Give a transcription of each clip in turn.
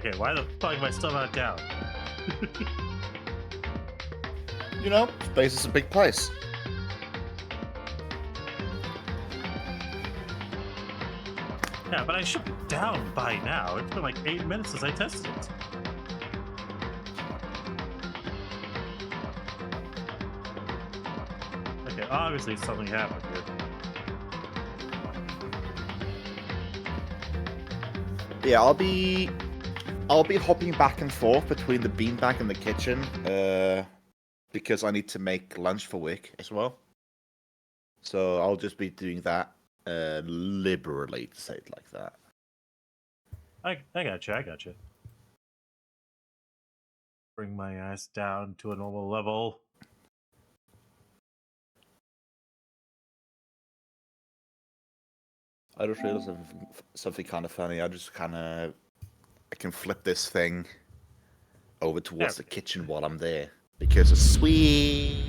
Okay, why the fuck am I still not down? You know, space is a big place. Yeah, but I should be down by now. It's been like 8 minutes since I tested it. Okay, obviously something happened here. Yeah, I'll be hopping back and forth between the beanbag and the kitchen, because I need to make lunch for Wick as well. So I'll just be doing that liberally, to say it like that. I gotcha. Bring my ass down to a normal level. I just realized something kind of funny. I can flip this thing over towards the kitchen while I'm there because it's sweet.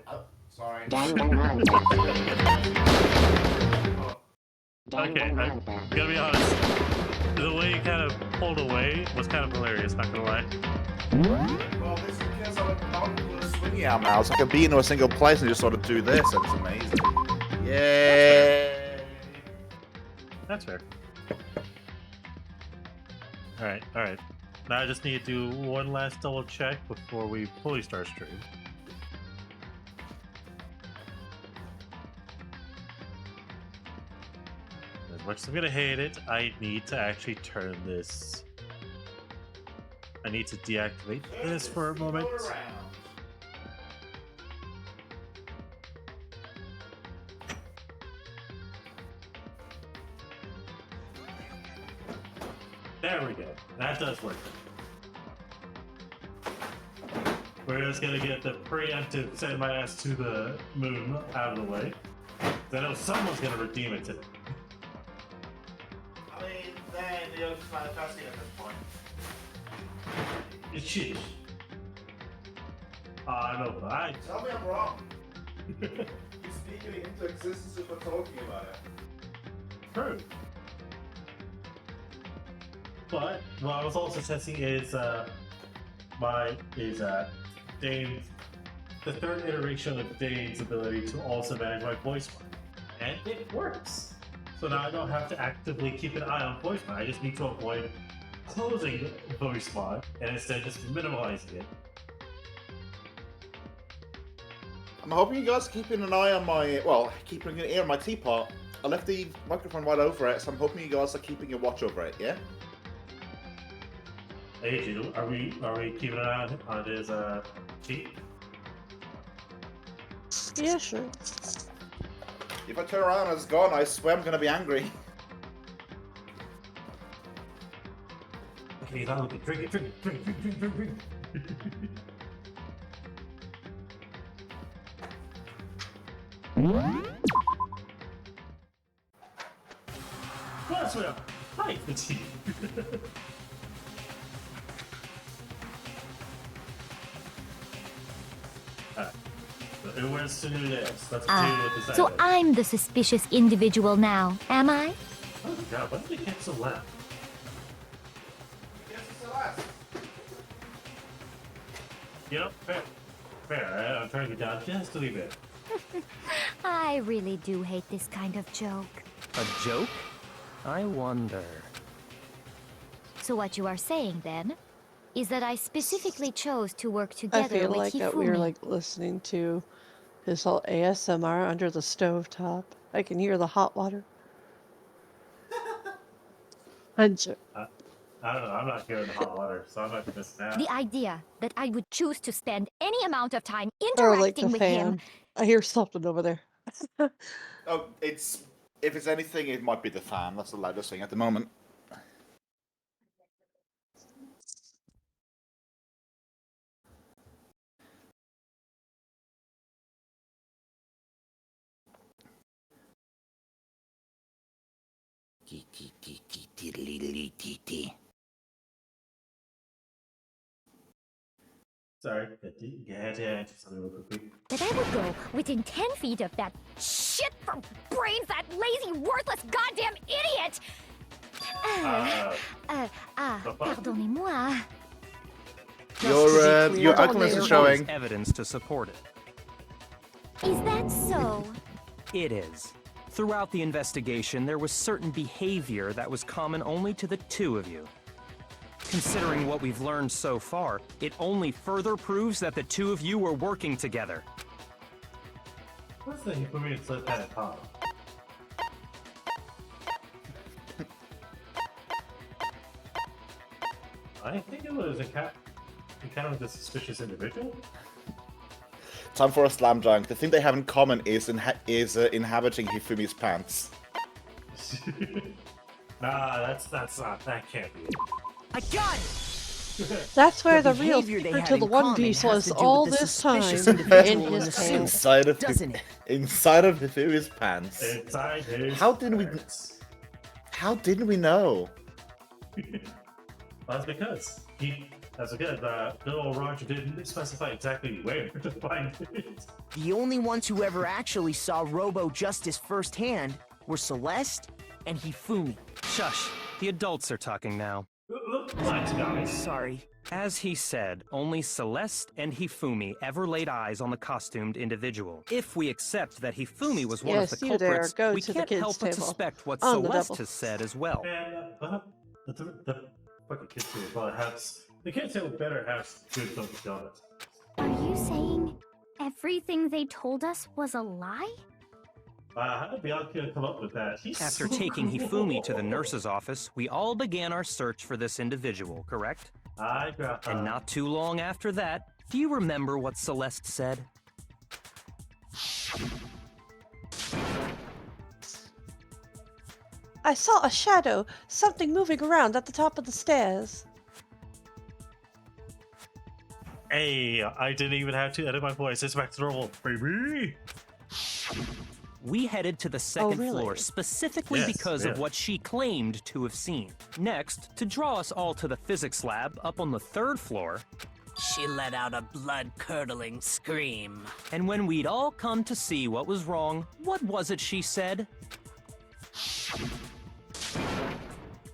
Oh, sorry. Okay, I'm gonna be honest. The way you kind of pulled away was kind of hilarious, not gonna lie. Well, this is because I'm not doing a swingy arm now. It's like I be in a single place and just sort of do this, and it's amazing. Yay! That's fair. Alright. Now I just need to do one last double check before we fully start stream. As much as I'm gonna hate it, I need to actually turn this. I need to deactivate this for a moment. There we go. That does work. We're just gonna get the preemptive send my ass to the moon out of the way. I know someone's gonna redeem it today. I mean, then you're fantastic at this point. It's cheap. No, but I. Tell me I'm wrong. You're speaking it into existence if we're talking about it. True. But what I was also testing is Dane's, the third iteration of Dane's ability to also manage my voice line. And it works. So now I don't have to actively keep an eye on voice line. I just need to avoid closing voice line and instead just minimizing it. I'm hoping you guys are keeping an eye on my, keeping an ear on my teapot. I left the microphone right over it, so I'm hoping you guys are keeping a watch over it, yeah? Eiji, are we keeping an eye on his teeth? Yeah, sure. If I turn around and it's gone, I swear I'm gonna be angry. Okay, now look at drink it. That's what I like the teeth. Who wants to do this? Let's do this. So I'm the suspicious individual now, am I? Oh god, when did it get so loud? You know, fair. I'm turning it down just a little bit. I really do hate this kind of joke. A joke? I wonder. So what you are saying, then, is that I specifically chose to work I together feel with like Hifumi. we were like listening to his whole ASMR under the stovetop. I can hear the hot water. I don't know, I'm not hearing the hot water, so I'm not gonna miss that. The idea that I would choose to spend any amount of time Or like interacting the with fan. him. I hear something over there. Oh, if it's anything, it might be the fan. That's the loudest thing at the moment. Sorry, you had to answer something real quickly. That I would go within 10 feet of that shit for brains, that lazy, worthless, goddamn idiot! Pardonnez-moi. Your hold on Oculus there. is showing. Evidence to support it. Is that so? It is. Throughout the investigation, there was certain behavior that was common only to the two of you. Considering what we've learned so far, it only further proves that the two of you were working together. What's the Hifumi and Slip at a time? I think it was encounter with a suspicious individual. Time for a slam dunk. The thing they have in common is inhabiting Hifumi's pants. Nah, that's not. That can't be it. I got it! That's where the The real behavior they secret had to the in One common Piece has was to do all with the this time suspicious in individual in his the suit. pants. Inside of Hifumi's pants. Inside his How didn't we- pants. How didn't we know? Well, that's because good old Roger didn't specify exactly where to find it. The only ones who ever actually saw Robo Justice firsthand were Celeste and Hifumi. Shush. The adults are talking now. Relax, guys. Sorry. As he said, only Celeste and Hifumi ever laid eyes on the costumed individual. If we accept that Hifumi was one Yes, of the you there. culprits, Go we to the can't kids' help but table. suspect what On the Celeste double. has said as well. And the fucking kids table, but the kids table better have good Dunkin' Donuts. Are you saying everything they told us was a lie? How did Bianca come up with that? He's After so taking cool. Hifumi to the nurse's office, we all began our search for this individual, correct? I got And not too long after that, do you remember what Celeste said? I saw a shadow, something moving around at the top of the stairs. Hey, I didn't even have to edit my voice. It's back to normal, baby. We headed to the second really? floor specifically Yes, because of yeah. what she claimed to have seen. Next, to draw us all to the physics lab up on the third floor, She let out a blood-curdling scream. and when we'd all come to see what was wrong, what was it she said?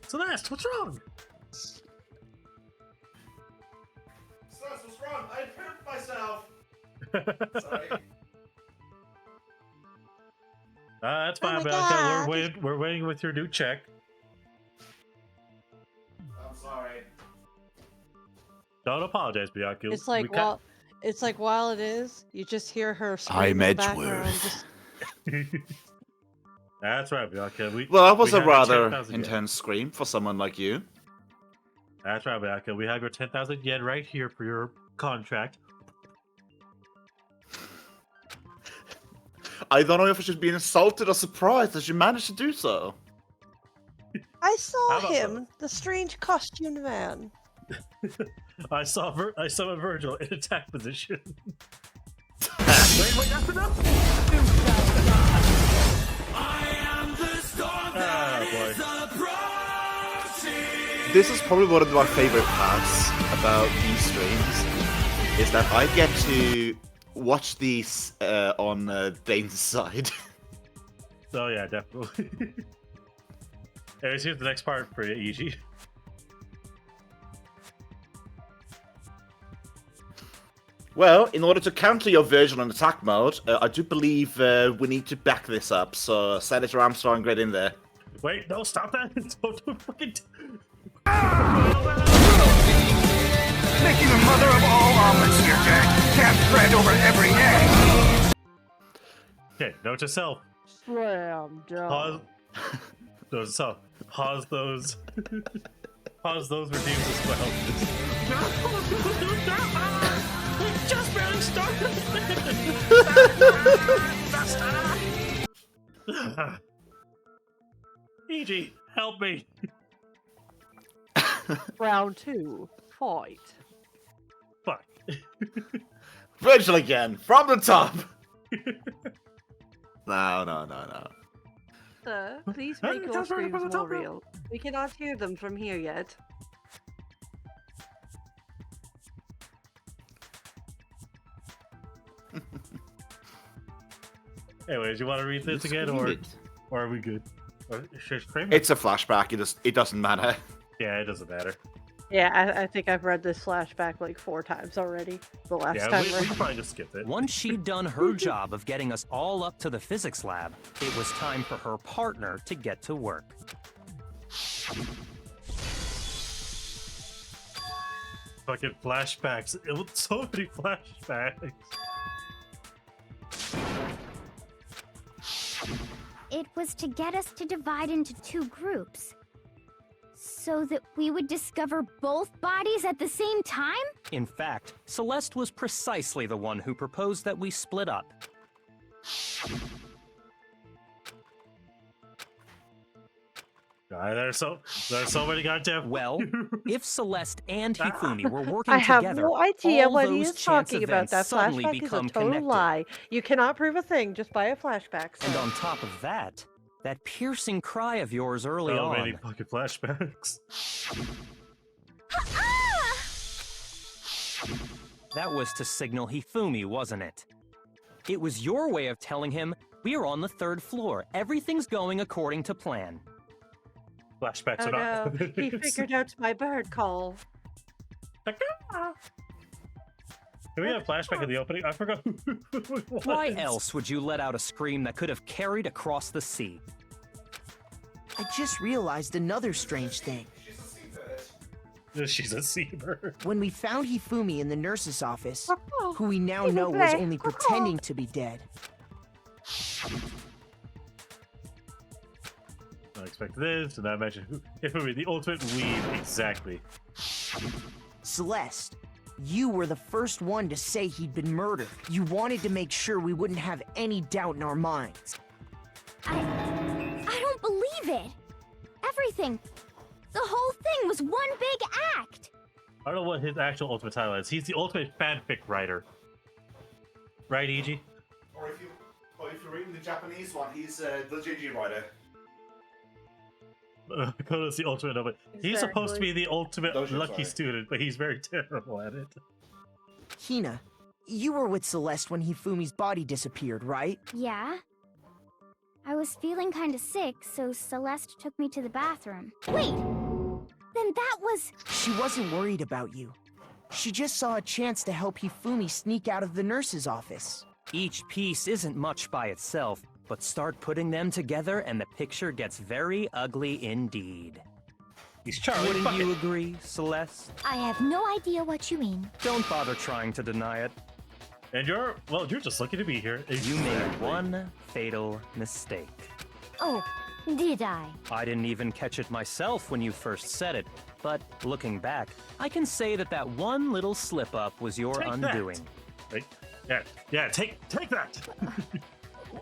Celeste, what's wrong? What's wrong? I hurt myself. Sorry. That's Oh fine, my Bianca. God. We're waiting with your new check. I'm sorry. Don't apologize, Bianca. It's like while it is, you just hear her scream I'm in the background. Edgeworth. Just, That's right, Bianca. Well, that was we a have your rather 10,000 yen. intense scream for someone like you. That's right, Bianca. We have your 10,000 yen right here for your contract. I don't know if I should be insulted or surprised that you managed to do so. I How saw about him, the strange costumed man. I saw Virgil in attack position. wait, that's enough. This is probably one of my favorite parts about these streams, is that I get to watch these on Dane's side. Oh yeah, definitely. Anyways, here's the next part for you, Eiji. Well, in order to counter your version on attack mode, I do believe we need to back this up, so Senator Armstrong, get in there. Wait, no, stop that! Don't fucking. Making the mother of all omelets here, Jack. Can't spread over every egg. Okay, note to self. Slam Pause. dunk. Note to self. Pause those. Pause those redeems as well. We just barely started. Eiji, help me. Round 2. Fight. Fuck. Virgil again, from the top! No. Sir, please Hey, make your just right screams from the more top now. real. We cannot hear them from here yet. Anyways, you want to read this again, or are we good? Should frame it? It's a flashback. It doesn't matter. Yeah, it doesn't matter. Yeah, I think I've read this flashback like 4 times already. The last Yeah, time. we can probably just skip it. Once she'd done her job of getting us all up to the physics lab, it was time for her partner to get to work. Fucking flashbacks. It was so many flashbacks. It was to get us to divide into 2 groups. So that we would discover both bodies at the same time? In fact, Celeste was precisely the one who proposed that we split up. God, there's so many goddamn. Well, if Celeste and Hifumi were working I have together, no idea all what he those is chance talking about. events That suddenly flashback is a become total connected. lie. You cannot prove a thing just by a flashback. And sir. on top of that, that piercing cry of yours early So on. many fucking flashbacks. That was to signal Hifumi, wasn't it? It was your way of telling him, we're on the 3rd floor. Everything's going according to plan. Flashbacks Oh are not. no, he figured out my bird call. Can we have a flashback of the opening? I forgot. Who it was. Why else would you let out a scream that could have carried across the sea? I just realized another strange thing. She's a seabird. When we found Hifumi in the nurse's office, Oh, who we now know was only pretending to be dead, I expect this, and I imagine if it were the ultimate weeb, exactly. Celeste, you were the first one to say he'd been murdered. You wanted to make sure we wouldn't have any doubt in our minds. I don't believe it. Everything. The whole thing was one big act. I don't know what his actual ultimate title is. He's the ultimate fanfic writer. Right, Eiji? Or if you're reading the Japanese one, he's the JG writer. Makoto's the ultimate of it. He's supposed to be the ultimate Dojo, lucky sorry. student, but he's very terrible at it. Hina, you were with Celeste when Hifumi's body disappeared, right? Yeah. I was feeling kind of sick, so Celeste took me to the bathroom. Wait! Then that was... She wasn't worried about you. She just saw a chance to help Hifumi sneak out of the nurse's office. Each piece isn't much by itself, but start putting them together and the picture gets very ugly indeed. He's Charlie. Wouldn't Fuck you it. agree, Celeste? I have no idea what you mean. Don't bother trying to deny it. And you're just lucky to be here. You made Exactly. one fatal mistake. Oh, did I? I didn't even catch it myself when you first said it, but looking back, I can say that one little slip-up was your Take that. undoing. Right? Yeah, take that!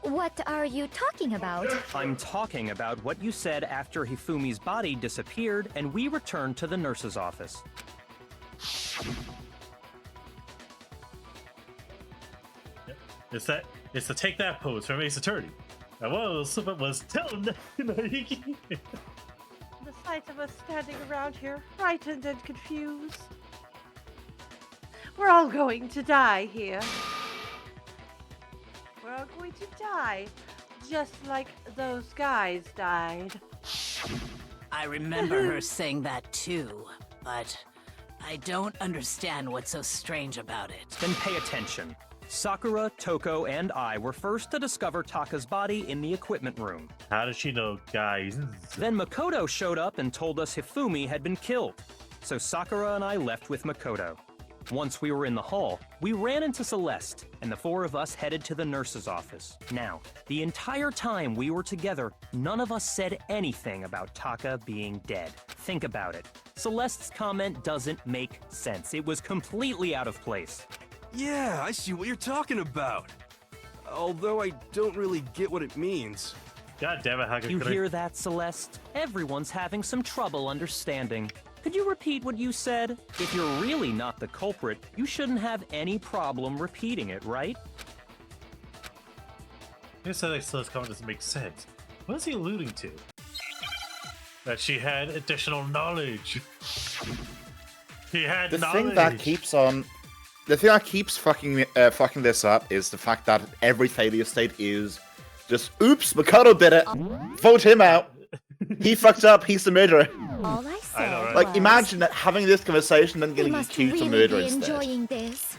What are you talking about? I'm talking about what you said after Hifumi's body disappeared and we returned to the nurse's office. It's the take that pose from Ace Attorney. And one of those slip up was tell Naiki. The sight of us standing around here, frightened and confused. We're all going to die here. We're all going to die, just like those guys died. I remember her saying that too, but I don't understand what's so strange about it. Then pay attention. Sakura, Toko, and I were first to discover Taka's body in the equipment room. How does she know, guys? Then Makoto showed up and told us Hifumi had been killed. So Sakura and I left with Makoto. Once we were in the hall, we ran into Celeste, and the 4 of us headed to the nurse's office. Now, the entire time we were together, none of us said anything about Taka being dead. Think about it. Celeste's comment doesn't make sense. It was completely out of place. Yeah, I see what you're talking about. Although I don't really get what it means. God damn it, how could You hear that, Celeste? Everyone's having some trouble understanding. Could you repeat what you said? If you're really not the culprit, you shouldn't have any problem repeating it, right? You said that Celeste's comment doesn't make sense. What is he alluding to? That she had additional knowledge. He had The knowledge. thing that keeps on, the thing that keeps fucking this up is the fact that every failure state is just, oops, Makoto did it. Vote him out. He fucked up. He's the murderer. All I said know, right? Like, was, imagine that having this conversation and they getting must accused of really murder be instead. enjoying this.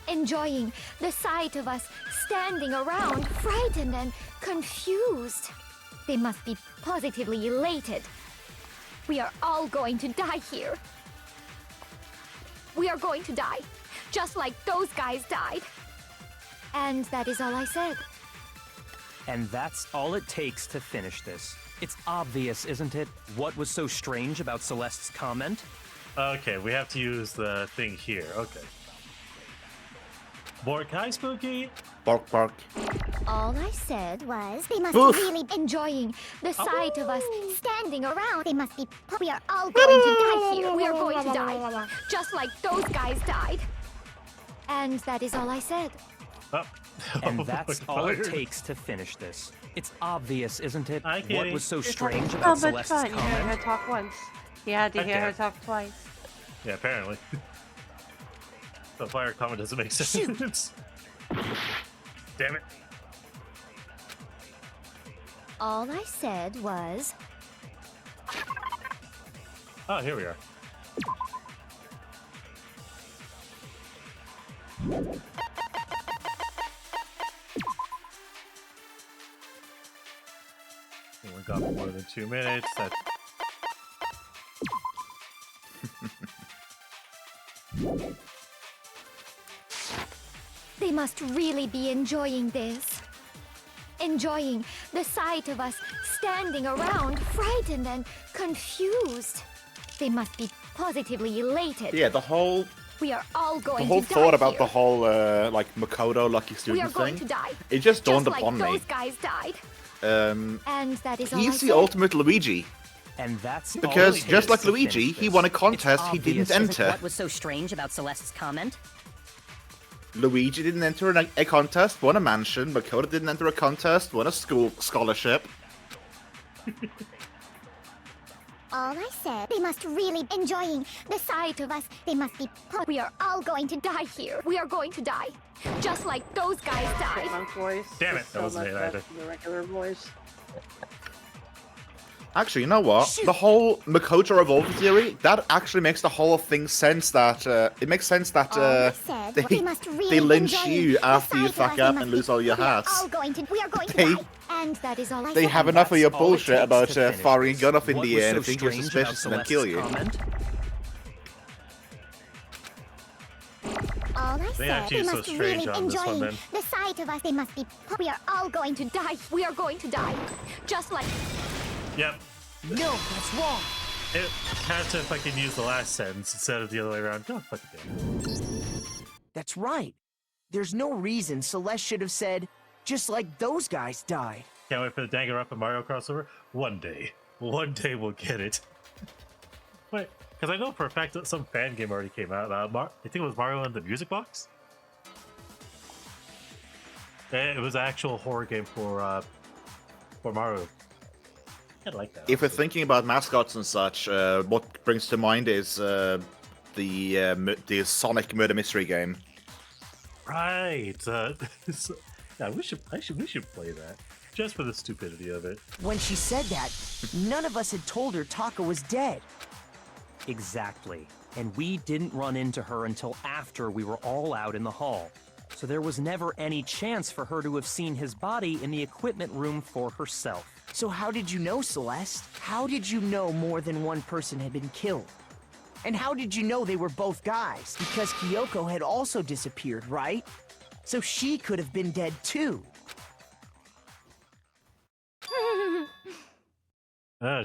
Enjoying the sight of us standing around, frightened and confused. They must be positively elated. We are all going to die here. We are going to die, just like those guys died. And that is all I said. And that's all it takes to finish this. It's obvious, isn't it? What was so strange about Celeste's comment? Okay, we have to use the thing here. Okay. Borkai Spooky? Bark, bark. All I said was, they must Oof. really be enjoying the sight of us standing around. They must be. We are all going to die here. We are going to die, just like those guys died. And that is all I said. Oh. And Oh, that's my all it God. takes to finish this. It's obvious, isn't it? Hi, What Kitty. was so It's strange so about much Celeste's fun. You heard her comment? talk once. You had to Heck hear yeah. her talk twice. Yeah, apparently. The fire comment doesn't make sense. Damn it. All I said was, Oh, here we are. We got more than 2 minutes. That's... they must really be enjoying this. Enjoying the sight of us standing around, frightened and confused. They must be positively elated. Yeah, the whole We are all going whole to die thought about here. the whole like Makoto lucky We are student going thing. to die, It just dawned just like upon me. those guys died. And that is all I He's the said. ultimate Luigi. And that's all Because it just takes like to Luigi, finish he this. won a It's contest he obvious, didn't isn't it? enter. What was so strange about Celeste's comment? Luigi didn't enter a contest, won a mansion. Makoto didn't enter a contest, won a school scholarship. All I said, they must really be enjoying the sight of us. They must be. We are all going to die here. We are going to die, just like those guys died. Chipmunk voice. Damn it, is that so wasn't much it better either. than the regular voice. Actually, you know what? The whole Makoto revolver theory, that actually makes the whole thing sense that, it makes sense that, they lynch you after you fuck up and lose all your hearts. We are going to They- die. And that is all I They said. have enough of your That's all it bullshit takes about to finish firing a this. gun up in What the was air and so think you're strange about suspicious and then kill Celeste's you. comment? All I They said, actually they are so must strange really on this one, enjoying then. the sight of us. They must be. We are all going to die. We are going to die, just like. Yep. No, that's wrong. It had to fucking use the last sentence instead of the other way around. God fucking damn it. That's right. There's no reason Celeste should have said, just like those guys died. Can't wait for the Danganronpa Mario crossover. One day we'll get it. Wait, because I know for a fact that some fan game already came out. I think it was Mario and the Music Box. It was an actual horror game for Mario. I like that. If we're thinking about mascots and such, what brings to mind is the Sonic Murder Mystery game. Right. Yeah, we should play that just for the stupidity of it. When she said that, none of us had told her Taka was dead. Exactly. And we didn't run into her until after we were all out in the hall. So there was never any chance for her to have seen his body in the equipment room for herself. So how did you know, Celeste? How did you know more than one person had been killed? And how did you know they were both guys? Because Kyoko had also disappeared, right? So she could have been dead too.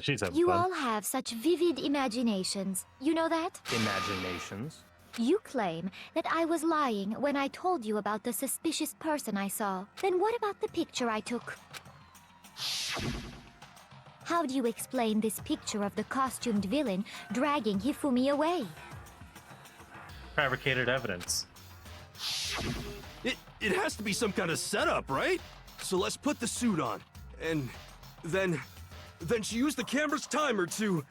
She's having You fun. all have such vivid imaginations. You know that? Imaginations. You claim that I was lying when I told you about the suspicious person I saw. Then what about the picture I took? How do you explain this picture of the costumed villain dragging Hifumi away? Fabricated evidence. It has to be some kind of setup, right? So let's put the suit on. And then she used the camera's timer to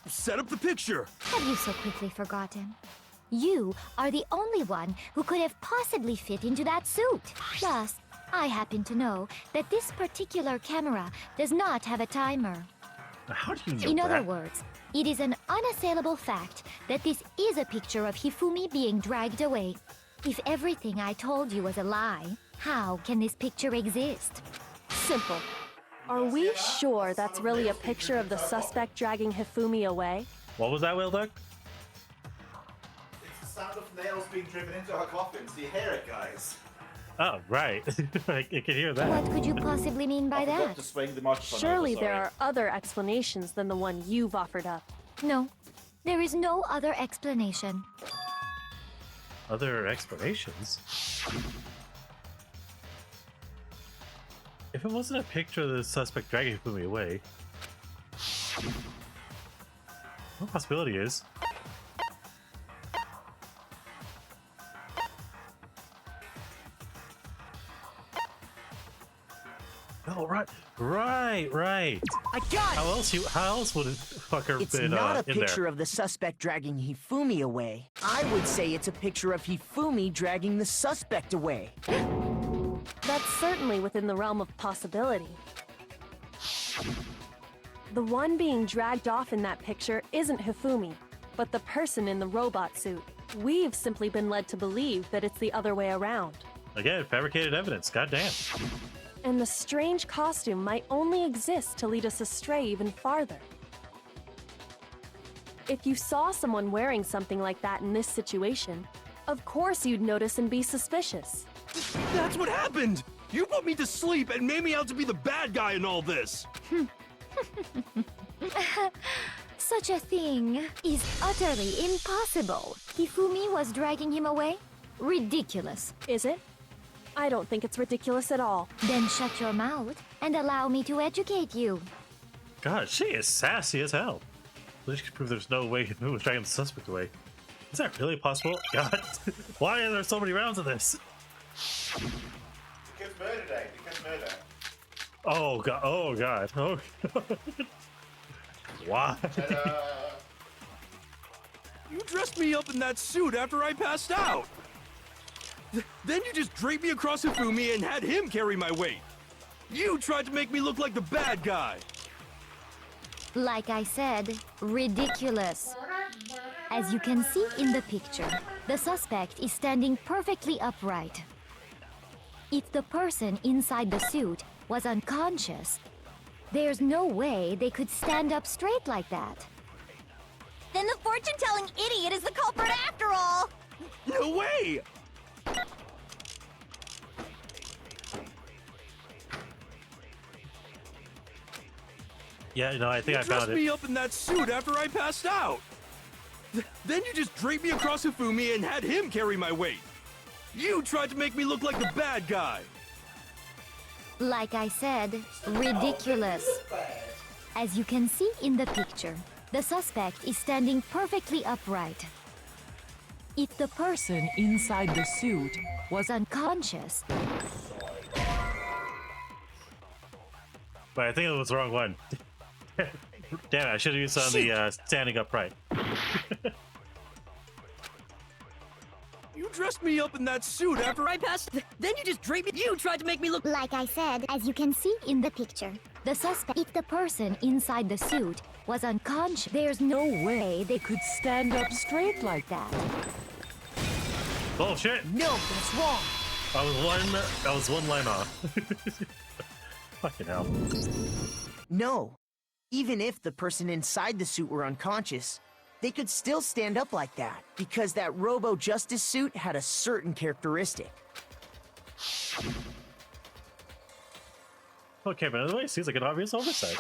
set up the picture. Have you so quickly forgotten? You are the only one who could have possibly fit into that suit. Plus, I happen to know that this particular camera does not have a timer. How do you know In that? other words, it is an unassailable fact that this is a picture of Hifumi being dragged away. If everything I told you was a lie, how can this picture exist? Simple. Are we sure that's really a picture of the suspect dragging Hifumi away? What was that, Whaleduck? It's the sound of nails being driven into her coffin. Do you hear it, guys? Oh, right. I can hear that. What could you possibly mean by I forgot that? to swing the microphone Surely over, there sorry. are other explanations than the one you've offered up. No, there is no other explanation. Other explanations? If it wasn't a picture of the suspect dragging Hifumi away, one possibility is oh, right. I got it! How else would it fucker It's been not a in picture there? of the suspect dragging Hifumi away. I would say it's a picture of Hifumi dragging the suspect away. That's certainly within the realm of possibility. The one being dragged off in that picture isn't Hifumi, but the person in the robot suit. We've simply been led to believe that it's the other way around. Again, fabricated evidence. Goddamn. And the strange costume might only exist to lead us astray even farther. If you saw someone wearing something like that in this situation, of course you'd notice and be suspicious. That's what happened! You put me to sleep and made me out to be the bad guy in all this! Such a thing is utterly impossible. Hifumi was dragging him away? Ridiculous. Is it? I don't think it's ridiculous at all. Then shut your mouth and allow me to educate you. God, she is sassy as hell. At least can prove there's no way Hifumi was dragging the suspect away. Is that really possible? God, why are there so many rounds of this? Because murder day. Because murder. Oh god. Oh god. Oh god. Why? You dressed me up in that suit after I passed out! Then you just draped me across Hifumi and had him carry my weight! You tried to make me look like the bad guy! Like I said, ridiculous. As you can see in the picture, the suspect is standing perfectly upright. If the person inside the suit was unconscious, there's no way they could stand up straight like that. Then the fortune-telling idiot is the culprit after all! No way! Yeah, no, I think I You found dressed me it. up in that suit after I passed out! Then you just draped me across Hifumi and had him carry my weight! You tried to make me look like the bad guy! Like I said, ridiculous. As you can see in the picture, the suspect is standing perfectly upright. If the person inside the suit was unconscious, But I think it was the wrong one. Damn it, I should have used on the standing upright. You dressed me up in that suit after I passed. Then you just draped me. You tried to make me look. like I said, as you can see in the picture, the suspect, if the person inside the suit was unconscious, there's no way they could stand up straight like that. Bullshit! No, that's wrong. I was one line off. Fucking hell. No. Even if the person inside the suit were unconscious, they could still stand up like that, because that Robo-Justice suit had a certain characteristic. Okay, but anyway, seems like an obvious oversight.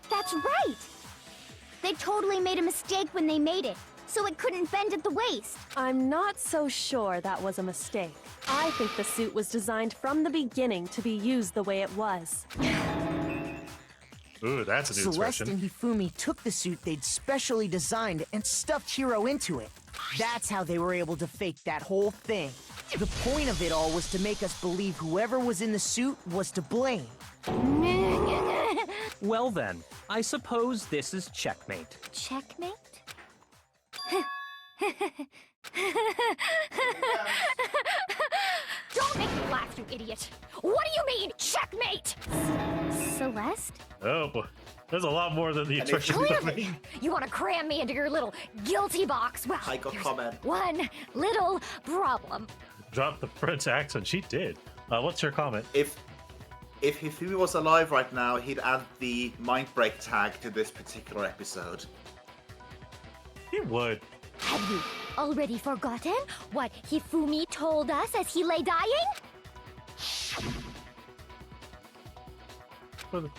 That's right! They totally made a mistake when they made it, so it couldn't bend at the waist. I'm not so sure that was a mistake. I think the suit was designed from the beginning to be used the way it was. Ooh, that's a new Celeste expression. and Hifumi took the suit they'd specially designed and stuffed Hiro into it. That's how they were able to fake that whole thing. The point of it all was to make us believe whoever was in the suit was to blame. Well then, I suppose this is checkmate. Checkmate? Don't make me laugh you idiot! What do you mean, checkmate? Celeste? Oh boy. There's a lot more than the And if- expression of Clearly, me. you want to cram me into your little guilty box. Well, I got there's comment. one little problem. Drop the French accent. She did. What's your comment? If Hifumi was alive right now, he'd add the mind break tag to this particular episode. He would. Have you already forgotten what Hifumi told us as he lay dying?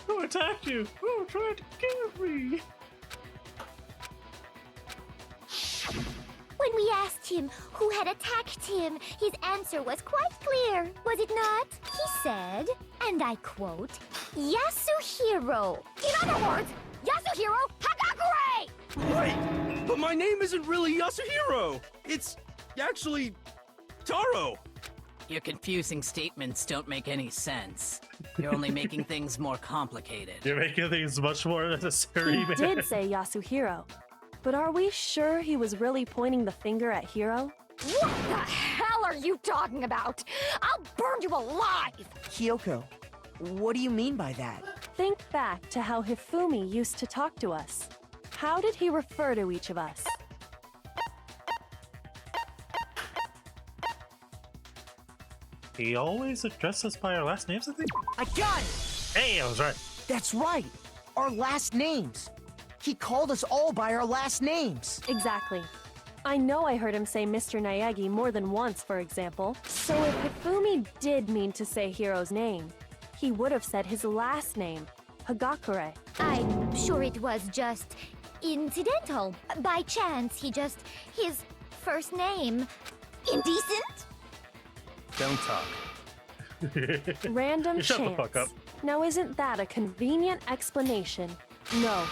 Who attacked you? Who tried to kill me? When we asked him who had attacked him, his answer was quite clear, was it not? He said, and I quote, Yasuhiro. In other words, Yasuhiro Hagakure! Wait, but my name isn't really Yasuhiro. It's actually Taro. Your confusing statements don't make any sense. You're only making things more complicated. You're making things much more necessary, He man. did say Yasuhiro. But are we sure he was really pointing the finger at Hiro? What the hell are you talking about? I'll burn you alive! Kyoko, what do you mean by that? Think back to how Hifumi used to talk to us. How did he refer to each of us? He always addressed us by our last names, I think? I got it! Hey, I was right. That's right! Our last names! He called us all by our last names! Exactly. I know I heard him say Mr. Naegi more than once, for example. So if Hifumi did mean to say Hiro's name, he would have said his last name, Hagakure. I'm sure it was just incidental. By chance, his first name. Indecent? Don't talk. Random Shut the chance. fuck up. Now isn't that a convenient explanation? No.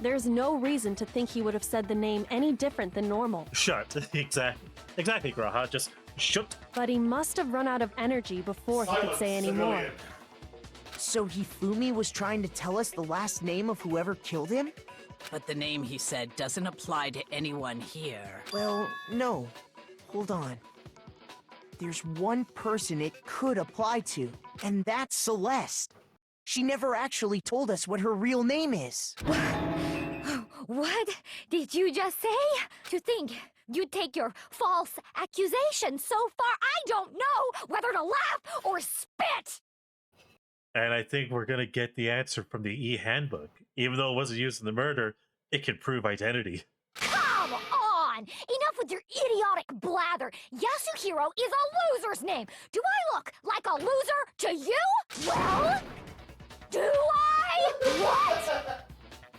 There's no reason to think he would have said the name any different than normal. Shut. Exactly, Graha. Just shut. But he must have run out of energy before he could say any more. So Hifumi was trying to tell us the last name of whoever killed him? But the name he said doesn't apply to anyone here. Well, no. Hold on. There's one person it could apply to, and that's Celeste. She never actually told us what her real name is. What did you just say? To think you'd take your false accusation so far, I don't know whether to laugh or spit! And I think we're gonna get the answer from the e-handbook. Even though it wasn't used in the murder, it can prove identity. Come on! Enough with your idiotic blather! Yasuhiro is a loser's name! Do I look like a loser to you? Well, do I? What?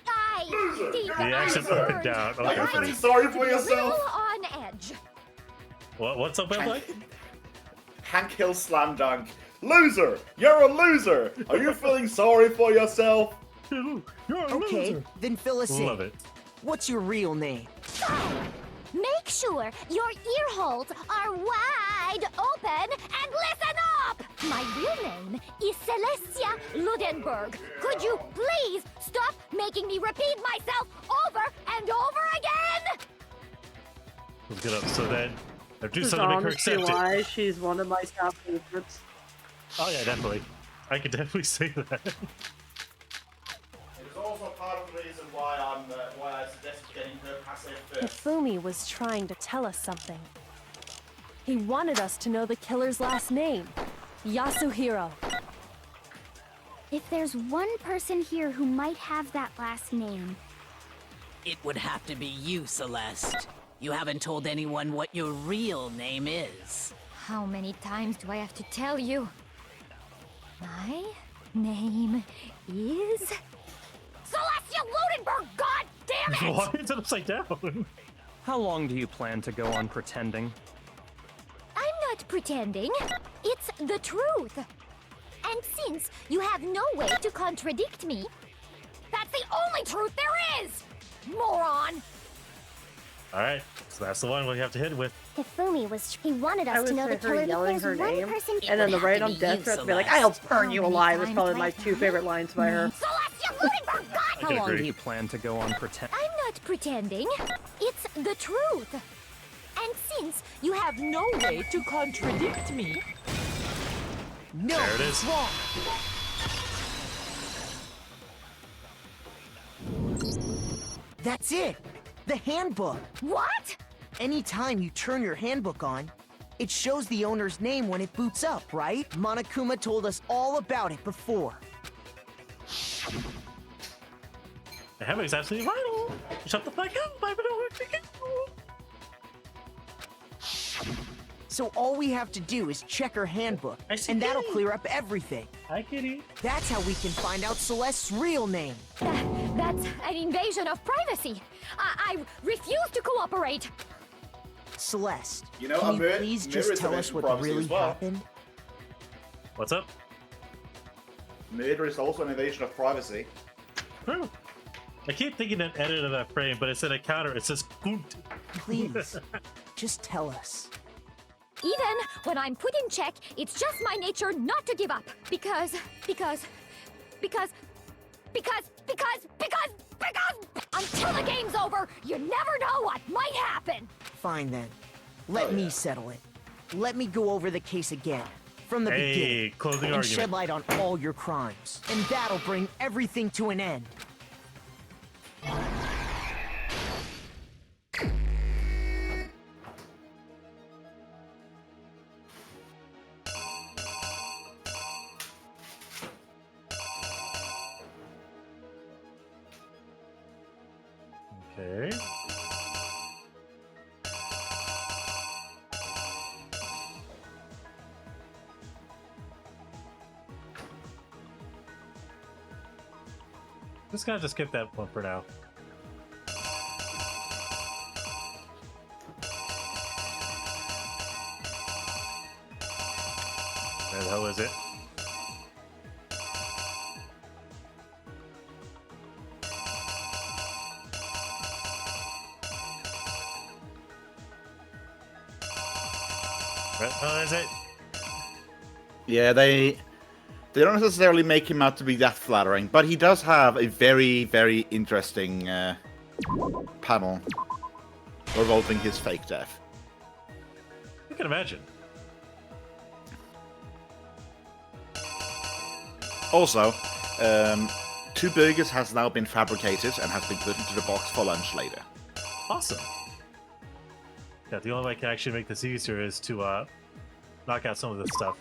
I think The accent up and I'm down. Are you Okay. feeling sorry to for be a little yourself? on edge. What's up, Emily? Hank Hill slam dunk. Loser! You're a loser! Are you feeling sorry for yourself? You're a Okay, loser. then fill us in. Love it. What's your real name? Fine. Make sure your ear holes are wide open and listen up! My real name is Celestia Ludenberg. Could you please stop making me repeat myself over and over again? Let's get up. So then, do Is something to make her honestly accept it. why she's one of my top favorites. Oh yeah, definitely. I could definitely say that. It's also part of the reason why I suggested getting her passive first. Hifumi was trying to tell us something. He wanted us to know the killer's last name, Yasuhiro. If there's one person here who might have that last name, It would have to be you, Celeste. You haven't told anyone what your real name is. How many times do I have to tell you? My name is Celestia Ludenberg, god damn it! Why is it upside down? How long do you plan to go on pretending? I'm not pretending. It's the truth. And since you have no way to contradict me, that's the only truth there is! Moron! Alright, so that's the one we have to hit with. Hifumi he wanted I us to would know say the her killer. yelling If her there's one name, person, and then the would right have on to be death you, threat to be like, Celeste. I'll burn you How many alive is times probably do I my have two to favorite lines by her. Celestia Ludenberg, god! How can long agree. do you plan to go on pretending? I'm not pretending. It's the truth. And since you have no way to contradict me, No, There it it's is. wrong. That's it. The handbook. What? Anytime you turn your handbook on, it shows the owner's name when it boots up, right? Monokuma told us all about it before. The Havoc is absolutely vital. Shut the fuck up, I don't work again. So all we have to do is check her handbook, and that'll clear up everything. Hi, kitty. That's how we can find out Celeste's real name. That's an invasion of privacy. I refuse to cooperate. Celeste, You know, can you Amir- please Amir just is tell an us what privacy really as well. happened? What's up? Murder is also an invasion of privacy. True. I keep thinking an edit of that frame, but instead of counter, it says "Goot." Please, just tell us. Even when I'm put in check, it's just my nature not to give up. Because until the game's over, you never know what might happen. Fine then. Let me settle it. Let me go over the case again, from the beginning, closing and argument. shed light on all your crimes. And that'll bring everything to an end. Okay. Just gonna skip that one for now. Where the hell is it? Where the hell is it? Yeah, they don't necessarily make him out to be that flattering, but he does have a very, very interesting panel revolving his fake death. I can imagine. Also, 2 burgers has now been fabricated and has been put into the box for lunch later. Awesome. Yeah, the only way I can actually make this easier is to knock out some of this stuff.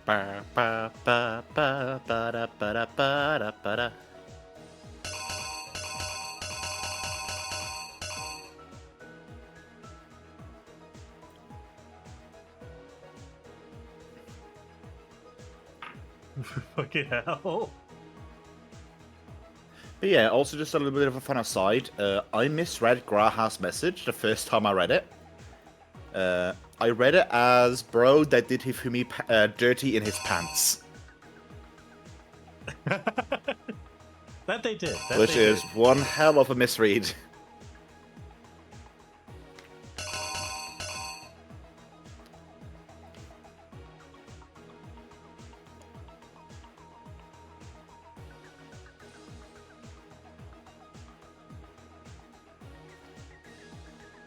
Ba, ba, ba, ba, ba, da, ba, da, ba, da, ba, da. Fucking hell. But yeah, also just a little bit of a fun aside. I misread Graha's message the first time I read it. I read it as, bro, that did Hifumi dirty in his pants. That they did. That Which they is did. one hell of a misread.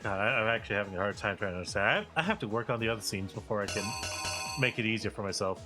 God, I'm actually having a hard time trying to understand. I have to work on the other scenes before I can make it easier for myself.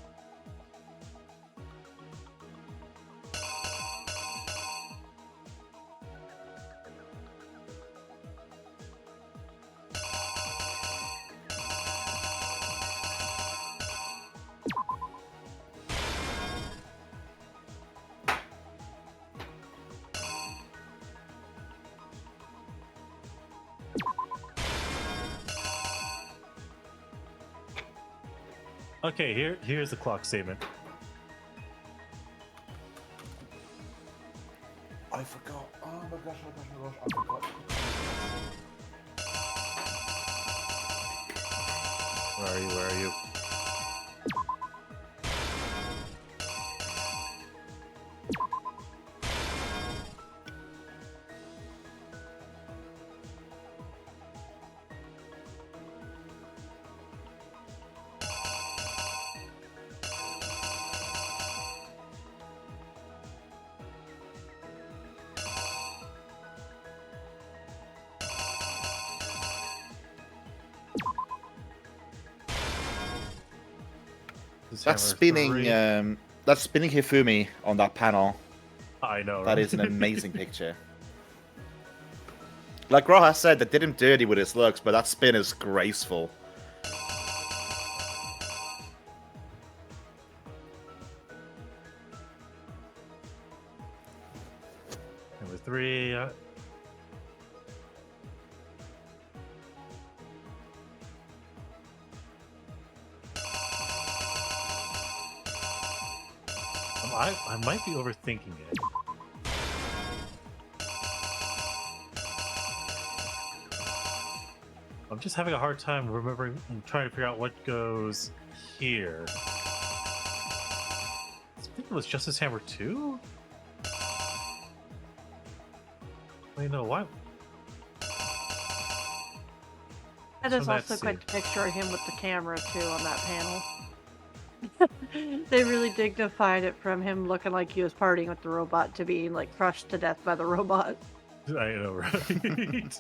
Okay, here's the clock statement. I forgot. Oh my gosh, I forgot. Where are you? Where are you? That's spinning Hifumi on that panel. I know. That right? is an amazing picture. Like Roha said, they did him dirty with his looks, but that spin is graceful. Number 3. I might be overthinking it. I'm just having a hard time remembering and trying to figure out what goes here. I think it was Justice Hammer 2? Wait, no, why? That is also quite a picture of him with the camera too on that panel. They really dignified it from him looking like he was partying with the robot to being like crushed to death by the robot. I know, right?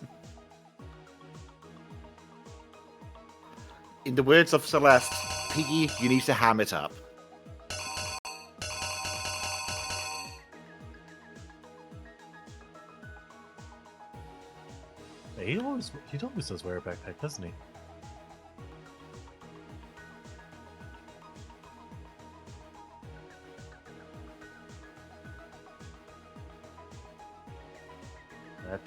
In the words of Celeste, Piggy, you need to ham it up. He always does wear a backpack, doesn't he? That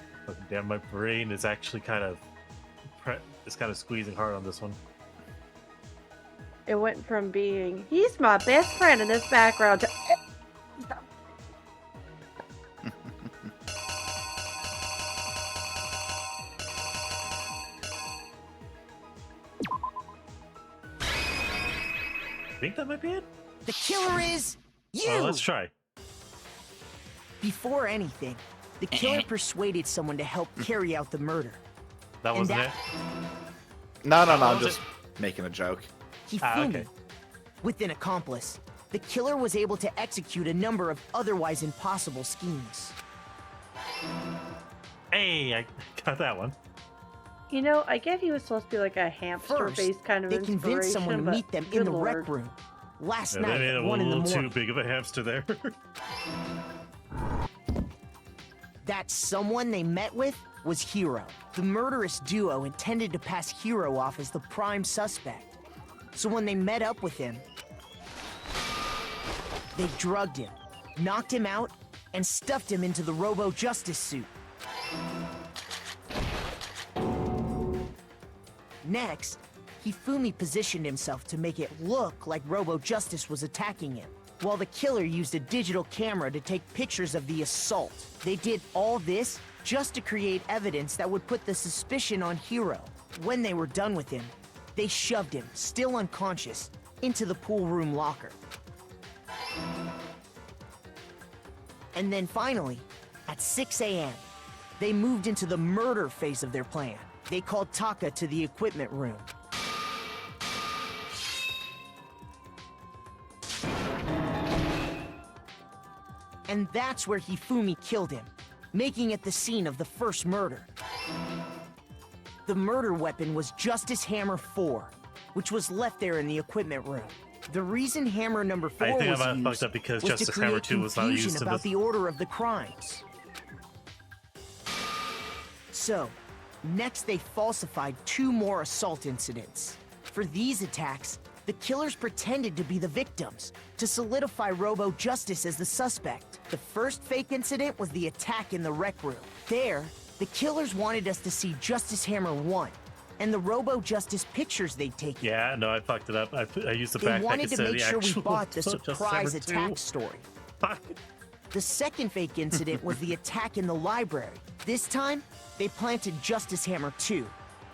damn, my brain is actually kind of squeezing hard on this one. It went from being, he's my best friend in this background to... I think that might be it. The killer is you! Oh, let's try. Before anything, the killer persuaded someone to help carry out the murder. That wasn't it? No, I'm just making a joke. Hifumi, okay. with an accomplice, the killer was able to execute a number of otherwise impossible schemes. Hey, I got that one. You know, I get he was supposed to be like a hamster-based kind of they convinced someone to but meet them in the good rec lord. room. Last Yeah, night they made at a 1 in the little morning. too big of a hamster there. That someone they met with was Hiro. The murderous duo intended to pass Hiro off as the prime suspect. So when they met up with him, they drugged him, knocked him out, and stuffed him into the Robo Justice suit. Next, Hifumi positioned himself to make it look like Robo Justice was attacking him, while the killer used a digital camera to take pictures of the assault. They did all this just to create evidence that would put the suspicion on Hiro. When they were done with him, they shoved him, still unconscious, into the pool room locker. And then finally, at 6 a.m., they moved into the murder phase of their plan. They called Taka to the equipment room. And that's where Hifumi killed him, making it the scene of the first murder. The murder weapon was Justice Hammer 4, which was left there in the equipment room. The reason Hammer number 4 I think was I used fucked up because was Justice to create Hammer 2 was not used confusion in about this. the order of the crimes. So, next they falsified 2 more assault incidents. For these attacks, the killers pretended to be the victims, to solidify Robo Justice as the suspect. The first fake incident was the attack in the rec room. There, the killers wanted us to see Justice Hammer 1, and the Robo Justice pictures they'd taken. Yeah, no, I fucked it up. I used the They backpack wanted to instead of make the sure we actual bought the Justice surprise Hammer 2. attack story. The second fake incident was the attack in the library. This time, they planted Justice Hammer 2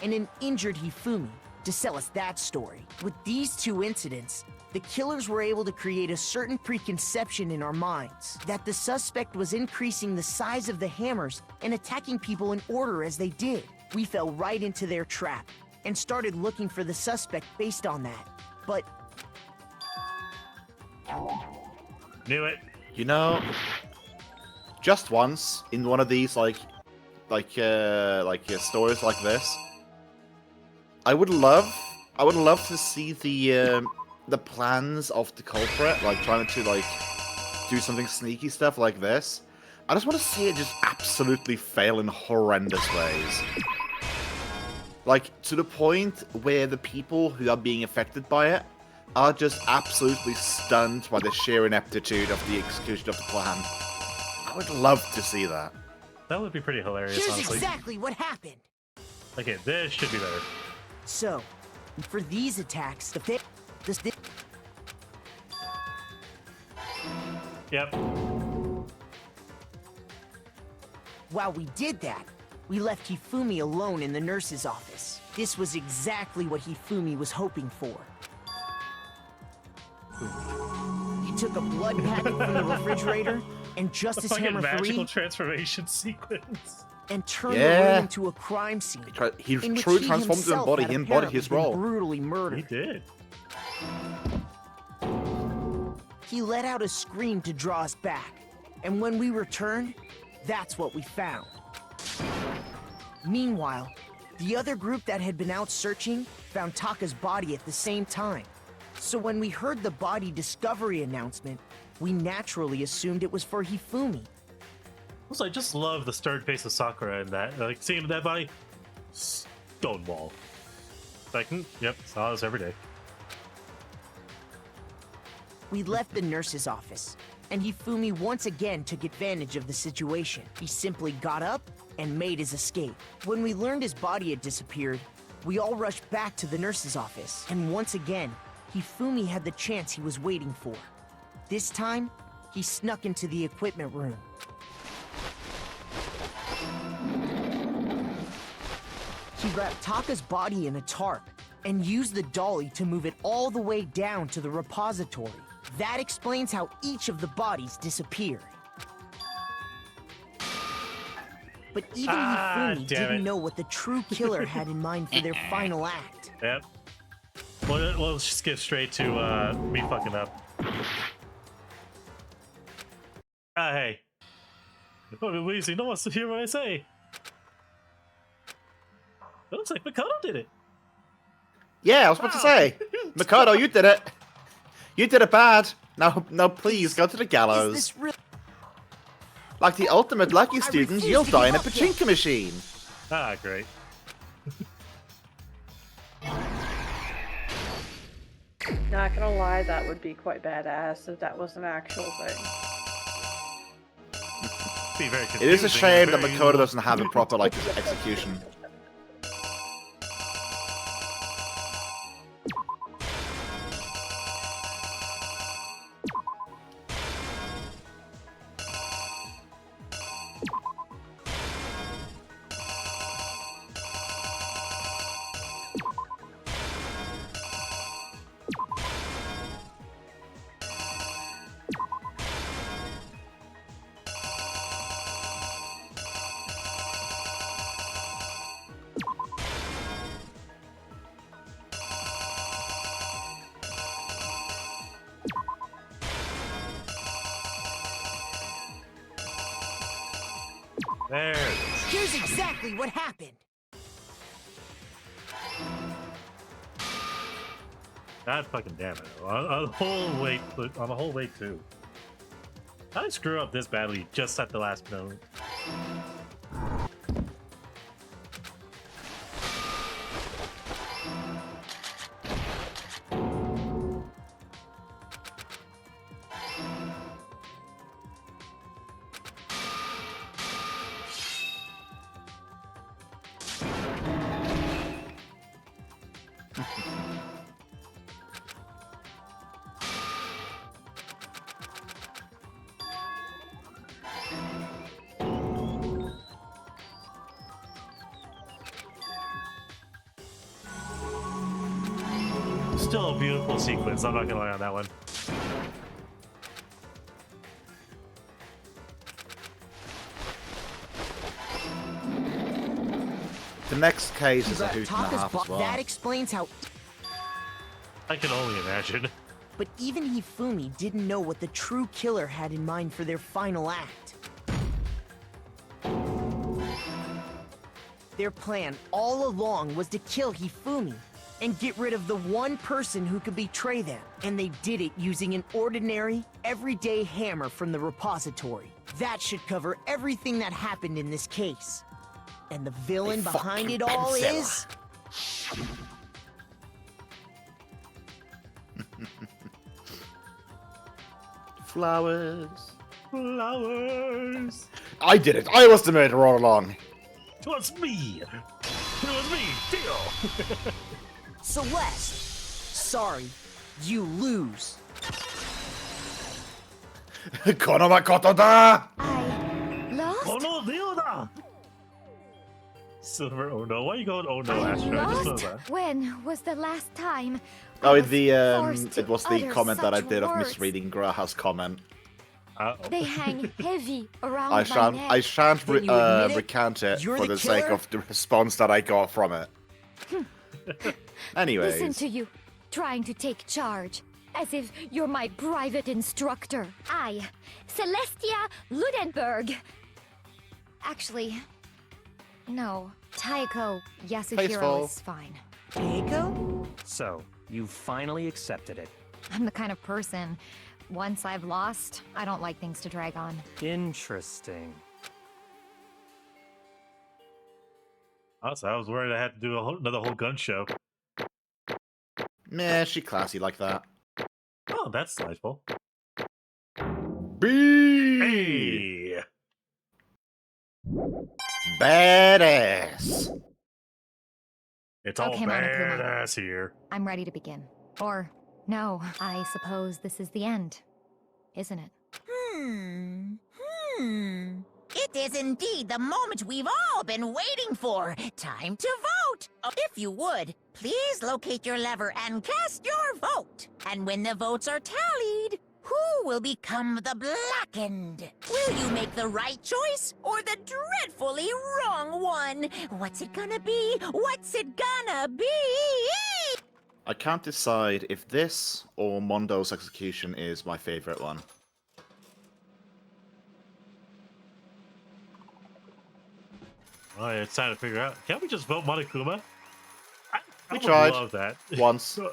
and an injured Hifumi to sell us that story. With these 2 incidents, the killers were able to create a certain preconception in our minds that the suspect was increasing the size of the hammers and attacking people in order as they did. We fell right into their trap and started looking for the suspect based on that. But Knew it. You know, just once in one of these stories like this, I would love to see the the plans of the culprit, like trying to like do something sneaky stuff like this. I just want to see it just absolutely fail in horrendous ways. Like, to the point where the people who are being affected by it are just absolutely stunned by the sheer ineptitude of the execution of the plan. I would love to see that. That would be pretty hilarious, Here's honestly. exactly what happened. Okay, this should be better. So, for these attacks, Yep. While we did that, we left Hifumi alone in the nurse's office. This was exactly what Hifumi was hoping for. He took a blood packet from the refrigerator and Justice fucking Hammer 3 magical transformation sequence. and turned the room into a crime scene. He in which truly he transformed his himself body. had He embodied apparently his been role. brutally murdered. He did. He let out a scream to draw us back, and when we returned, that's what we found. Meanwhile, the other group that had been out searching found Taka's body at the same time. So when we heard the body discovery announcement, we naturally assumed it was for Hifumi. Also, I just love the stern face of Sakura in that. Like, seeing that body, Stonewall. Like, yep, saw this every day. We left the nurse's office, and Hifumi once again took advantage of the situation. He simply got up and made his escape. When we learned his body had disappeared, we all rushed back to the nurse's office, and once again, Hifumi had the chance he was waiting for. This time, he snuck into the equipment room. He wrapped Taka's body in a tarp and used the dolly to move it all the way down to the repository. That explains how each of the bodies disappeared. But even Hifumi didn't know what the true killer had in mind for their final act. Yep. Well, let's just get straight to me fucking up. Hey. Oh, Weezy, no one wants to hear what I say. It looks like Mikado did it. Yeah, I was about to say. Mikado, you did it. You did it bad. Now please go to the gallows. Is this real? Like the ultimate lucky student, refuse you'll to die in a give up yet. pachinko machine. Ah, great. Not gonna lie, that would be quite badass if that was an actual thing. Be very It is a confusing, shame that very Makoto doesn't have a proper like execution. There it is. Here's exactly what happened. God fucking damn it. On the whole way too. How did I screw up this badly just at the last moment? Still a beautiful sequence, I'm not gonna lie on that one. The next case is a But hoot and a Taka's half as well. That explains how. I can only imagine. But even Hifumi didn't know what the true killer had in mind for their final act. Their plan all along was to kill Hifumi, and get rid of the one person who could betray them. And they did it using an ordinary, everyday hammer from the repository. That should cover everything that happened in this case. And the villain behind it all is... Flowers. Flowers. I did it. I was the murderer all along. It was me. It was me, Theo. Celeste, sorry, you lose. Kono makoto da! I lost? Oh no, Theo da! Silver, oh no. Why are you going, oh no, I Astro? I just know lost? that. When was the last time? Oh, I it was was forced the to comment that I utter did of such words? misreading Graha's comment. Uh-oh. They hang heavy around I my shan't, neck. I shan't Then you admit it? recant it You're for the the sake killer? of the response that I got from it. Anyways. Listen to you, trying to take charge, as if you're my private instructor. I, 𝓕𝓻𝓷𝓵. Actually, no. Taeko Yasuhiro Tasteful. is fine. Keiko? So, you finally accepted it. I'm the kind of person, once I've lost, I don't like things to drag on. Interesting. Also, I was worried I had to do another whole gun show. Meh, she classy like that. Oh, that's delightful. B. Hey! Badass. It's all Okay, Monokuma. badass here. I'm ready to begin. Or, no, I suppose this is the end, isn't it? It is indeed the moment we've all been waiting for. Time to vote. If you would, please locate your lever and cast your vote. And when the votes are tallied, who will become the blackened? Will you make the right choice or the dreadfully wrong one? What's it gonna be? What's it gonna be? I can't decide if this or Mondo's execution is my favorite one. Oh, yeah, it's time to figure out. Can't we just vote Monokuma? I We would tried. love that. Once. Oh,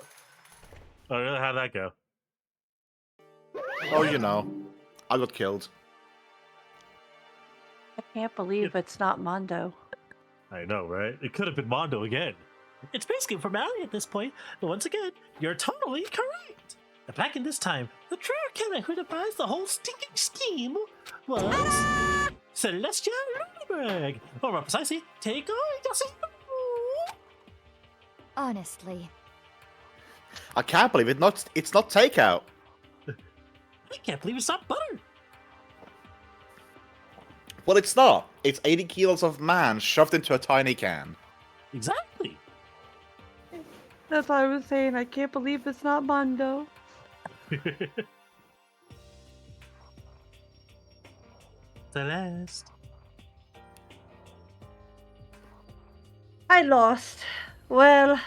really? How'd that go? Oh, you know. I got killed. I can't believe it's not Mondo. I know, right? It could have been Mondo again. It's basically a formality at this point, but once again, you're totally correct. And back in this time, the true killer who devised the whole stinking scheme was 𝓕𝓻𝓷𝓵, or more precisely, Taeko Yasuhiro. Honestly. I can't believe it's not takeout. I can't believe it's not butter. Well, it's not. It's 80 kilos of man shoved into a tiny can. Exactly. That's what I was saying. I can't believe it's not Mondo. Celeste. I lost. Well,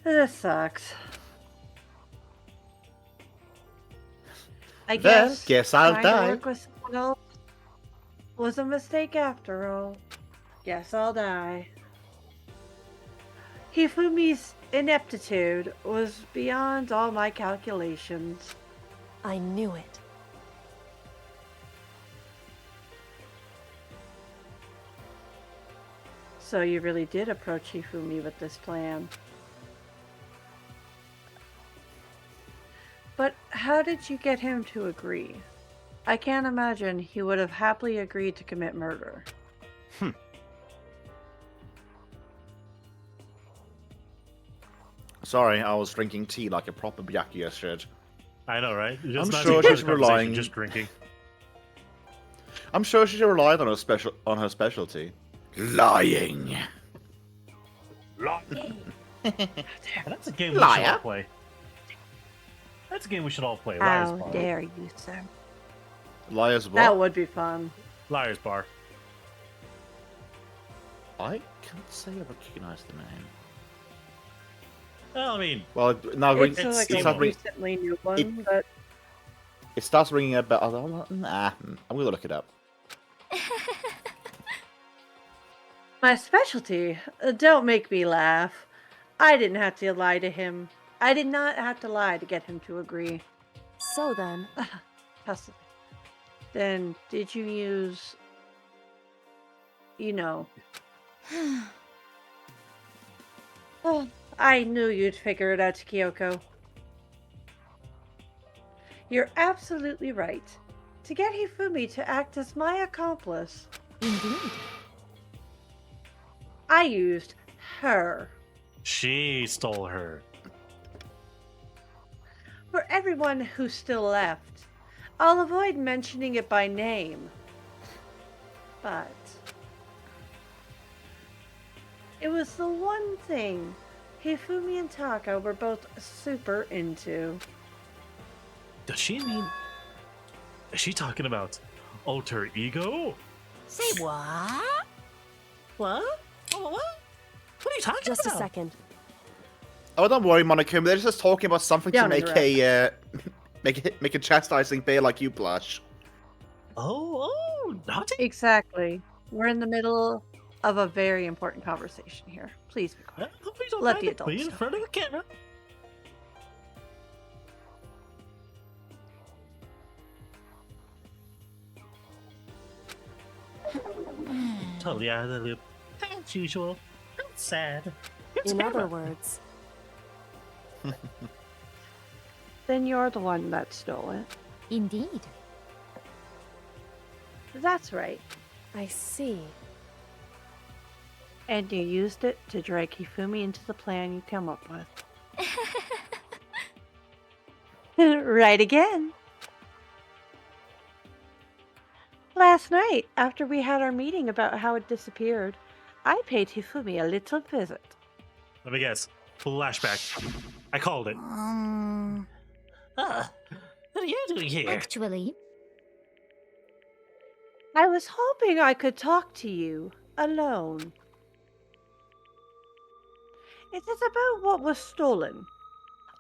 this sucks. I Well, guess I'll trying to die. work with someone else was a mistake after all. Guess I'll die. Hifumi's ineptitude was beyond all my calculations. I knew it. So you really did approach Hifumi with this plan. But how did you get him to agree? I can't imagine he would have happily agreed to commit murder. Sorry, I was drinking tea like a proper Byakuya should. I know, right? It's I'm not sure even she's a conversation, relying. just drinking. I'm sure she relied on her specialty. Lying. That's a game we should Liar. all play. That's a game we should all play. How Liar's Bar. dare you, sir? Liar's what? That would be fun. Liar's Bar. I can't say I recognize the name. Well, I mean, Well, now It's it's like Steam a only. recently new one, but it starts ringing a bell. Nah, I'm gonna look it up. my specialty. Don't make me laugh. I didn't have to lie to him. I did not have to lie to get him to agree. So then, Then, did you use... You know... Oh, I knew you'd figure it out, Kyoko. You're absolutely right. To get Hifumi to act as my accomplice... Indeed. I used her. She stole her. For everyone who's still left, I'll avoid mentioning it by name. But... it was the one thing Hifumi and Taka were both super into. Does she mean... Is she talking about alter ego? Say what? What? What? What are you talking just about? a second. Oh, don't worry, Monokuma. They're just talking about something to Don't make make a chastising bear like you blush. Oh, naughty. Exactly. We're in the middle of a very important conversation here. Please be quiet. Please don't Let mind the it. Be adults in talk. front of the camera. Totally out of the loop. As usual. I'm sad. It's In other camera. words, Then you're the one that stole it. Indeed. That's right. I see. And you used it to drag Hifumi into the plan you come up with. Right again. Last night, after we had our meeting about how it disappeared, I paid Hifumi a little visit. Let me guess. Flashback. I called it. What are you doing here? Actually, I was hoping I could talk to you alone. It is about what was stolen.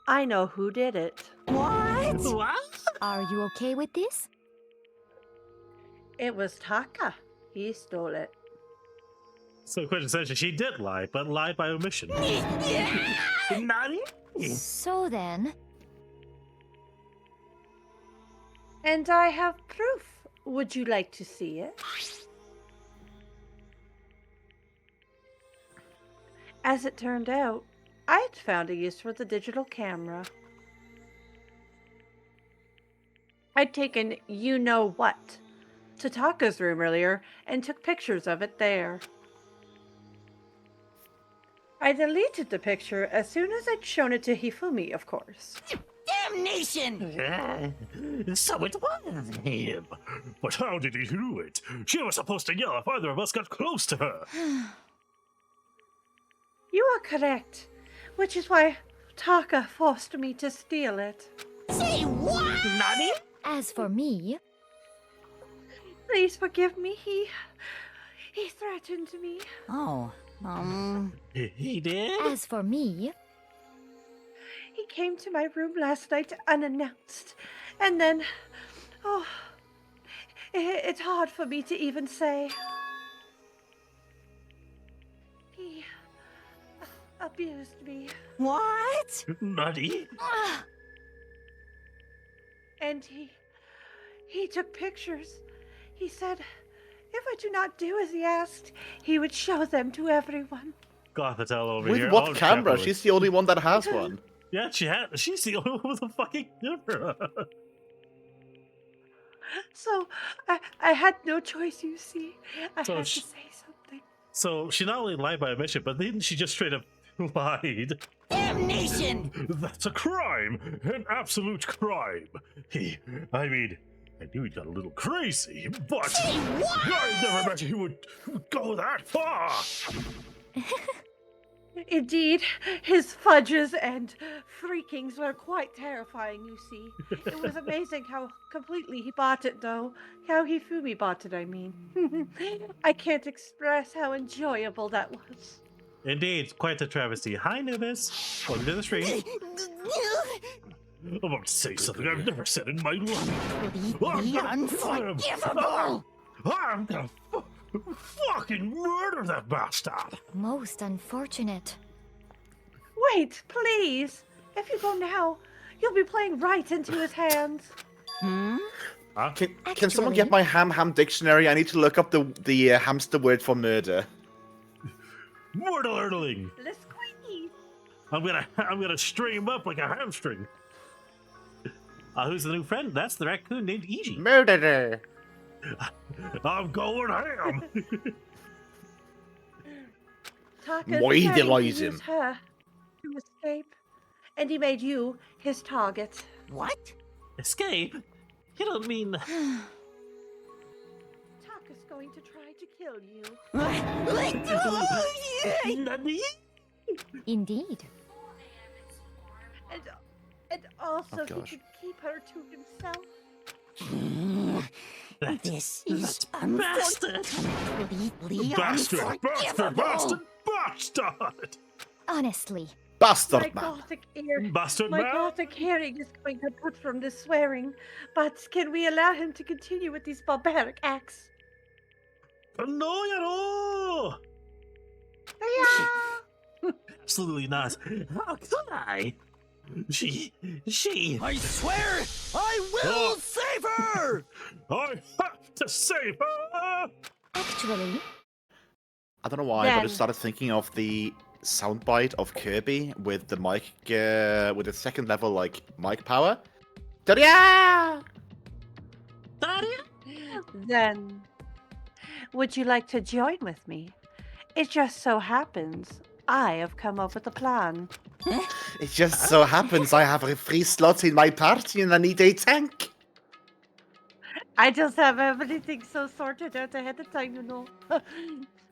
I know who did it. What? What? are you okay with this? It was Taka. He stole it. So quintessentially, she did lie, but lied by omission. Naughty? So then, And I have proof. Would you like to see it? As it turned out, I'd found a use for the digital camera. I'd taken you-know-what to Taka's room earlier and took pictures of it there. I deleted the picture as soon as I'd shown it to Hifumi, of course. Damnation! So it was him. But how did he do it? She was supposed to yell if either of us got close to her. You are correct, which is why Taka forced me to steal it. Say what? Naughty? as for me, Please forgive me. He threatened me. Oh, He did? as for me, He came to my room last night unannounced, and then, oh, it's hard for me to even say. He abused me, what? Naughty? and he took pictures. He said, if I do not do as he asked, he would show them to everyone. 𝓮𝓼 over With here. what all camera? capitalists. She's the only one that has one. Yeah, she's the only one with a fucking camera. So I had no choice, you see. I So had to sh- say something. So she not only lied by omission, but then she just straight up lied. Damnation! That's a crime! An absolute crime! I knew he got a little crazy, but Say what? I never imagined he would go that far! Indeed, his fudges and freakings were quite terrifying, you see. It was amazing how completely he bought it, though. How Hifumi bought it, I mean. I can't express how enjoyable that was. Indeed, quite a travesty. Hi, Nubis. Welcome to the stream. I'm about to say something I've never said in my life. The unforgivable! I'm gonna fucking murder that bastard! most unfortunate. Wait, please! If you go now, you'll be playing right into his hands. Can someone get my ham dictionary? I need to look up the hamster word for murder. 𝓵𝓪𝓷𝓼. The squeeze! I'm gonna string him up like a hamstring. Who's the new friend? That's the raccoon named Eiji. Murderer. I'm going ham. Taka's Moi planning to deloise use him. her to escape, and he made you his target. What? Escape? You don't mean... Taka's going to try to kill you. Indeed. And also Oh, he gosh. could keep her to himself. This is Bastard! completely Bastard! unforgivable. Bastard! Honestly. Bastard My man. gothic ear, Bastard my man! gothic hearing is going to put from this swearing, but can we allow him to continue with these barbaric acts? No, Yeah. absolutely not. How could I? She... I swear, I will Oh. save her! I have to save her! Actually, I don't know why, but I Then- just started thinking of the soundbite of Kirby with the mic, with the second level, like, mic power. Ta-da! Then, would you like to join with me? It just so happens I have come up with a plan. It just so happens I have a free slot in my party and I need a tank. I just have everything so sorted out ahead of time, you know.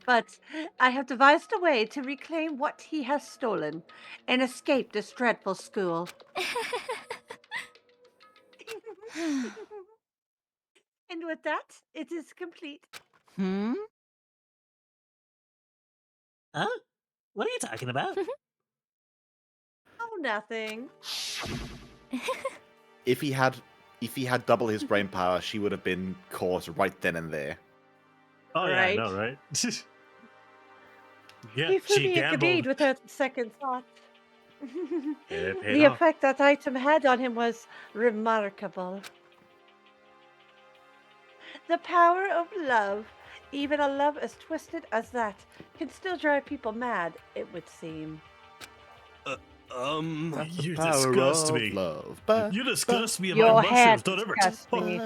But I have devised a way to reclaim what he has stolen and escape this dreadful school. And with that, it is complete. Hmm? Huh? What are you talking about? Oh, nothing. If he had double his brain power, she would have been caught right then and there. Oh yeah, I Right. know, right? Yeah, He flew she me a gambled. grenade without a second thought. It paid The off. effect that item had on him was remarkable. The power of love, even a love as twisted as that, can still drive people mad, it would seem. You disgust me. Love. You disgust me and Your my hair mushrooms. Don't ever disgusts me.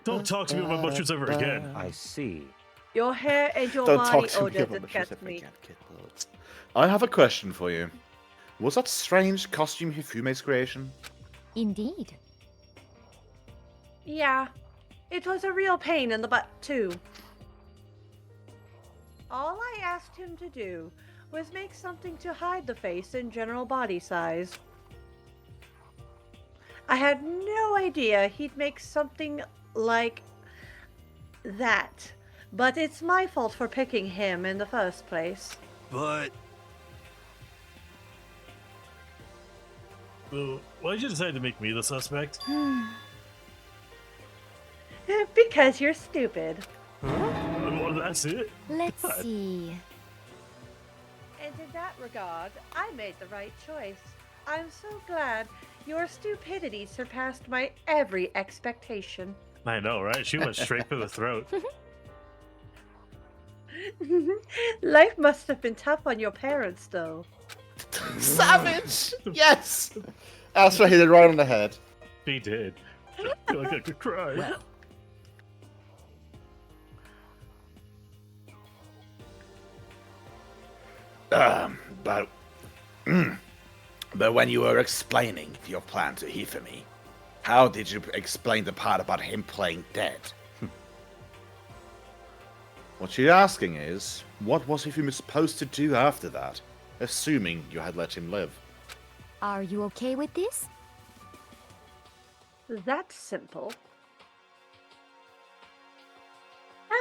don't talk to me about mushrooms ever again. I see. Your hair and your Don't body talk to me odor about mushrooms disgust ever me. again, kid lords. I have a question for you. Was that strange costume Hifume's creation? indeed. Yeah, it was a real pain in the butt, too. All I asked him to do was make something to hide the face in general body size. I had no idea he'd make something like that, but it's my fault for picking him in the first place. But So, why did you decide to make me the suspect? Because you're stupid. Well, that's it. Let's see. And in that regard, I made the right choice. I'm so glad your stupidity surpassed my every expectation. I know, right? She went straight for the throat. Life must have been tough on your parents, though. Savage! Yes! Astra hit it right on the head. He did. I feel like I could cry. Well, But... but when you were explaining your plan to Hifumi, how did you explain the part about him playing dead? What she's asking is, what was Hifumi supposed to do after that? Assuming you had let him live. Are you okay with this? That's simple.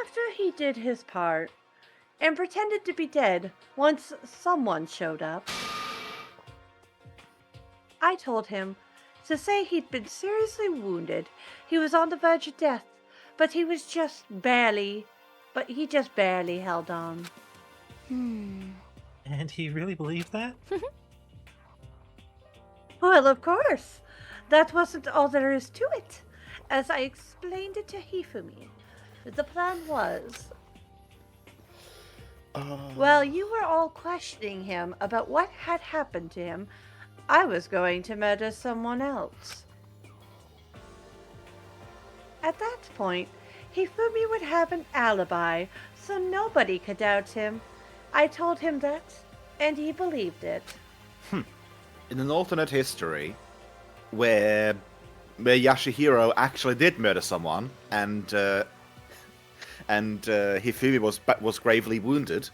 After he did his part and pretended to be dead once someone showed up, I told him to say he'd been seriously wounded. He was on the verge of death, but he just barely held on. And he really believed that? Well, of course. That wasn't all there is to it. As I explained it to Hifumi, the plan was... While you were all questioning him about what had happened to him, I was going to murder someone else. At that point, Hifumi would have an alibi, so nobody could doubt him. I told him that, and he believed it. In an alternate history, where Yashihiro actually did murder someone, and Hifumi was gravely wounded,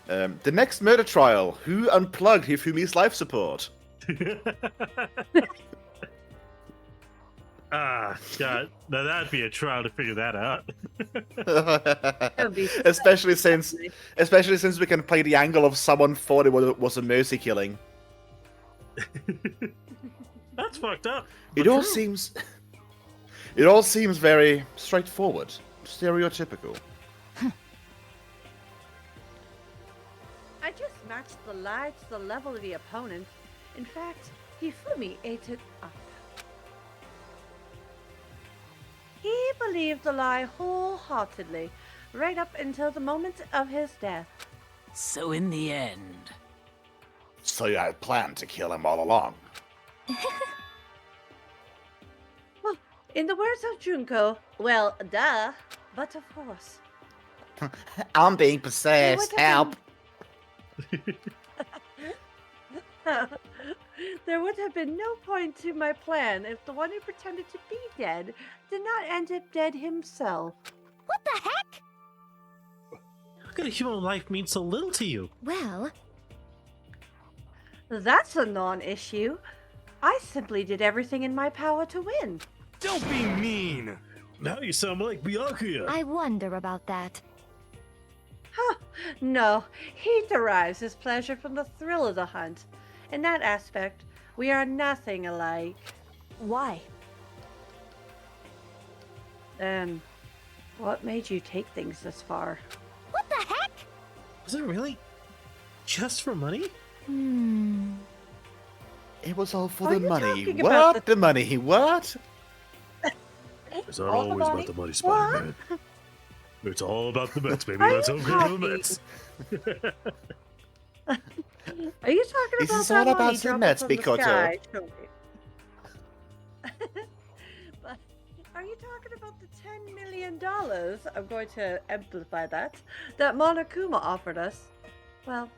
the next murder trial, who unplugged Hifumi's life support? God, now that'd be a trial to figure that out. especially since we can play the angle of someone thought it was a mercy killing. That's fucked up. It all seems very straightforward, stereotypical. I just matched the lie to the level of the opponent. In fact, Hifumi ate it up. He believed the lie wholeheartedly, right up until the moment of his death. So in the end... So you had planned to kill him all along? Well, in the words of Junko, well, duh, but of course. I'm being possessed, help! There would have been no point to my plan if the one who pretended to be dead did not end up dead himself. What the heck? How could a human life mean so little to you? Well, that's a non-issue. I simply did everything in my power to win. Don't be mean! Now you sound like Byakuya. I wonder about that. Huh, no, he derives his pleasure from the thrill of the hunt. In that aspect, we are nothing alike. Why? Then, what made you take things this far? What the heck? Was it really just for money? It was all for Are the you money. talking about What? The money, what? It's not All the always money? about the money, Spider-Man. It's all about the Mets, baby. Let's go get the Mets. Are you talking This about is that all about money the dropping Mets, from the Pikachu. sky, Tony? But are you talking about the $10 million? I'm going to amplify that Monokuma offered us. Well,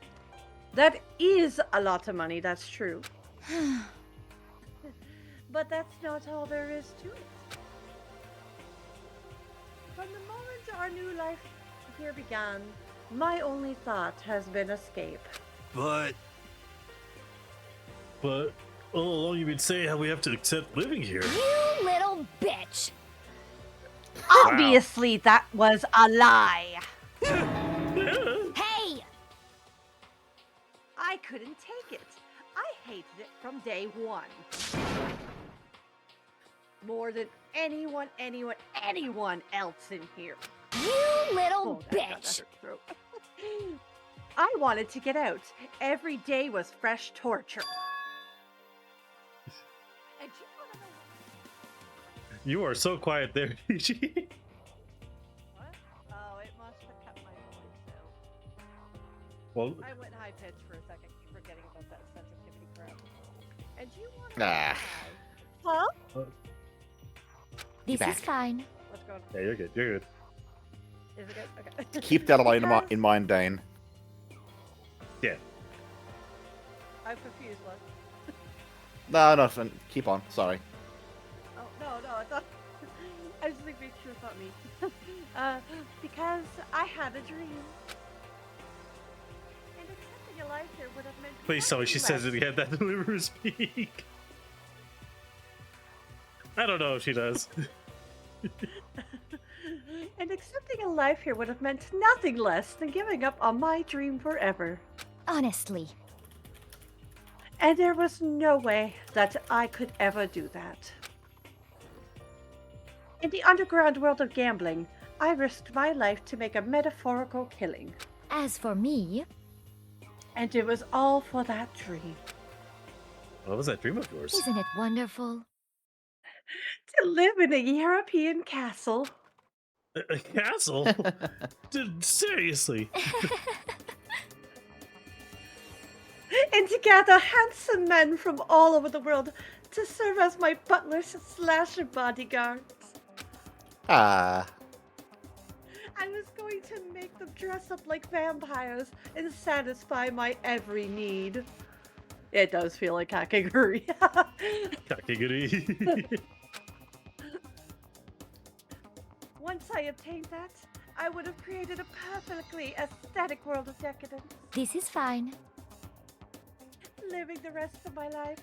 that is a lot of money, that's true. But that's not all there is to it. From the moment our new life here began, my only thought has been escape. But all along you've been saying how we have to accept living here. You little bitch! Obviously, that was a lie. Hey! I couldn't take it. I hated it from day one. More than anyone else in here. You little Oh, that got bitch! her throat. I wanted to get out. Every day was fresh torture. And you wanna know You are so quiet there, Eiji. what? Oh, it must have cut my voice out. Well, I went high pitched for a second, forgetting about that sensitivity crap. And you want to Ah. Huh? This Back. is fine. What's going on? yeah, you're good. You're good. Is it good? Okay. Keep that in mind, Dane. Yeah. I'm confused, what? No, nothing. Keep on. Sorry. Oh, no, I thought... I was like, make sure it's not me. Because I had a dream. And accepting a life here would have meant... Please tell me she says nothing it again. That delivers speak. I don't know if she does. And accepting a life here would have meant nothing less than giving up on my dream forever. Honestly. And there was no way that I could ever do that. In the underground world of gambling, I risked my life to make a metaphorical killing. As for me, And it was all for that dream. What was that dream of yours? Isn't it wonderful? To live in a European castle. A castle? Dude, seriously? And to gather handsome men from all over the world to serve as my butlers slash bodyguards. Ah. I was going to make them dress up like vampires and satisfy my every need. It does feel like kakiguri. Kakiguri. Once I obtained that, I would have created a perfectly aesthetic world of decadence. This is fine. Living the rest of my life.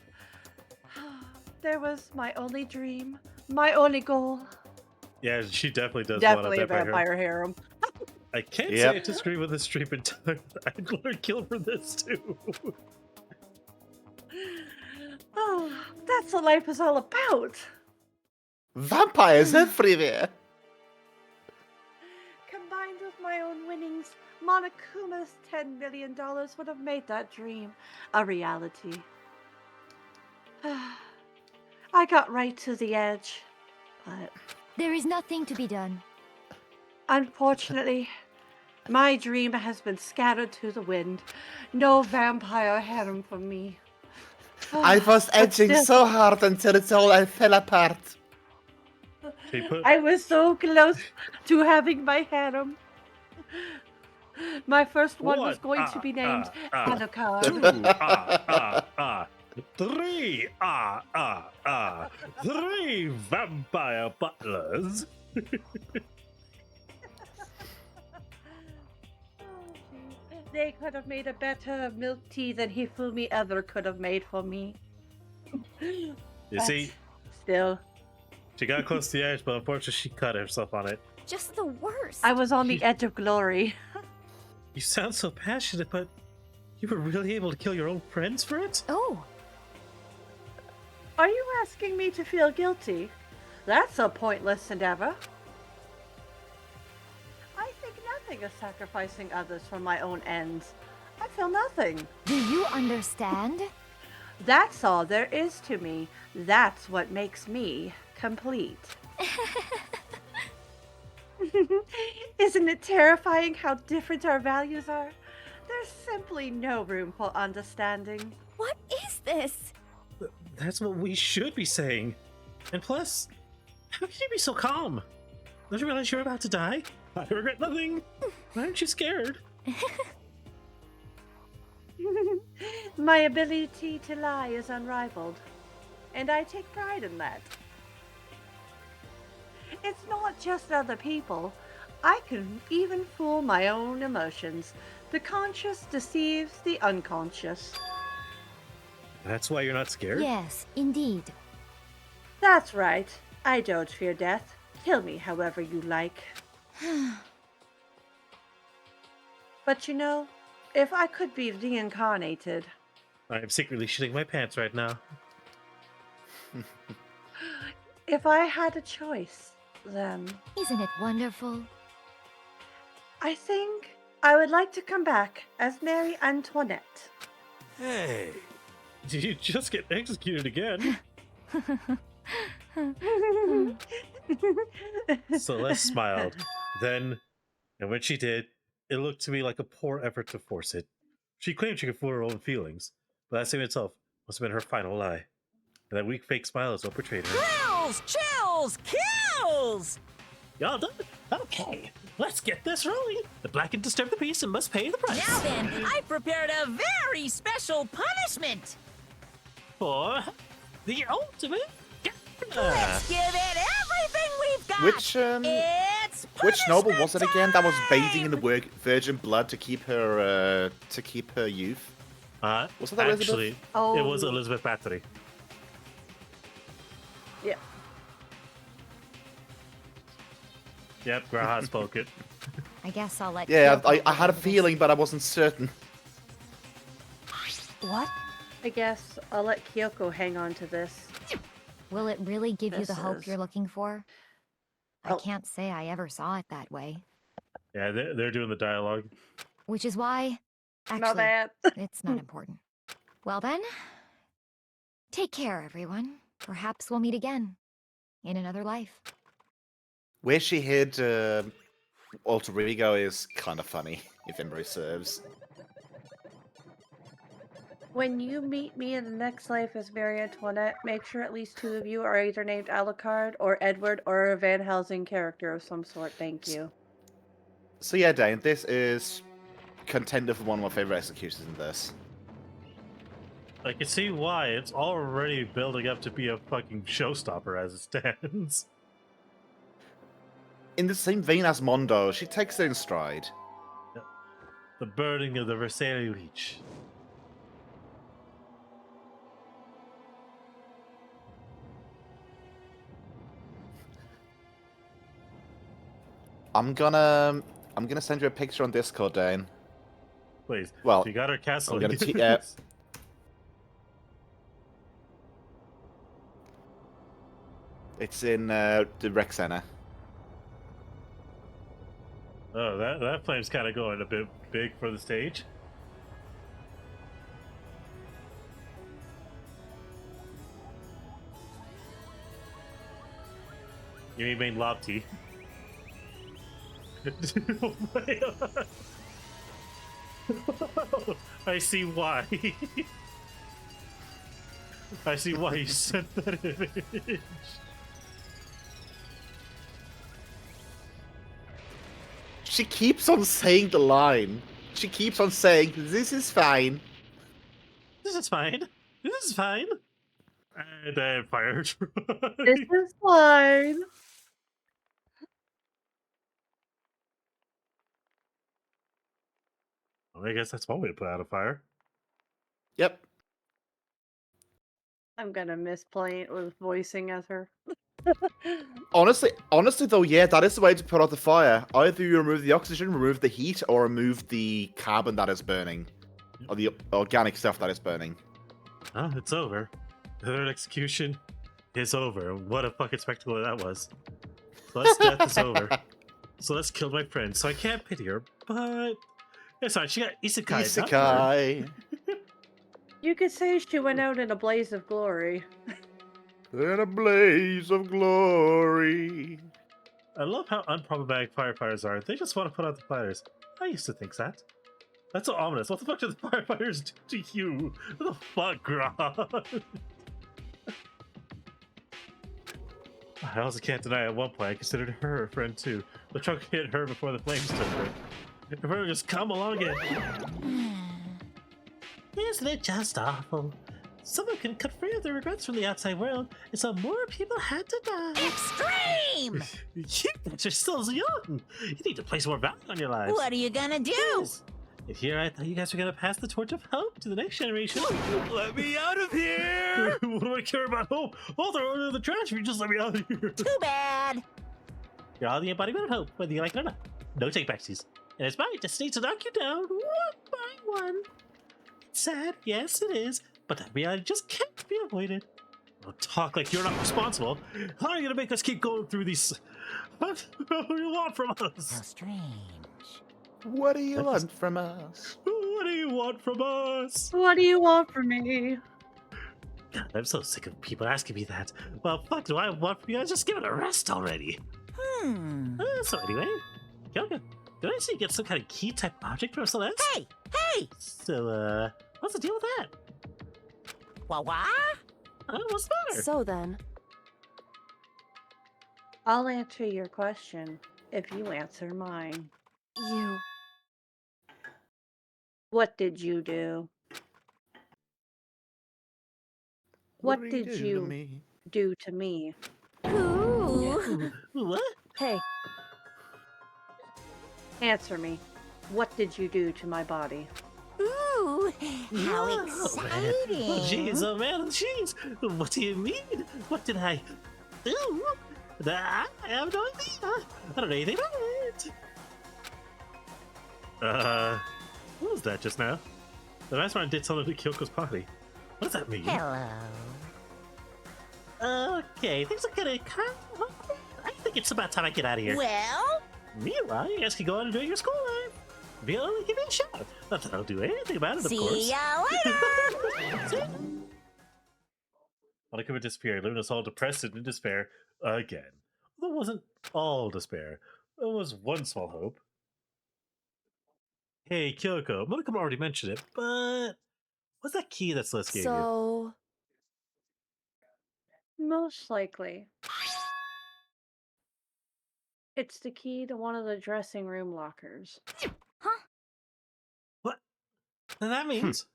There was my only dream, my only goal. Yeah, she definitely does Definitely want a vampire harem. I can't say I disagree with this stream entirely. I'd go to kill for this too. Oh, that's what life is all about. Vampires everywhere. Combined with my own winnings, Monokuma's $10 million would have made that dream a reality. I got right to the edge, but There is nothing to be done. unfortunately, my dream has been scattered to the wind. No vampire harem for me. I was But edging still, so hard until it all fell apart. I was so close to having my harem. My first one was going to be named Anakai. 3 3 vampire butlers. They could have made a better milk tea than Hifumi ever could have made for me. You But see, still, she got close to the edge, but unfortunately she cut herself on it. Just the worst. I was on the edge of glory. You sound so passionate, but you were really able to kill your own friends for it? Oh. Are you asking me to feel guilty? That's a pointless endeavor. I think nothing of sacrificing others for my own ends. I feel nothing. Do you understand? That's all there is to me. That's what makes me complete. Isn't it terrifying how different our values are? There's simply no room for understanding. What is this? That's what we should be saying. And plus, how can you be so calm? Don't you realize you're about to die? I regret nothing. Why aren't you scared? My ability to lie is unrivaled, and I take pride in that. It's not just other people. I can even fool my own emotions. The conscious deceives the unconscious. That's why you're not scared? Yes, indeed. That's right. I don't fear death. Kill me however you like. But you know, if I could be reincarnated... I am secretly shitting my pants right now. If I had a choice, then... Isn't it wonderful? I think I would like to come back as Mary Antoinette. Hey, did you just get executed again? Celeste smiled. Then, and when she did, it looked to me like a poor effort to force it. She claimed she could fool her own feelings, but that same itself must have been her final lie. And that weak fake smile is what betrayed her. Kills! Chills! Kills! Y'all done? Okay, let's get this rolling. The black can disturb the peace and must pay the price. Now then, I've prepared a very special punishment! For the ultimate... Let's give it everything we've got! It's which noble was it punishment again that was bathing in the virgin blood to keep her youth? Was that Elizabeth? Actually, it was Elizabeth Bathory. Yeah. Yep, Graha spoke it. I guess I'll let Yeah, Kyoko I had a handle this. feeling, but I wasn't certain. What? I guess I'll let Kyoko hang on to this. Will it really give you This the hope is- you're looking for? I can't say I ever saw it that way. Yeah, they're doing the dialogue. Which is why... Not Actually, bad. it's not important. Well then, Take care, everyone. Perhaps we'll meet again. In another life. Where she hid Alter Ego is kind of funny, if memory serves. When you meet me in the next life as Marie Antoinette, make sure at least 2 of you are either named Alucard or Edward or a Van Helsing character of some sort. Thank you. So yeah, Dane, this is contender for one of my favorite executions in this. I can see why. It's already building up to be a fucking showstopper as it stands. In the same vein as Mondo, she takes it in stride. The burning of the 𝓕𝓻𝓷𝓵. I'm gonna send you a picture on Discord, Dane. Please. Well, you got her castle. I'm gonna it's in the rec center. Oh, that flame's kind of going a bit big for the stage. You mean Lopty? I see why. I see why you sent that image. She keeps on saying the line. She keeps on saying, "This is fine. This is fine. This is fine." And then fire truck. This is fine. Well, I guess that's one way to put out a fire. Yep. I'm gonna miss playing it with voicing as her. Honestly though, yeah, that is the way to put out the fire. Either you remove the oxygen, remove the heat, or remove the carbon that is burning. Or the organic stuff that is burning. Oh, it's over. The third execution is over. What a fucking spectacle that was. Celeste's death is over. Celeste killed my friend, so I can't pity her, but... It's fine, she got isekai. Isekai. You could say she went out in a blaze of glory. In a blaze of glory. I love how unproblematic firefighters are. They just want to put out the fires. I used to think that. That's so ominous. What the fuck do the firefighters do to you? What the fuck, Grog? I also can't deny at one point I considered her a friend too. The truck hit her before the flames took her. If her just come along again. Isn't it just awful? Someone can cut free of their regrets from the outside world, and so more people had to die. Extreme! You're still young. You need to place more value on your lives. What are you gonna do? Yes. If here I thought you guys were gonna pass the torch of hope to the next generation. Let me out of here! What do I care about hope? I'll throw it in the trash if you just let me out of here. Too bad. You're all the embodiment of hope, whether you like it or not. No take-backsies. And it's my destiny to knock you down one by one. It's sad, yes it is, but that reality just can't be avoided. Don't talk like you're not responsible. How are you gonna make us keep going through these? What do you want from us? How strange. What do you want from us? What do you want from us? What do you want from me? God, I'm so sick of people asking me that. Well, fuck do I want from you? I just give it a rest already. So anyway, Yoga, did I see you get some kind of key type object from Celeste? Hey! Hey! So, what's the deal with that? What? What's the matter? So then, I'll answer your question if you answer mine. you... What did you do? What did you do to me? Ooh. What? Hey, Answer me. What did you do to my body? Ooh. How Oh, exciting. oh, jeez, oh man, jeez. What do you mean? What did I do? I have no idea. I don't know anything about it. What was that just now? The last one did something to Kyoko's party. What does that mean? Hello. Okay, things are getting kind of awkward. I think it's about time I get out of here. Well? Meanwhile, you guys can go on and enjoy your school life. If you'll only give me a shot. Not that I'll do anything about it, of course. See ya later! See ya. Monokuma disappeared, leaving us all depressed and in despair again. That wasn't all despair. There was one small hope. Hey, Kyoko, Monokuma already mentioned it, but what's that key that Celeste gave you? So, Most likely. It's the key to one of the dressing room lockers. What? And that means...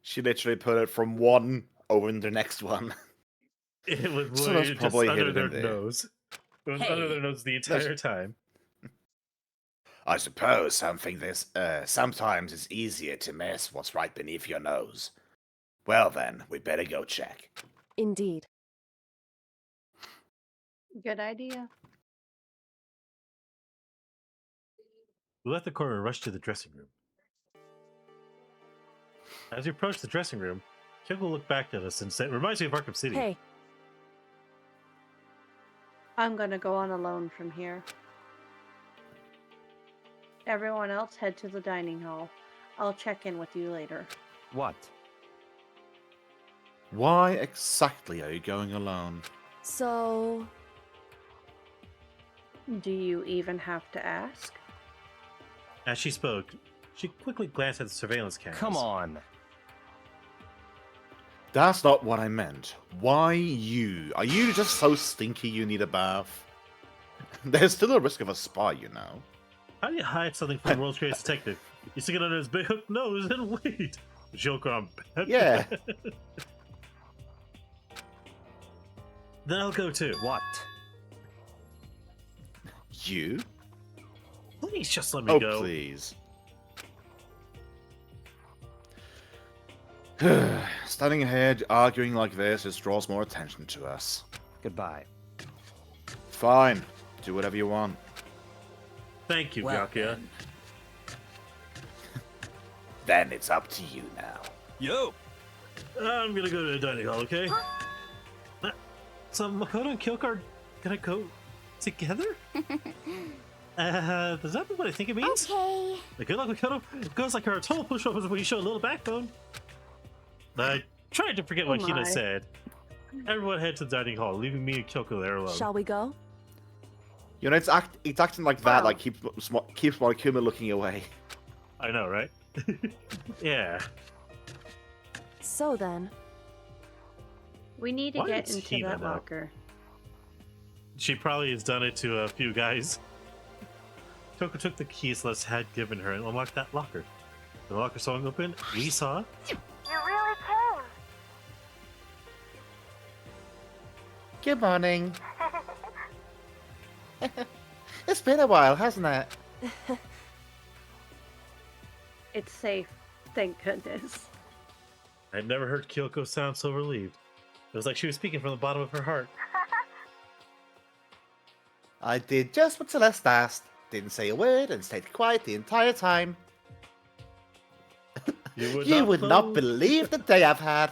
She literally put it from one over in the next one. It was So that's just probably under hidden their in there. nose. It was under their nose the entire time. I suppose sometimes it's easier to miss what's right beneath your nose. Well then, we better go check. indeed. Good idea. We left the corner and rushed to the dressing room. As we approached the dressing room, Kyoko looked back at us and said, "Reminds me of Arkham City." Hey, I'm gonna go on alone from here. Everyone else head to the dining hall. I'll check in with you later. What? Why exactly are you going alone? so Do you even have to ask? As she spoke, she quickly glanced at the surveillance cameras. Come on. That's not what I meant. Why you? Are you just so stinky you need a bath? There's still a risk of a spy, you know. How do you hide something from the world's greatest detective? You stick it under his big hook nose and wait. Joker on bed. Yeah. Then I'll go too. What? You? Please just let me Oh, go. please. Standing ahead, arguing like this, just draws more attention to us. Goodbye. Fine. Do whatever you want. Thank you, Well, Byakuya. Then it's up to you now. Yo! I'm gonna go to the dining hall, okay? So Makoto and Kyoko are gonna go together? Does that mean what I think it means? Okay. Good luck, Makoto. Goes like her total pushovers when you show a little backbone. I tried to forget what Oh Hina my. said. Everyone head to the dining hall, leaving me and Kyoko there alone. shall we go? You know, it's acting like that, like keeps Monokuma looking away. I know, right? Yeah. So then, We need to Why get is into Hina that now? locker. She probably has done it to a few guys. Kyoko took the keys Celeste had given her and unlocked that locker. The locker swung open. We saw... You really came. Good morning. It's been a while, hasn't it? It's safe. Thank goodness. I'd never heard Kyoko sound so relieved. It was like she was speaking from the bottom of her heart. I did just what Celeste asked. Didn't say a word and stayed quiet the entire time. You would not believe the day I've had.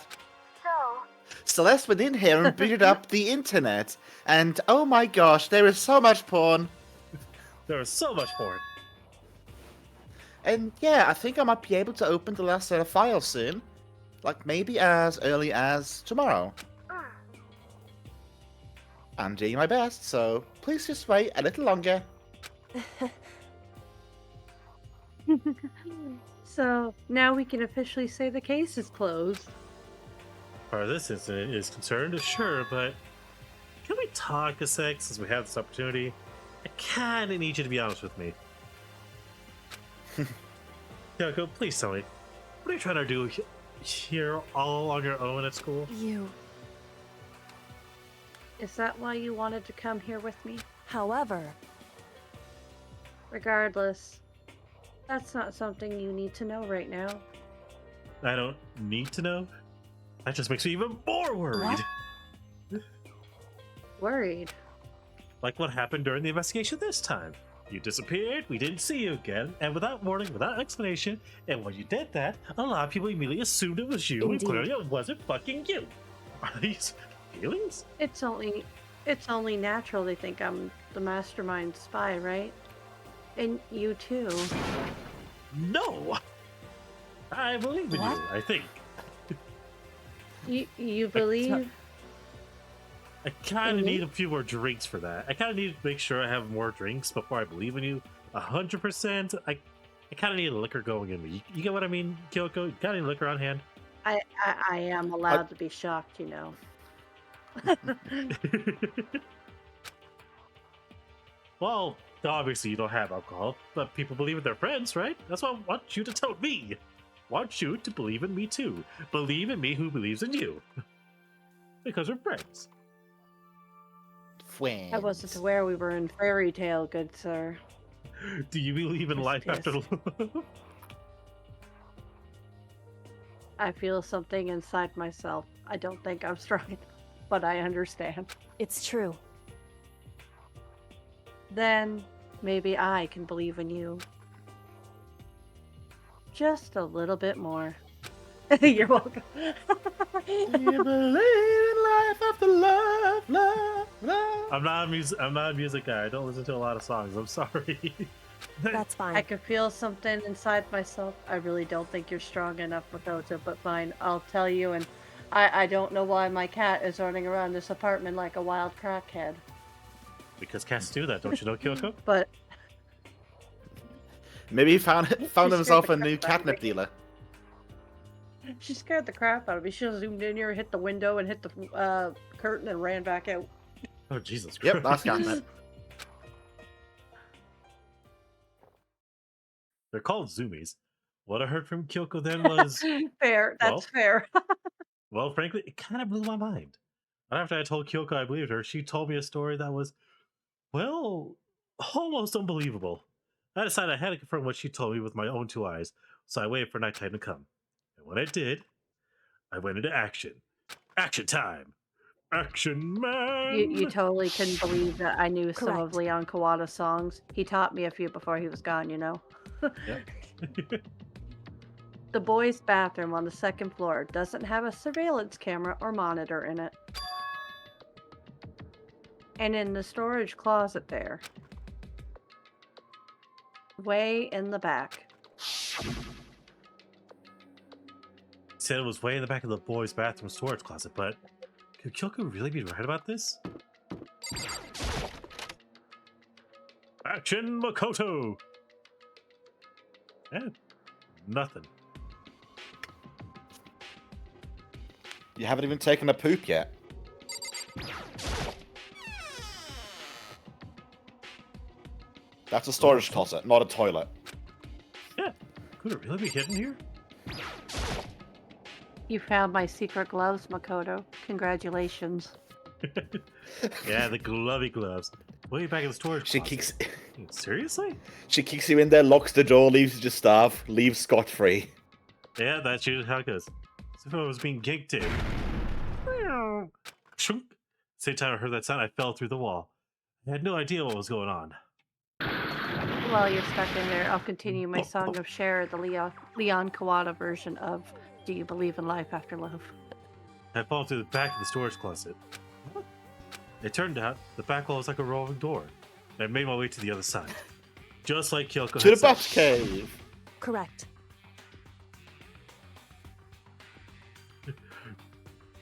So, Celeste went in here and booted up the internet. And oh my gosh, there is so much porn. There was so much porn. And yeah, I think I might be able to open the last set of files soon. Like maybe as early as tomorrow. I'm doing my best, so please just wait a little longer. So now we can officially say the case is closed. As far as this incident is concerned, sure, but can we talk a sec since we have this opportunity? I kinda need you to be honest with me. Kyoko, please tell me, what are you trying to do here all on your own at school? Is that why you wanted to come here with me? however, Regardless, that's not something you need to know right now. I don't need to know. That just makes me even more worried. Worried? Like what happened during the investigation this time. You disappeared, we didn't see you again, and without warning, without explanation, and when you did that, a lot of people immediately assumed it was you, Indeed. and clearly it wasn't fucking you. Are these feelings? It's only natural they think I'm the mastermind spy, right? And you too. No! I believe in you, I think. You believe? I kind of Mhm. need a few more drinks for that. I kind of need to make sure I have more drinks before I believe in you 100%. I kind of need a liquor going in me. You get what I mean, Kyoko? You got any liquor on hand? I am allowed to be shocked, you know. Well, obviously you don't have alcohol, but people believe in their friends, right? That's what I want you to tell me. Want you to believe in me too. Believe in me who believes in you. Because we're friends. I wasn't aware we were in fairy tale, good sir. Do you believe in Just life after pissed. love? I feel something inside myself. I don't think I'm strong, but I understand. It's true. Then maybe I can believe in you. Just a little bit more. You're welcome. Do you believe in life after love, love, love? I'm not a music guy. I don't listen to a lot of songs. I'm sorry. That's fine. I can feel something inside myself. I really don't think you're strong enough, Makoto, but fine, I'll tell you. And I don't know why my cat is running around this apartment like a wild crackhead. Because cats do that, don't you know, Kyoko? But Maybe he found scared himself the a new crap out of me. catnip dealer. She scared the crap out of me. She zoomed in here, hit the window, and hit the curtain, and ran back out. Oh, Jesus Christ. Yep, that's catnip. They're called zoomies. What I heard from Kyoko then was, Fair. That's well, fair. well, frankly, it kind of blew my mind. And after I told Kyoko I believed her, she told me a story that was, well, almost unbelievable. I decided I had to confirm what she told me with my own two eyes, so I waited for nighttime to come. And when it did, I went into action. Action time! Action man! You totally couldn't believe that I knew some of Correct. 𝓲𝓛𝓲 songs. He taught me a few before he was gone, you know. Yep. The boys' bathroom on the second floor doesn't have a surveillance camera or monitor in it. And in the storage closet there, way in the back, Said it was way in the back of the boys' bathroom storage closet, but could Kyoko really be right about this? Action Makoto! Eh, nothing. You haven't even taken a poop yet. That's a storage closet, not a toilet. Yeah, could it really be hidden here? you found my secret gloves, Makoto. Congratulations. Yeah, the glovey gloves. Way back in the storage She closet. kicks. Seriously? She kicks you in there, locks the door, leaves you to starve, leaves scot-free. Yeah, that's usually how it goes. As if I was being gigged in. Shunk. Same time I heard that sound, I fell through the wall. I had no idea what was going on. While you're stuck in there, I'll continue my Song of Cher, the 𝓲𝓛𝓲 version of Do You Believe in Life After Love? I fall through the back of the storage closet. It turned out the back wall was like a rolling door, and I made my way to the other side. Just like Kyoko To had the said. Batcave! Correct.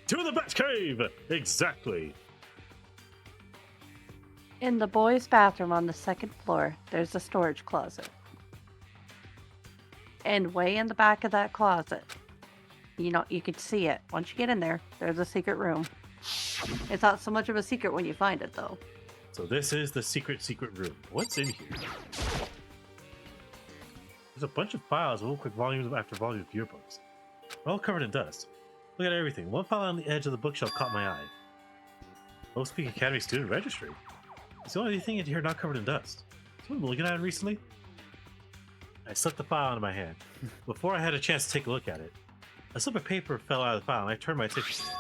To the Batcave! Exactly! In the boys' bathroom on the second floor, there's a storage closet. And way in the back of that closet, you know, you could see it. Once you get in there, there's a secret room. It's not so much of a secret when you find it, though. So this is the secret room. What's in here? There's a bunch of files, little quick volumes after volumes of yearbooks. They're all covered in dust. Look at everything. One file on the edge of the bookshelf caught my eye. Most Peak Academy student registry. It's the only thing in here not covered in dust. Someone been looking at it recently? I slipped the file into my hand. Before I had a chance to take a look at it, a slip of paper fell out of the file and I turned my attention to it.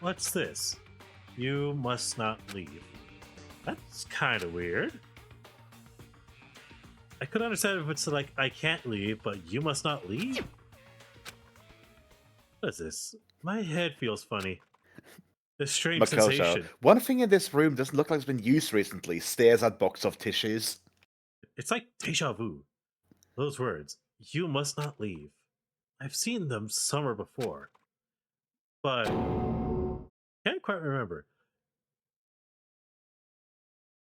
What's this? You must not leave. That's kind of weird. I could understand if it's like, I can't leave, but you must not leave? What is this? My head feels funny. This strange sensation. One thing in this room doesn't look like it's been used recently. Stares at box of tissues. It's like deja vu. Those words, you must not leave. I've seen them somewhere before, but can't quite remember.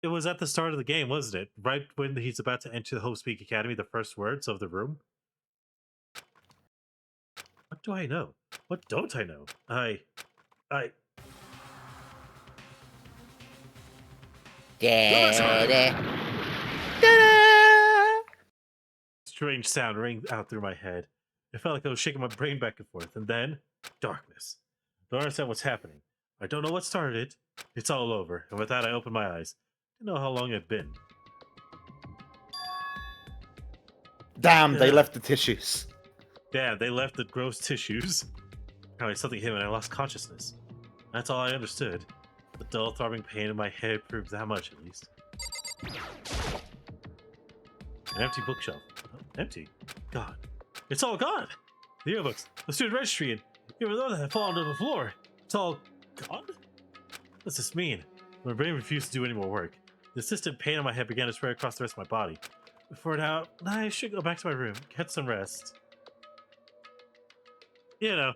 It was at the start of the game, wasn't it? Right when he's about to enter the Hope Speak Academy, the first words of the room. What do I know? What don't I know? Strange sound rang out through my head. It felt like I was shaking my brain back and forth, and then darkness. Don't understand what's happening. I don't know what started it. It's all over, and with that, I opened my eyes. Didn't know how long it'd been. Damn, they left the tissues. Damn, they left the gross tissues. Apparently something hit me and I lost consciousness. That's all I understood. The dull, throbbing pain in my head proved that much, at least. An empty bookshelf. Oh, empty? God. It's all gone! The yearbooks, the student registry, and even though they had fallen to the floor, it's all gone? What's this mean? My brain refused to do any more work. The insistent pain in my head began to spread across the rest of my body. For now, I should go back to my room, get some rest. You know,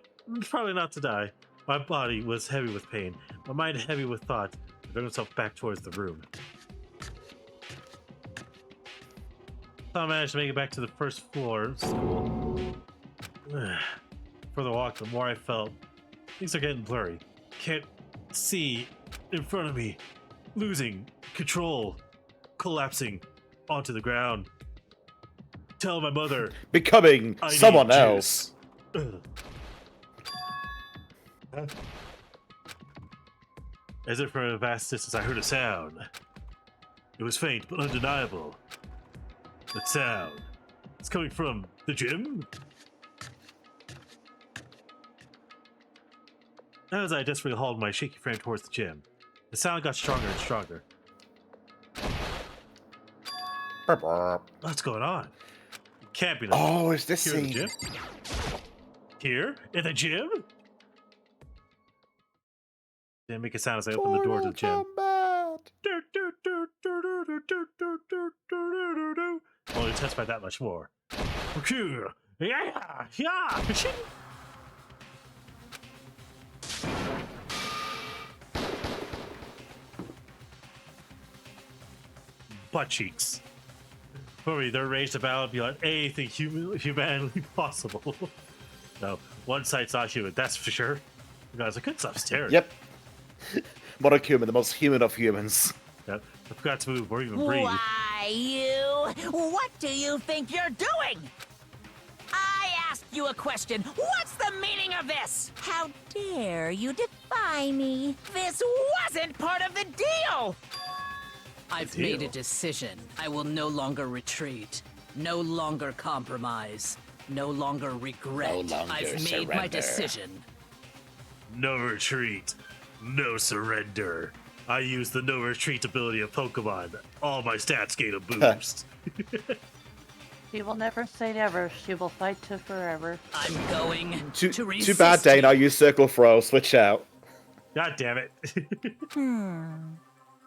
probably not to die. My body was heavy with pain, my mind heavy with thought. I drove myself back towards the room. I managed to make it back to the first floor of school. The further I walked, the more I felt things are getting blurry. Can't see in front of me. Losing control. Collapsing onto the ground. Tell my mother. Becoming someone else. As if from a vast distance, I heard a sound. It was faint but undeniable. That sound. It's coming from the gym? As I desperately hauled my shaky frame towards the gym, the sound got stronger and stronger. What's going on? It can't be the Oh, is this here in the scene? gym? Here? In the gym? Didn't make a sound as I opened the door to the gym. Only test by that much more. Butt cheeks. For me, they're raised about beyond anything humanly possible. No, one side's not human, that's for sure. You guys, I couldn't stop staring. Yep. Modern human, the most human of humans. Yep. I forgot to move or even breathe. Why, you? What do you think you're doing? I asked you a question. What's the meaning of this? How dare you defy me? This wasn't part of the deal! I've made a decision. I will no longer retreat. No longer compromise. No longer regret. No longer I've made my surrender. decision. No retreat. No surrender. I use the no retreat ability of Pokemon. All my stats gain a boost. She will never say never. She will fight to forever. I'm going Too to resist bad, Dane. you. I use circle throw. Switch out. God damn it.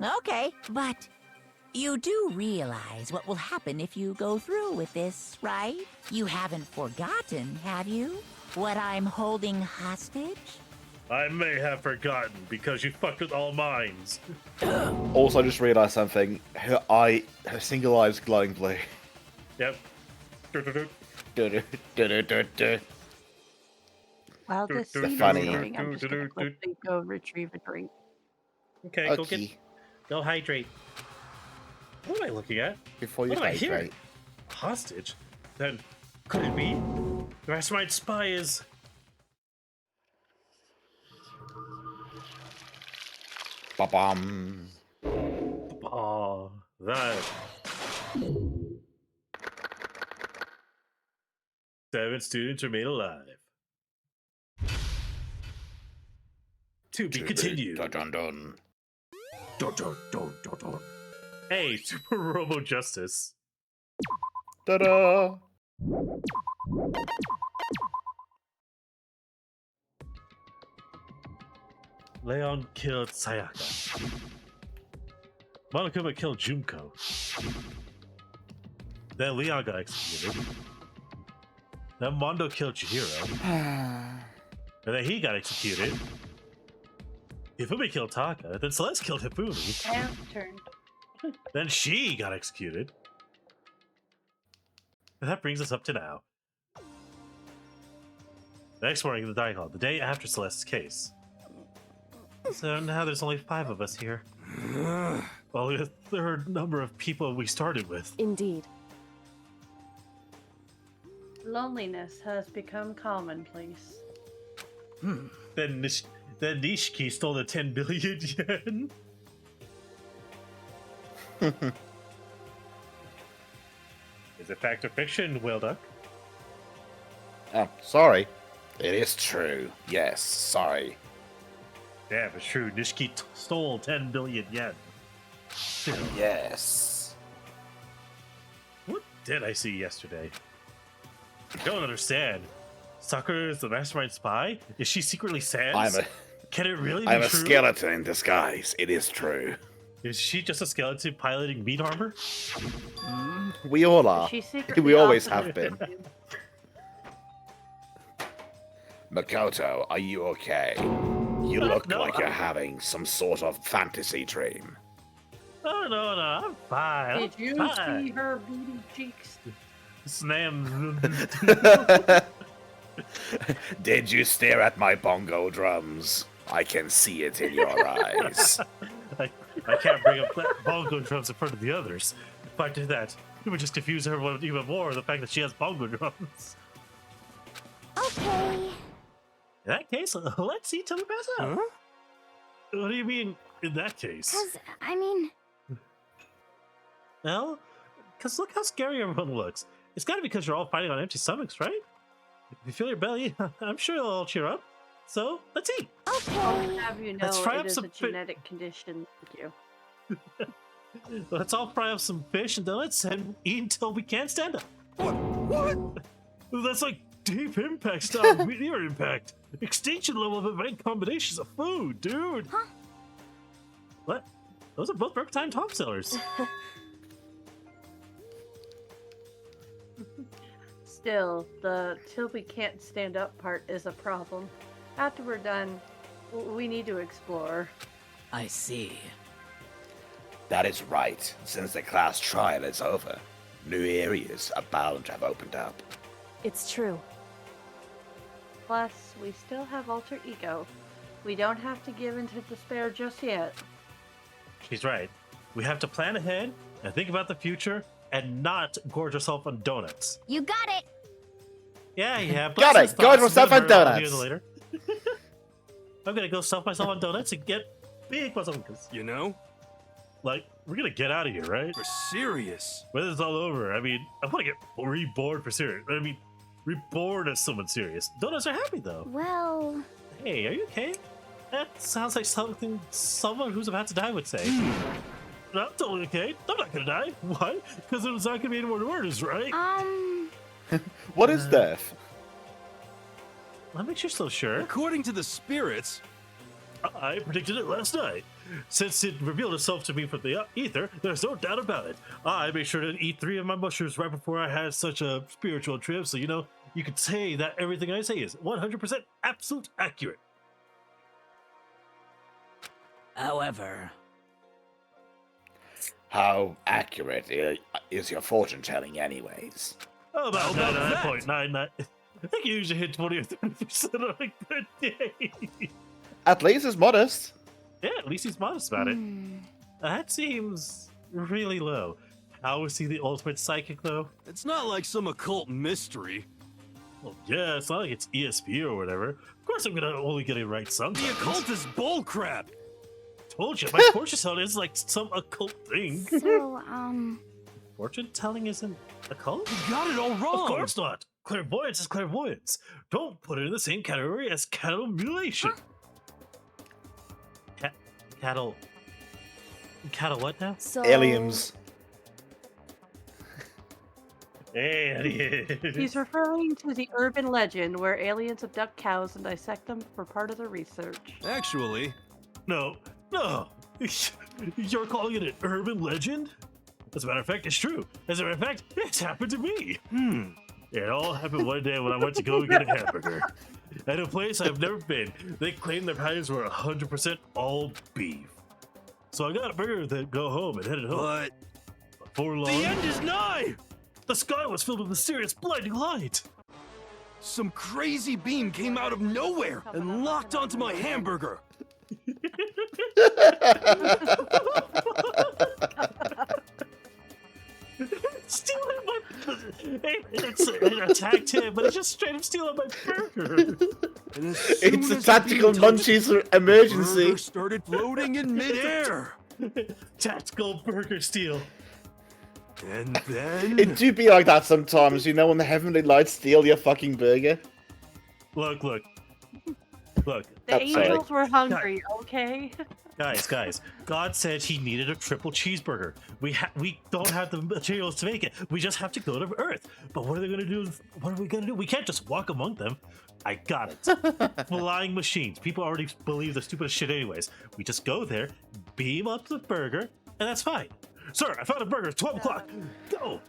Okay, but you do realize what will happen if you go through with this, right? You haven't forgotten, have you? What I'm holding hostage? I may have forgotten because you fucked with all minds. Also, I just realized something. Her single eye is glowing blue. Yep. While this scene is Funny. going, I'm just gonna quickly go retrieve a drink. Okay, go hydrate. What am I looking at? Before you What am I hydrate. hearing? Hostage? Then could it be? The mastermind spy is. Ba-bum. Oh, that. 7 students remain alive. To be continued. Dun, dun, dun. Dun, dun, dun, dun, dun. Hey, Super Robo Justice. Ta-da! Leon killed Sayaka. Monokuma killed Junko. Then Leon got executed. That Mondo killed Chihiro. And then he got executed. Hifumi killed Taka. Then Celeste killed Hifumi. Sam's turn. Then she got executed. And that brings us up to now. The next morning in the dining hall, the day after Celeste's case. So now there's only 5 of us here. Only a third number of people we started with. Indeed. Loneliness has become commonplace. Then Nishiki stole the 10 billion yen. Is it fact or fiction, Whaleduck? Oh, sorry. It is true. Yes, sorry. Damn, it's true. Nishiki stole 10 billion yen. Yes. What did I see yesterday? I don't understand. Sakura is the mastermind spy? Is she secretly Sans? Can it really be I'm a true? skeleton in disguise. It is true. Is she just a skeleton piloting meat armor? We all are. She secretly We always also have been. Makoto, are you okay? You look No, like you're having some sort of fantasy dream. Oh, no, I'm fine. Did you fine. see her beady cheeks? Slam. Did you stare at my bongo drums? I can see it in your eyes. I can't bring up bongo drums in front of the others. If I did that, it would just confuse everyone even more, the fact that she has bongo drums. Okay. In that case, let's see till we pass out. Huh? What do you mean, in that case? I mean, Well, because look how scary everyone looks. It's gotta be because you're all fighting on empty stomachs, right? If you feel your belly, I'm sure it'll all cheer up. So, let's eat. okay. Have you know Let's try it up is some a genetic condition. Thank you. Let's all fry up some fish and donuts and eat until we can't stand up. What? That's like deep impact style meteor impact. Extinction level of event combinations of food, dude. Huh? What? Those are both Burp Time top sellers. Still, the till we can't stand up part is a problem. After we're done, we need to explore. I see. That is right. Since the class trial is over, new areas are bound to have opened up. It's true. Plus, we still have alter ego. We don't have to give in to despair just yet. She's right. We have to plan ahead and think about the future and not gorge ourselves on donuts. You got it. Yeah. Got it. Gorge yourself on donuts. Later. I'm gonna go stuff myself on donuts and get big bazookas. You know? Like, we're gonna get out of here, right? For serious. When it's all over, I mean, I want to get reborn for serious. I mean, reborn as someone serious. Donuts are happy though. Well, Hey, are you okay? That sounds like something someone who's about to die would say. I'm totally okay. I'm not gonna die. Why? Because there's not gonna be any more murders, right? What is death? What makes you so sure? According to the spirits, I predicted it last night. Since it revealed itself to me from the ether, there's no doubt about it. I made sure to eat 3 of my mushrooms right before I had such a spiritual trip, so you could say that everything I say is 100% absolute accurate. However, How accurate is your fortune telling, anyways? Oh, about How about 99.99. I think you usually hit 20 or 30% on a good day. At least it's modest. Yeah, at least he's modest about it. Hmm. That seems really low. How is he the ultimate psychic, though? it's not like some occult mystery. Well, yeah, it's not like it's ESP or whatever. Of course I'm gonna only get it right sometimes. The occult is bullcrap. Told you, my fortune telling is like some occult thing. so, Fortune telling isn't occult? You got it all wrong. Of course not. Clairvoyance is clairvoyance. Don't put it in the same category as cattle mutilation. Cattle what now? So Aliens. Aliens. He's referring to the urban legend where aliens abduct cows and dissect them for part of their research. Actually, No. You're calling it an urban legend? As a matter of fact, it's true. As a matter of fact, it's happened to me. It all happened one day when I went to go get a hamburger. At a place I've never been, they claimed their patties were 100% all beef. So I got a burger to go home and headed home. But Before long, the end is nigh! the sky was filled with mysterious blinding light. Some crazy beam came out of nowhere and locked onto my hamburger. Stealing my... It attacked him, but it's just straight up stealing my burger. And as soon It's a as the tactical beam touched munchies the emergency. burger started floating in midair. Tactical burger steal. And then... It do be like that sometimes, you know, when the heavenly lights steal your fucking burger. Look. The That's sorry. angels were hungry, okay? Guys, God said he needed a triple cheeseburger. We don't have the materials to make it. We just have to go to Earth. But what are they gonna do? What are we gonna do? We can't just walk among them. I got it. Flying machines. People already believe the stupidest shit anyways. We just go there, beam up the burger, and that's fine. Sir, I found a burger. 12 o'clock. Go.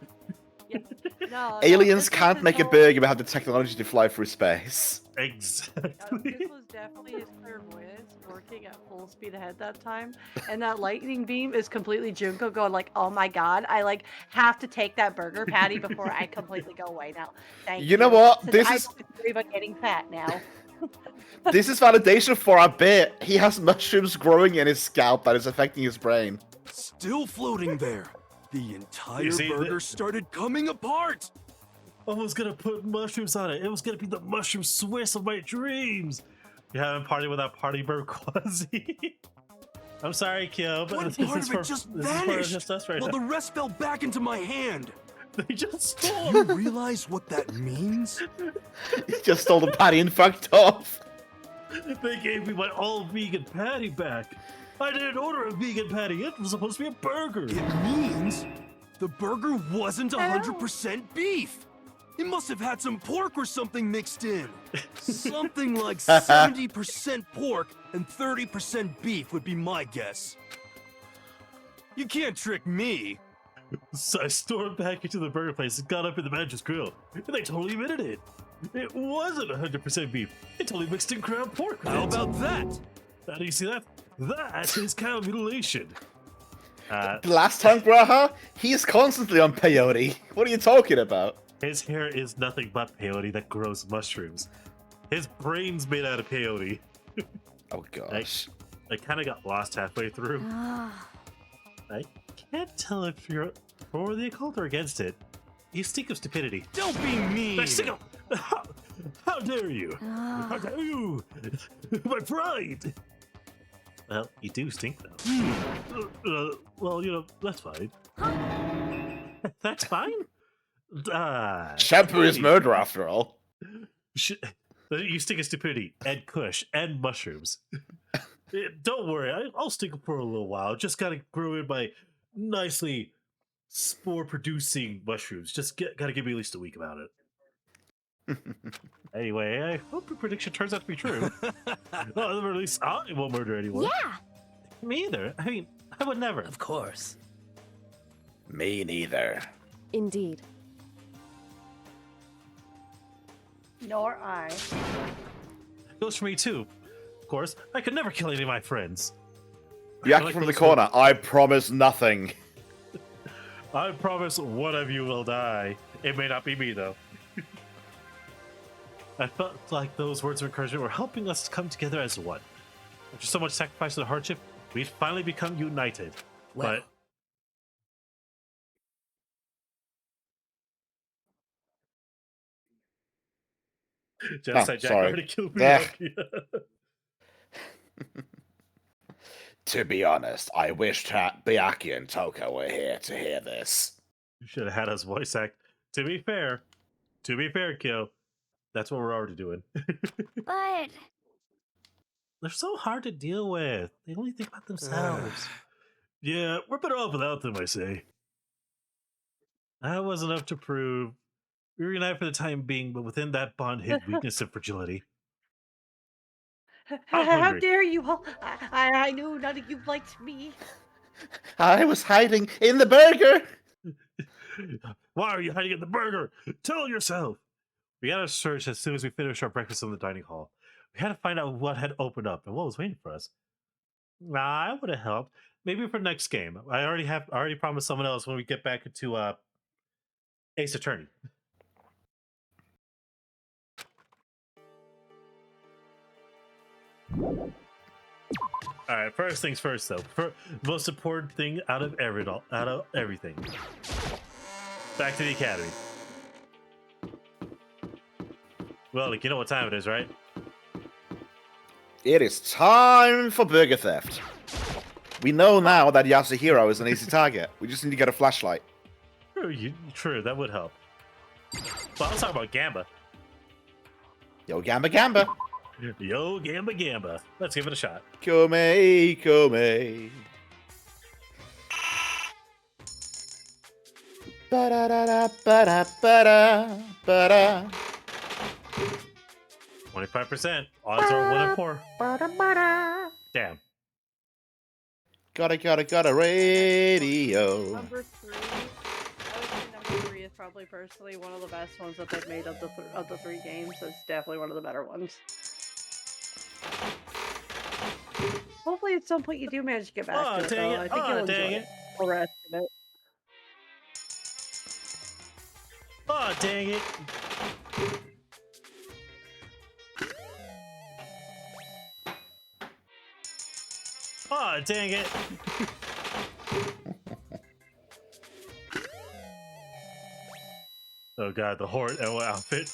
No, Aliens this can't was make a all- burger but have the technology to fly through space. Exactly. This was definitely his clairvoyance working at full speed ahead that time, and that lightning beam is completely Junko going like, "Oh my god, I like have to take that burger patty before I completely go away now." Thank you. You know what? Since This I is- don't worry about getting fat now. This is validation for our bit. He has mushrooms growing in his scalp that is affecting his brain. Still floating there. The entire see, burger started coming apart. I was gonna put mushrooms on it. It was gonna be the mushroom Swiss of my dreams. You haven't partied with that party bird Quasi. I'm sorry, Kyo, but One this part is of it for- just this is for vanished, just us right while now. the rest fell back into my hand. They just Do stole. you realize what that means? He just stole the patty and fucked off. They gave me my all vegan patty back. I didn't order a vegan patty. It was supposed to be a burger. It means the burger wasn't 100% beef. It must have had some pork or something mixed in. Something like 70% pork and 30% beef would be my guess. You can't trick me. So I stormed back into the burger place and got up in the manager's grill. And they totally admitted it. It wasn't 100% beef. They totally mixed in ground pork. with How it. about that? How do you see that? That is cow mutilation. Last time, Graha, he is constantly on peyote. What are you talking about? His hair is nothing but peyote that grows mushrooms. His brain's made out of peyote. Oh gosh. I kind of got lost halfway through. I can't tell if you're for the occult or against it. You stink of stupidity. Don't be mean. I stink of... How dare you? How dare you? My pride! Well, you do stink, though. Well, you know, that's fine. That's fine? Shampoo is murder, after all. You stink of stupidity, and kush, and mushrooms. Don't worry, I'll stick for a little while. Just gotta grow in my nicely spore-producing mushrooms. Just gotta give me at least a week about it. Anyway, I hope your prediction turns out to be true. Well, or at least I won't murder anyone. Yeah. Me either. I mean, I would never. Of course. Me neither. Indeed. Nor I. Goes for me too. Of course, I could never kill any of my friends. React from the corner. I promise nothing. I promise one of you will die. It may not be me, though. I felt like those words of encouragement were helping us come together as one. After so much sacrifice and hardship, we'd finally become united. Well, But Genocide Jack sorry. already killed me. Eh. Lucky. To be honest, I wished Byakuya and Toko were here to hear this. You should have had us voice act. To be fair, Kyo, that's what we're already doing. But They're so hard to deal with. They only think about themselves. Yeah, we're better off without them, I say. That was enough to prove we were united for the time being, but within that bond hid weakness and fragility. I'm How hungry. dare you all? I knew none of you liked me. I was hiding in the burger. Why are you hiding in the burger? Tell yourself. We gotta search as soon as we finish our breakfast in the dining hall. We had to find out what had opened up and what was waiting for us. Nah, I would have helped. Maybe for next game. I already promised someone else when we get back into Ace Attorney. All right, first things first, though. Most important thing out of everything. Back to the academy. Well, like, you know what time it is, right? It is time for burger theft. We know now that Yasuhiro is an easy target. We just need to get a flashlight. True, that would help. But let's talk about Gamba. Yo, Gamba Gamba. Yo, Gamba Gamba. Let's give it a shot. Come, come. Ba-da-da-da, ba-da, ba-da. 25%. Odds are 1 in 4. Damn. Got a radio. Number 3. I would say number 3 is probably personally one of the best ones that they've made of the 3 games. It's definitely one of the better ones. Hopefully at some point you do manage to get back to it, though. I think you'll enjoy it. The rest of it. Oh, dang it. Oh, dang it. Oh god, the Horde outfit.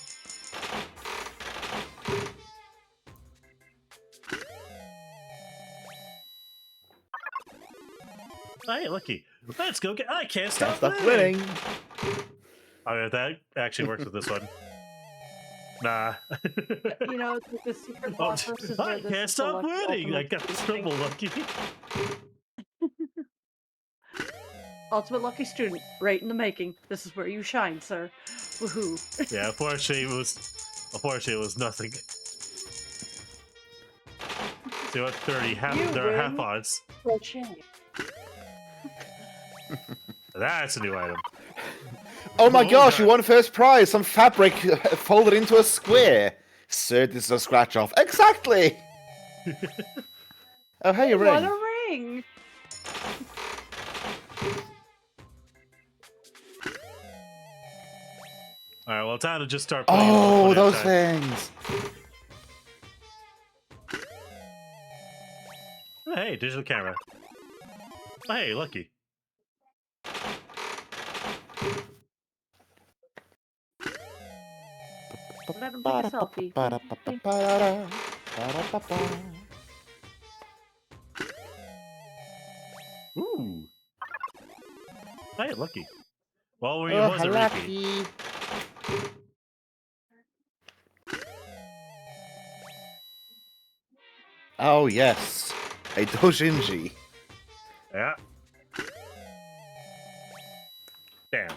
Hey, lucky. Let's go get. I can't stop winning. Oh, that actually works with this one. Nah. You know, it's like the secret boss versus I can't stop winning. I got triple lucky. Ultimate lucky student, right in the making. This is where you shine, sir. Woohoo! Yeah, unfortunately it was nothing. See what 30 there are half odds. That's a new item. Oh my gosh, you won first prize! Some fabric folded into a square. Sir, this is a scratch off. Exactly! Oh, hey, a ring. What a ring! Alright, well, time to just start playing. Oh, those things! Hey, digital camera. Hey, lucky. Let him take a selfie. Ooh. Hey, lucky. Well, we was a repeat. Oh, yes. A doujinshi. Yeah. Damn.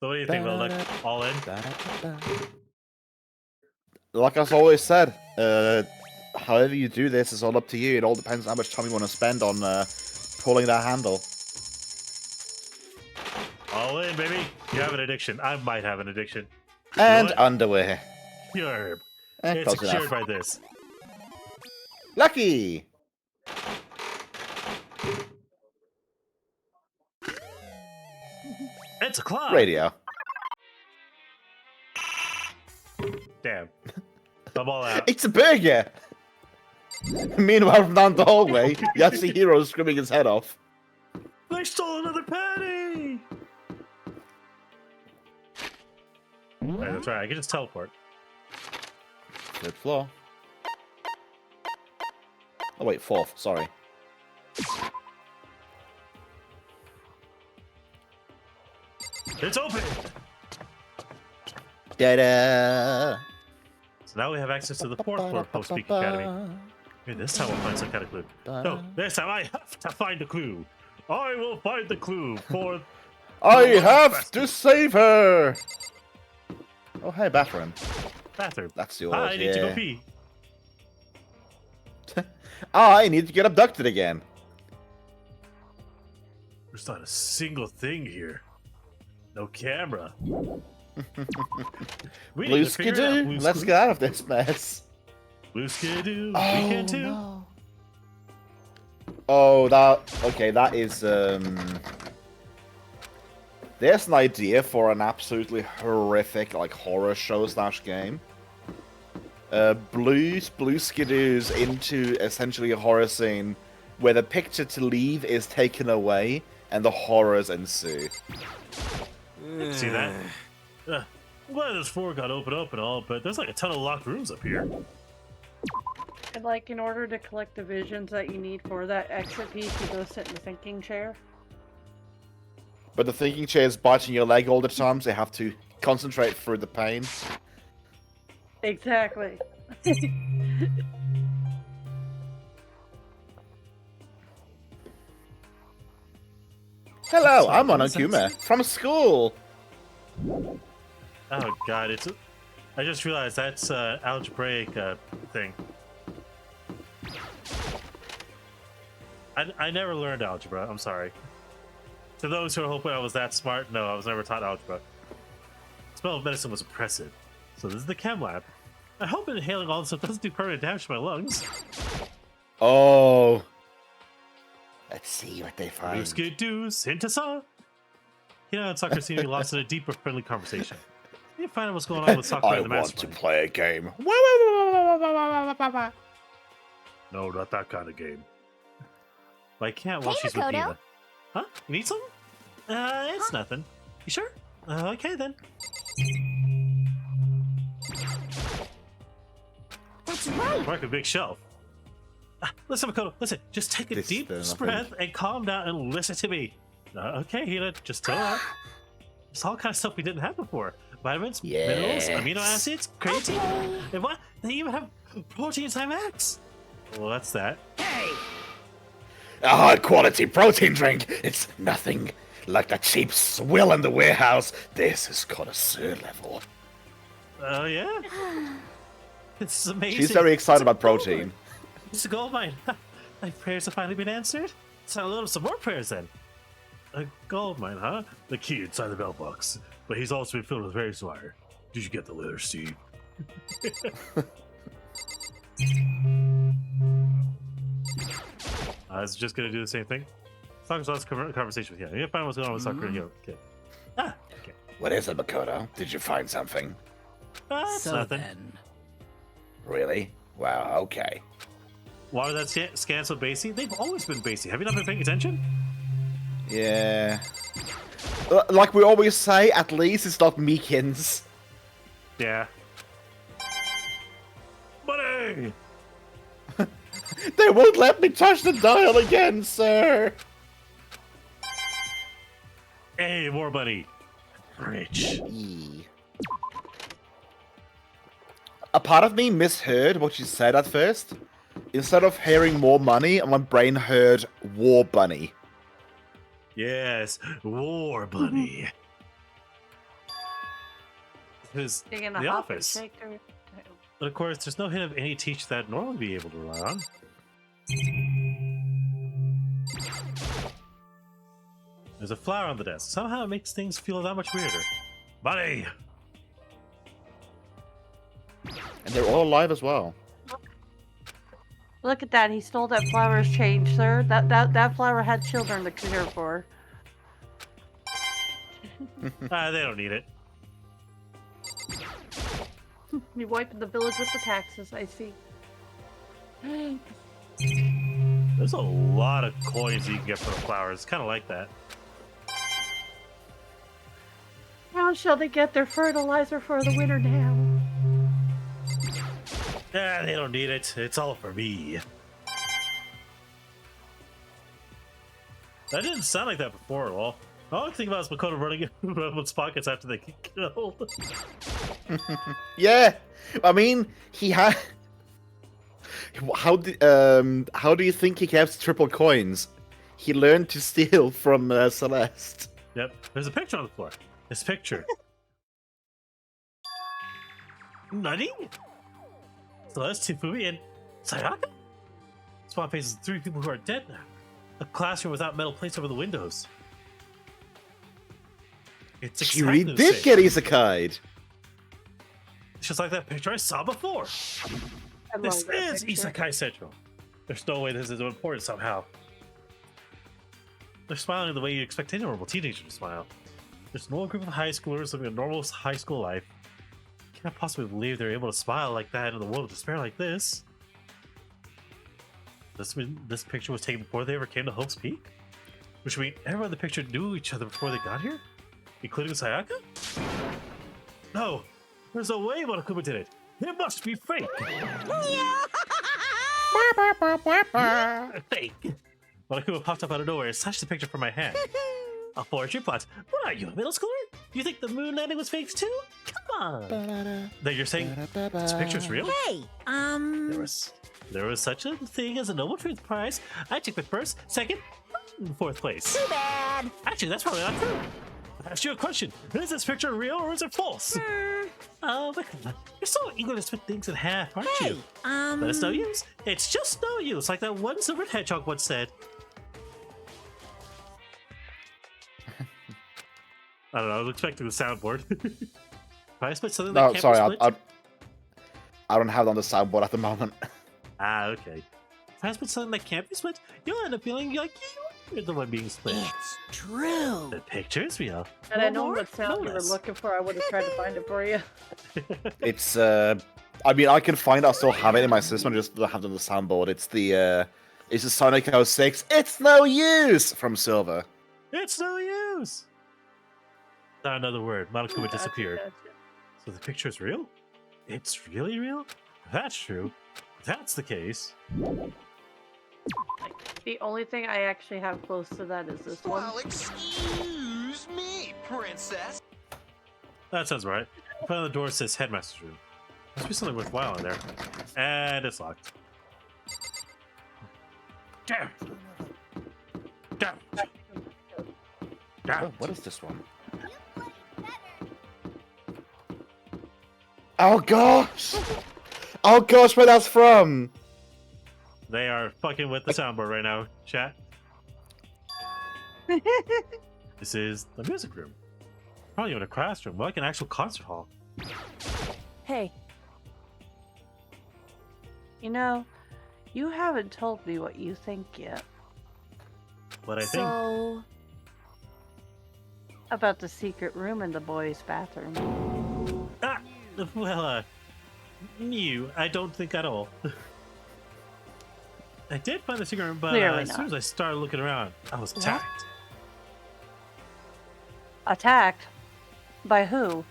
So what do you think, Whaleduck? All in? Like I've always said, however you do this is all up to you. It all depends on how much time you want to spend on pulling that handle. All in, baby. You have an addiction. I might have an addiction. And underwear. Cured. It's It's cured by this. Lucky! It's a clock. Radio. Damn. I'm all out. It's a burger! Meanwhile, from down the hallway, Yasuhiro's screaming his head off. They stole another patty! Right, that's right. I can just teleport. Third floor. Oh wait, fourth. Sorry. It's open! Da-da! So now we have access to the fourth floor Post-Peak Academy. Maybe this time we'll find some kind of clue. No, this time I have to find the clue. I will find the clue for... I have to save her! Oh, hey, bathroom. Bathroom. That's yours, I need to go pee. I need to get abducted again. There's not a single thing here. No camera. We Blue skidoo, let's get out of this mess. Blue skidoo, we Oh, can too. no. Oh, that is, there's an idea for an absolutely horrific, like, horror show/game. Blue skidoos into essentially a horror scene where the picture to leave is taken away and the horrors ensue. See that? I'm glad this floor got opened up and all, but there's like a ton of locked rooms up here. And like, in order to collect the visions that you need for that exit piece, you go sit in the thinking chair. But the thinking chair is biting your leg all the time, so you have to concentrate through the pain. Exactly. Hello, I'm Monokuma from school. Oh god, I just realized that's algebraic thing. I never learned algebra. I'm sorry. To those who are hoping I was that smart, no, I was never taught algebra. The smell of medicine was oppressive. So this is the chem lab. I hope inhaling all this stuff doesn't do permanent damage to my lungs. Oh. Let's see what they find. 𝓕𝓻𝓲𝓵 𝓛𝓲𝓷𝓭𝓵. Hina and Sakura seem to be lost in a deeper, friendly conversation. You need to find out what's going on with Sakura and the mastermind. Play a game. No, not that kind of game. But I can't while Hey, she's with Makoto. Hina. Huh? You need something? It's nothing. You sure? Okay then. That's right. Mark a big shelf. Listen, Makoto, listen. Just take a This deep is breath and calm down and listen to me. Okay, Hina, just chill out. It's all kind of stuff we didn't have before. Vitamins, minerals, amino acids, creatine, and what? They even have protein time X. Well, that's that. A high-quality protein drink. It's nothing like the cheap swill in the warehouse. This is connoisseur level. Oh, yeah? It's amazing. She's very excited about protein. It's a gold mine. My prayers have finally been answered. So I'll load up some more prayers then. A gold mine, huh? The key inside the bell box. But he's also been filled with various wire. Did you get the letter C? I was just gonna do the same thing. Sakura's last conversation with you. You find what's going on with Sakura and you. Okay. Okay. What is it, Makoto? Did you find something? It's So nothing. then, Really? Wow, okay. Why was that scan so basic? They've always been basic. Have you not been paying attention? Yeah. Like we always say, at least it's not Meekins. Yeah. Money! They won't let me touch the dial again, sir. Hey, more money. Rich. A part of me misheard what she said at first. Instead of hearing more money, my brain heard war bunny. Yes, war bunny. Who's Digging the a hop and office? shake her- But of course, there's no hint of any teacher that I'd normally be able to rely on. There's a flower on the desk. Somehow it makes things feel that much weirder. Money! And they're all alive as well. Look at that. He stole that flower's change, sir. That flower had children to care for. They don't need it. You wiping the village with the taxes, I see. There's a lot of coins you can get for the flowers. Kind of like that. How shall they get their fertilizer for the winter now? They don't need it. It's all for me. That didn't sound like that before at all. All I think about is Makoto running in everyone's pockets after they get killed. Yeah, I mean, he had. How do you think he kept triple coins? He learned to steal from Celeste. Yep. There's a picture on the floor. This picture. Nani? Celeste, Tifumi, and Sayaka? spawn faces 3 people who are dead now. A classroom without metal plates over the windows. It's She exactly really the did same. get isekai'd. It's just like that picture I saw before. I This love that is picture. Isekai Central. There's no way this is important somehow. They're smiling the way you expect any normal teenager to smile. There's a normal group of high schoolers living a normal high school life. Can't possibly believe they're able to smile like that in a world of despair like this. This picture was taken before they ever came to Hope's Peak? Which means everyone in the picture knew each other before they got here? Including Sayaka? No! There's no way Monokuma did it! It must be fake! Fake! Monokuma popped up out of nowhere and snatched the picture from my hand. A forgery plot? What are you, a middle schooler? You think the moon landing was fake too? Come on! Then you're saying this picture's real? Hey, There was such a thing as a Noble Truth Prize. I took the first, second, and 4th place. too bad. Actually, that's probably not true. I asked you a question. Is this picture real or is it false? Oh, but you're so eager to split things in half, aren't Hey, you? But it's no use. It's just no use, like that one silvered hedgehog once said. I don't know, I was expecting the soundboard. If I split something that No, can't be sorry, split... I don't have it on the soundboard at the moment. Ah, okay. If I split something that can't be split, you'll end up feeling like you're the one being split. It's true. The picture's real. And I know what sound no you were less. looking for. I would have tried to find it for you. It's I mean, I can find it. I still have it in my system. I just don't have it on the soundboard. It's the Sonic 06. It's no use from Silver. It's no use! Not another word. Monokuma Gotcha, disappeared. gotcha. So the picture's real? It's really real? If that's true. If that's the case. The only thing I actually have close to that is this one. Well, excuse me, princess. That sounds right. Put on the door says headmaster's room. Must be something worthwhile in there. And it's locked. Damn! Damn! Damn! Oh, what is this one? Oh gosh! Oh gosh, where that's from? They are fucking with the soundboard right now, chat. This is the music room. Probably even a classroom, more like an actual concert hall. Hey, You know, you haven't told me what you think yet What I think. so about the secret room in the boys' bathroom. Ah! Well, you, I don't think at all. I did find the secret room, but Clearly as soon not. as I started looking around, I was attacked. Attacked? By who?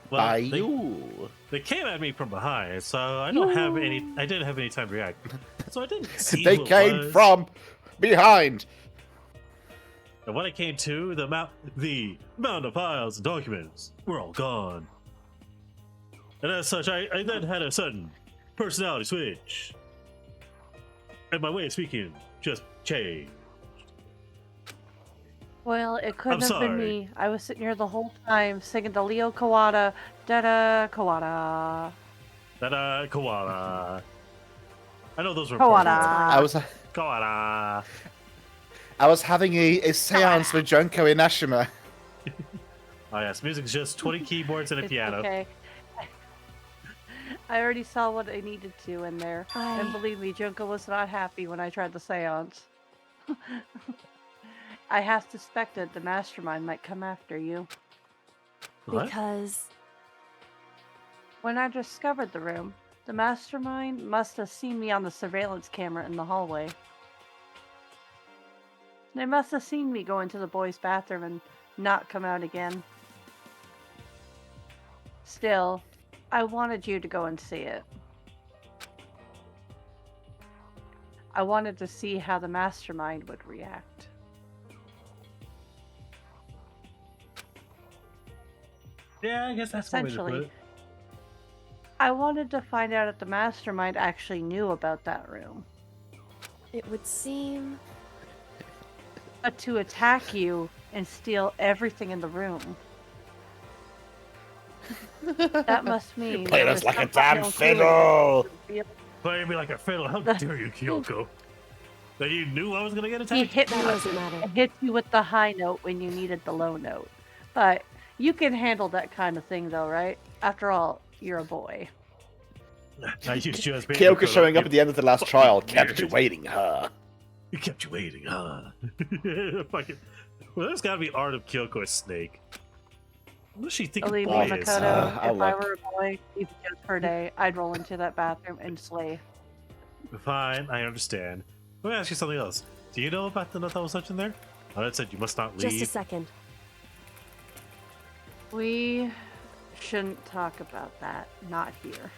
Well, By they, you. they came at me from behind, so I don't have any. I didn't have any time to react, so I didn't see They who it came was. from behind. And when I came to the amount of files and documents were all gone. And as such, I then had a sudden personality switch. And my way of speaking just changed. Well, it couldn't I'm have been sorry. me. I was sitting here the whole time singing the 𝓬𝓬𝓲 𝓬𝓬𝓷𝓴𝓼. Ta-da, koala. I know those were Koala. Koala. I was having a seance with Junko Inashima. Oh yes, music's just 20 keyboards and a It's piano. okay. I already saw what I needed to in there. And I believe me, Junko was not happy when I tried the seance. I have suspected the mastermind might come after you. What? because When I discovered the room, the mastermind must have seen me on the surveillance camera in the hallway. They must have seen me go into the boys' bathroom and not come out again. Still, I wanted you to go and see it. I wanted to see how the mastermind would react. Yeah, I guess that's one way to put Essentially, it. I wanted to find out if the mastermind actually knew about that room. it would seem But to attack you and steal everything in the room. That must mean Playing there us was like a something damn else to it. fiddle. Playing me like a fiddle. How dare you, Kyoko? That you knew I was gonna get attacked? He hit me That doesn't matter. hit you with the high note when you needed the low note. But you can handle that kind of thing, though, right? After all, you're a boy. I used you as bait. Kyoko showing up at the end of the last trial kept you waiting, huh? You kept you waiting, huh? Fucking. Well, there's gotta be art of Kyoko as Snake. What does she think Believe a me, boy is? Makoto, if I look. were a boy, even just per day, I'd roll into that bathroom and slay. Fine, I understand. Let me ask you something else. Do you know about the note that was left in there? Oh, that said you must not leave. Just a second. We shouldn't talk about that. Not here.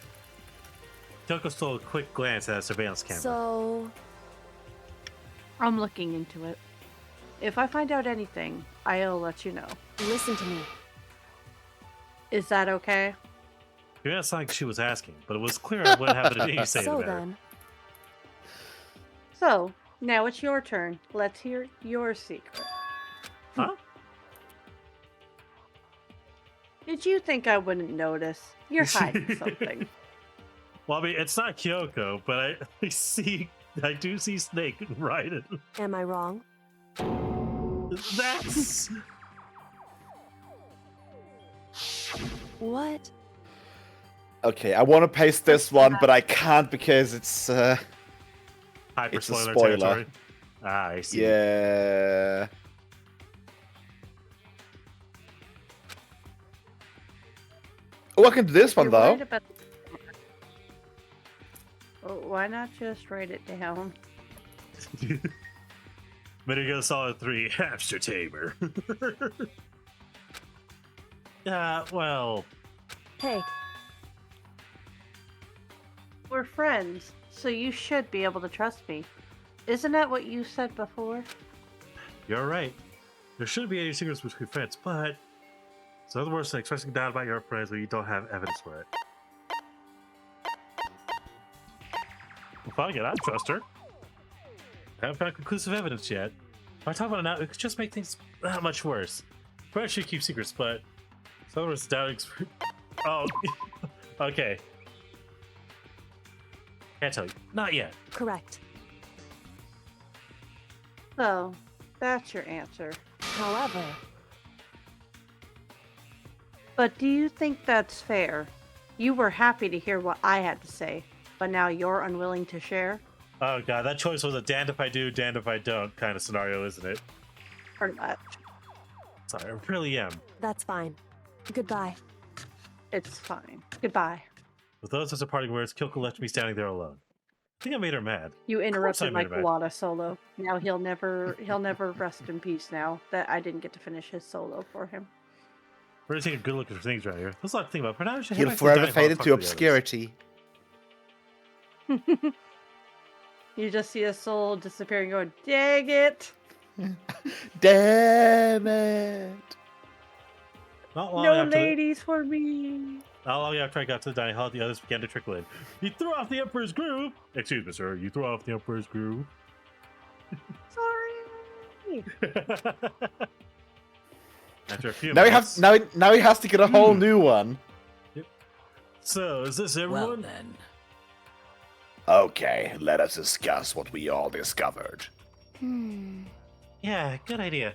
Kyoko stole a quick glance at a surveillance camera. So, I'm looking into it. If I find out anything, I'll let you know. listen to me. Is that okay? Maybe that's not like she was asking, but it was clear I wouldn't have anything to say So to her. then, So, now it's your turn. Let's hear your secret. Huh? Did you think I wouldn't notice? You're hiding something. Well, I mean, it's not Kyoko, but I do see Snake riding. am I wrong? That's What? Okay, I want to paste this one, but I can't because it's hyper It's a spoiler spoiler. territory. Ah, I see. yeah. Oh, I can do this one You're though. right about Oh, why not just write it down? Metal Gear Solid 3 Hamster Tamer. Well, Hey, We're friends, so you should be able to trust me. Isn't that what you said before? you're right. There shouldn't be any secrets between friends, but it's other worse than expressing doubt about your friends when you don't have evidence for it. Well, fuck it, I trust her. I haven't found conclusive evidence yet. If I talk about it now, it could just make things that much worse. Friends should keep secrets, but it's other worse doubting. Oh, okay. Can't tell you. Not yet. correct. So, that's your answer. However, But do you think that's fair? You were happy to hear what I had to say, but now you're unwilling to share? Oh god, that choice was a damned if I do, damned if I don't kind of scenario, isn't it? Pretty much. Sorry, I really am. that's fine. Goodbye. It's fine. Goodbye. With those as a parting words, Kyoko left me standing there alone. I think I made her mad. You interrupted my made her mad. Kawada solo. Now he'll never rest in peace now that I didn't get to finish his solo for him. We're gonna take a good look at things right here. There's a lot to think about. For now, we should head He'll back to the forever dining hall fade and talk into to the others. obscurity. You just see a soul disappearing going, dang it! Damn it! Not long No after ladies for me! Not long after I got to the dining hall, the others began to trickle in. You threw off the Emperor's groove! Excuse me, sir. You threw off the Emperor's groove. Sorry! After a few Now he minutes. has now he has to get a whole new one. So, is this Well everyone? then. Okay, let us discuss what we all discovered. Yeah, good idea.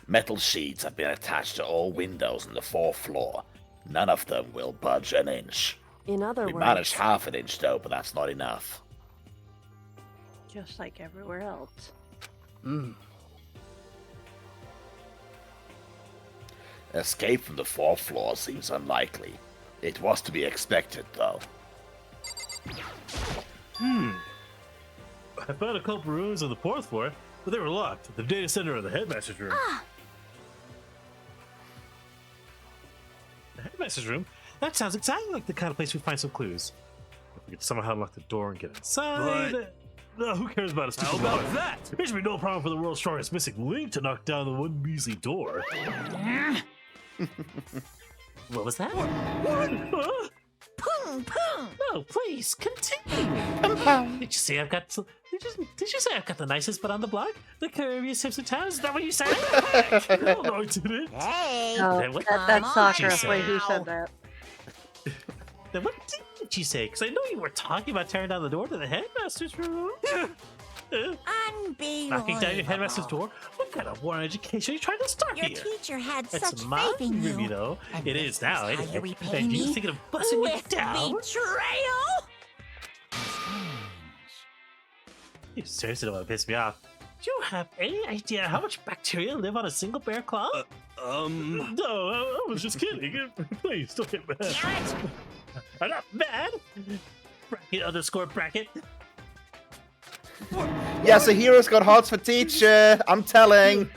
Metal sheets have been attached to all windows on the 4th floor. None of them will budge an inch. In other We words, managed half an inch though, but that's not enough. Just like everywhere else. Escape from the 4th floor seems unlikely. It was to be expected though. I found a couple rooms on the 4th floor, but they were locked. The data center of the headmaster's room. The headmaster's room? That sounds exactly like the kind of place we find some clues. If we could somehow unlock the door and get inside. No, who cares about a stupid How about door? that? There should be no problem for the world's strongest missing link to knock down the one measly door. What was that? Huh? Pung, pung. No, please continue. Did you say I've got? Did you say I've got the nicest butt on the block? The curviest hips in town? Is that what you said? No, I didn't. Hey. No, Then what- that's Come Sakura. on, Wait, who now. said that? Then what did you say? Because I know you were talking about tearing down the door to the headmaster's room. Unbelievable. Knocking down your headmaster's door? What kind of war education are you trying to start Your here? teacher had That's such my faith in room, you. know. And It this is now, how anyway. you repay And me you thinking of busting me with down? betrayal? You seriously don't want to piss me off. Do you have any idea how much bacteria live on a single bear claw? No, I was just kidding. Please don't get mad. Damn it! I'm not mad. Bracket underscore bracket. Yeah, so hero's got hearts for teacher. I'm telling.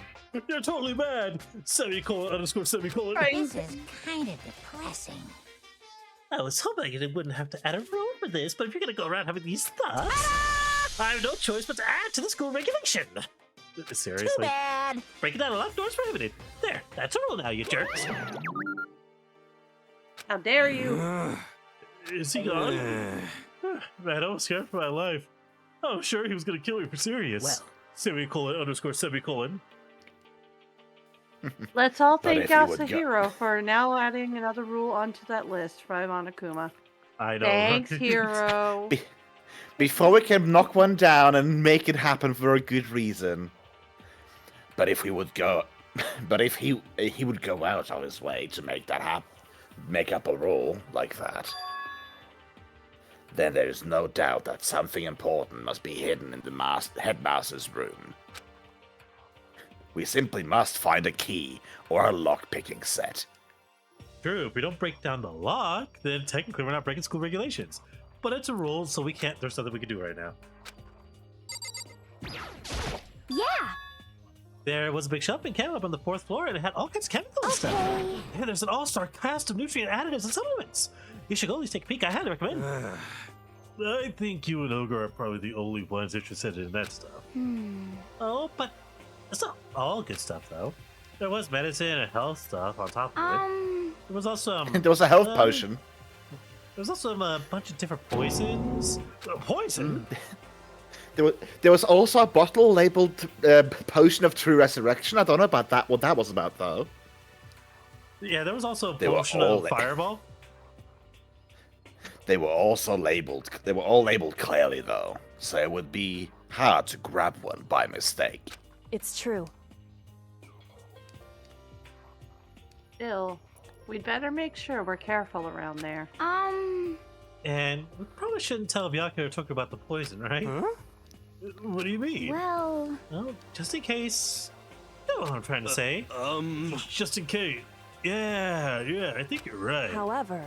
You're totally mad. Semicolon underscore semicolon. This is kind of depressing. I was hoping I wouldn't have to add a rule for this, but if you're gonna go around having these thoughts, I have no choice but to add to the school regulation. Seriously. Too bad. Breaking down a locked door is prohibited. There, that's a rule now, you jerks. How dare you? Is he gone? Man, I was scared for my life. I'm sure he was gonna kill me for serious. Well. Semicolon underscore semicolon. Let's all But thank if you would go- Yasuhiro for now adding another rule onto that list from Monokuma. I know. Thanks, Hero. Before we can knock one down and make it happen for a good reason. But if we would go, but if he would go out of his way to make that happen, make up a rule like that, then there is no doubt that something important must be hidden in the headmaster's room. We simply must find a key or a lock-picking set. True, if we don't break down the lock, then technically we're not breaking school regulations. But it's a rule, so we can't. There's nothing we can do right now. Yeah. There was a big shopping camp up on the 4th floor, and it had all kinds of chemicals and stuff. Okay. Yeah, there's an all-star cast of nutrient additives and supplements. You should go at least take a peek. I highly recommend. I think you and Ogre are probably the only ones interested in that stuff. Oh, but it's not all good stuff, though. There was medicine and health stuff on top of it. There was also There was a health potion. There was also a bunch of different poisons. Poison? There was also a bottle labeled Potion of True Resurrection. I don't know about that. What that was about, though. Yeah, there was also a They were potion all of la- fireball. They were also labeled. They were all labeled clearly, though, so it would be hard to grab one by mistake. It's true. Still, we'd better make sure we're careful around there. And we probably shouldn't tell Byakuya or Toku about the poison, right? Huh? What do you mean? Well, Well, just in case. You know what I'm trying to say. Just in case. Yeah, I think you're right. However,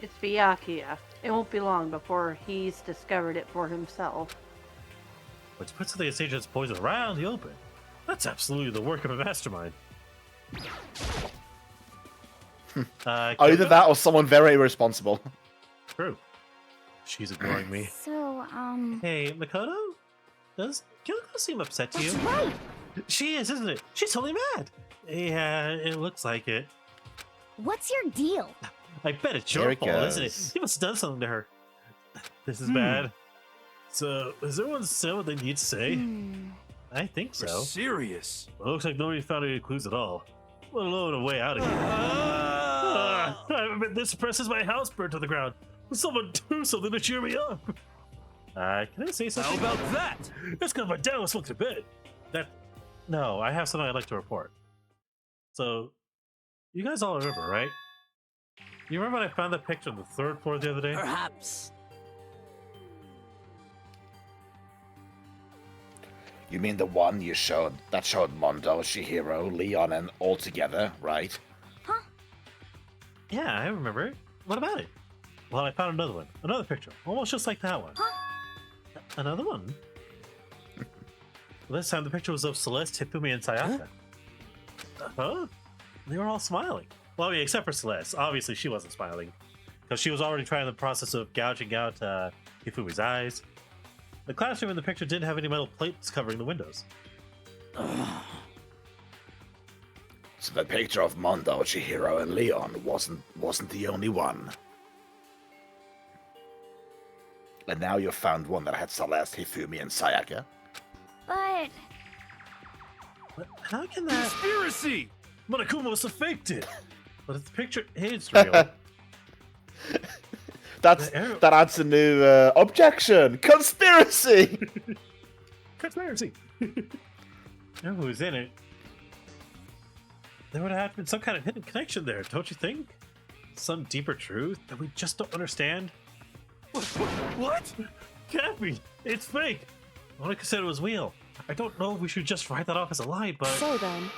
It's Byakuya. It won't be long before he's discovered it for himself. But to put something as dangerous as poison around the open, that's absolutely the work of a mastermind. Either Kyoko? that or someone very irresponsible. True. She's ignoring me. so, Hey, Makoto? Does Kyoko seem upset to you? that's right. She is, isn't it? She's totally mad. Yeah, it looks like it. What's your deal? I bet it's There your it fault, isn't it? goes. You must have done something to her. This is bad. So, has everyone said what they need to say? I think You're so. serious? Well, looks like nobody found any clues at all. Let alone a way out of here. This presses my house burned to the ground. Someone do something to cheer me up. Can I say How something? about that? That's because my dad was fucked to bed. No, I have something I'd like to report. So, you guys all remember, right? You remember when I found that picture on the 3rd floor the other day? Perhaps. You mean the one you showed that showed Mondo, Chihiro, Leon, and all together, right? Yeah, I remember it. What about it? Well, I found another one. Another picture. Almost just like that one. Another one? This time the picture was of Celeste, Hifumi, and Sayaka. Huh? They were all smiling. Well, I mean, except for Celeste. Obviously, she wasn't smiling. Because she was already trying the process of gouging out Hifumi's eyes. The classroom in the picture didn't have any metal plates covering the windows. So the picture of Mondo, Chihiro, and Leon wasn't the only one. And now you found one that had Celeste, Hifumi, and Sayaka. But But how can that... Conspiracy! Monokuma must have faked it! But if the picture is real, that adds a new objection. Conspiracy. conspiracy. Know who was in it? There would have been some kind of hidden connection there, don't you think? Some deeper truth that we just don't understand. What? Can't be. It's fake. Monica said it was real. I don't know if we should just write that off as a lie, but... So then,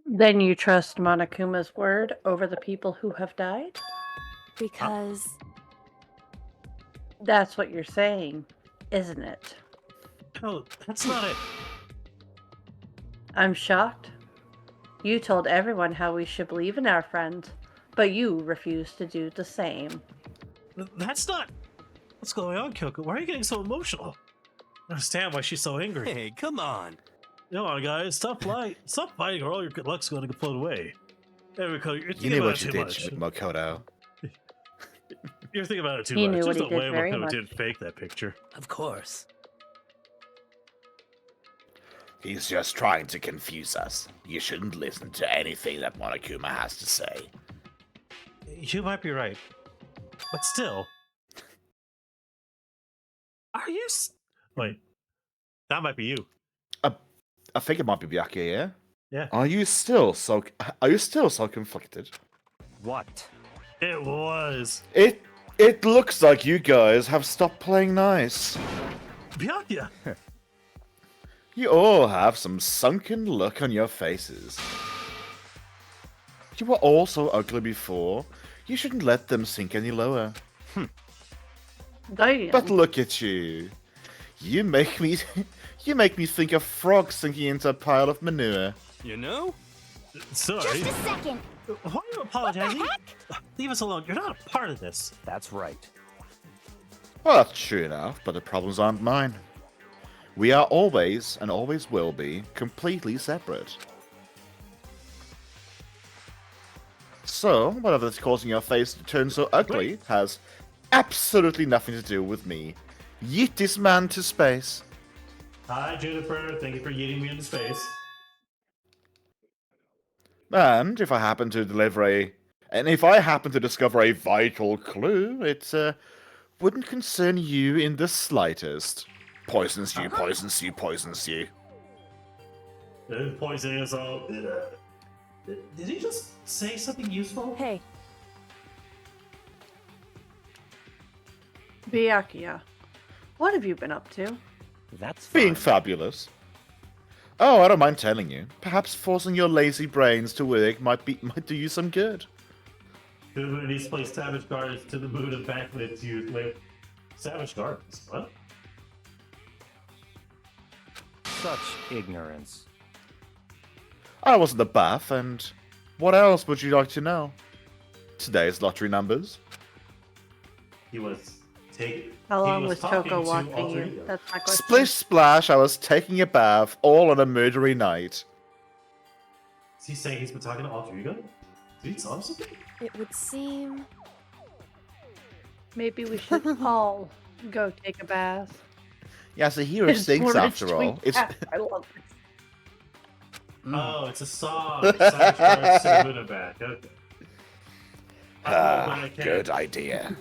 Then you trust Monokuma's word over the people who have died? because That's what you're saying, isn't it? No, that's not it. I'm shocked. You told everyone how we should believe in our friend, but you refused to do the same. That's not... What's going on, Kyoko? Why are you getting so emotional? I understand why she's so angry. Hey, come on. Come on, guys. Stop fighting, or all your good luck's going to float away. There we go. You're You thinking knew about what it you too did, much. Makoto. You're thinking about it too He much. knew There's what no he way did very Makoto much. didn't fake that picture. Of course. He's just trying to confuse us. You shouldn't listen to anything that Monokuma has to say. You might be right. But still... Are you... Wait. That might be you. I think it might be Byakuya, yeah? Yeah. Are you still so conflicted? What? It was. It looks like you guys have stopped playing nice. Byakuya! You all have some sunken look on your faces. You were all so ugly before. You shouldn't let them sink any lower. Damn. But look at you. You make me think of frogs sinking into a pile of manure. You know? Sorry. Just a second. Why are you apologizing? Leave us alone. You're not a part of this. That's right. Well, that's true enough, but the problems aren't mine. We are always, and always will be, completely separate. So, whatever's causing your face to turn so ugly has absolutely nothing to do with me. Yeet this man to space. Hi, Juniper. Thank you for yeeting me into space. And if I happen to discover a vital clue, it wouldn't concern you in the slightest. Poisons you, poisons you, poisons you. Poisoning us all. Did he just say something useful? hey, Byakuya, what have you been up to? That's Being fine. fabulous. Oh, I don't mind telling you. Perhaps forcing your lazy brains to work might do you some good. Who needs to play Savage Gardens to the moon and back when it's used with Savage Gardens? What? Such ignorance. I was at the bath, and what else would you like to know? Today's lottery numbers. He was taking. How long he was talking Toko to watching Alter you? Ego. That's my question. Splish splash, I was taking a bath, all on a murdery night. Is he saying he's been talking to Alter Ego? Did he tell him something? it would seem. Maybe we should all go take a bath. Yeah, so hero His stinks words after all. tweet It's back. I love it. Oh, it's a song. Savage Gardens to the moon and back. Okay. good idea.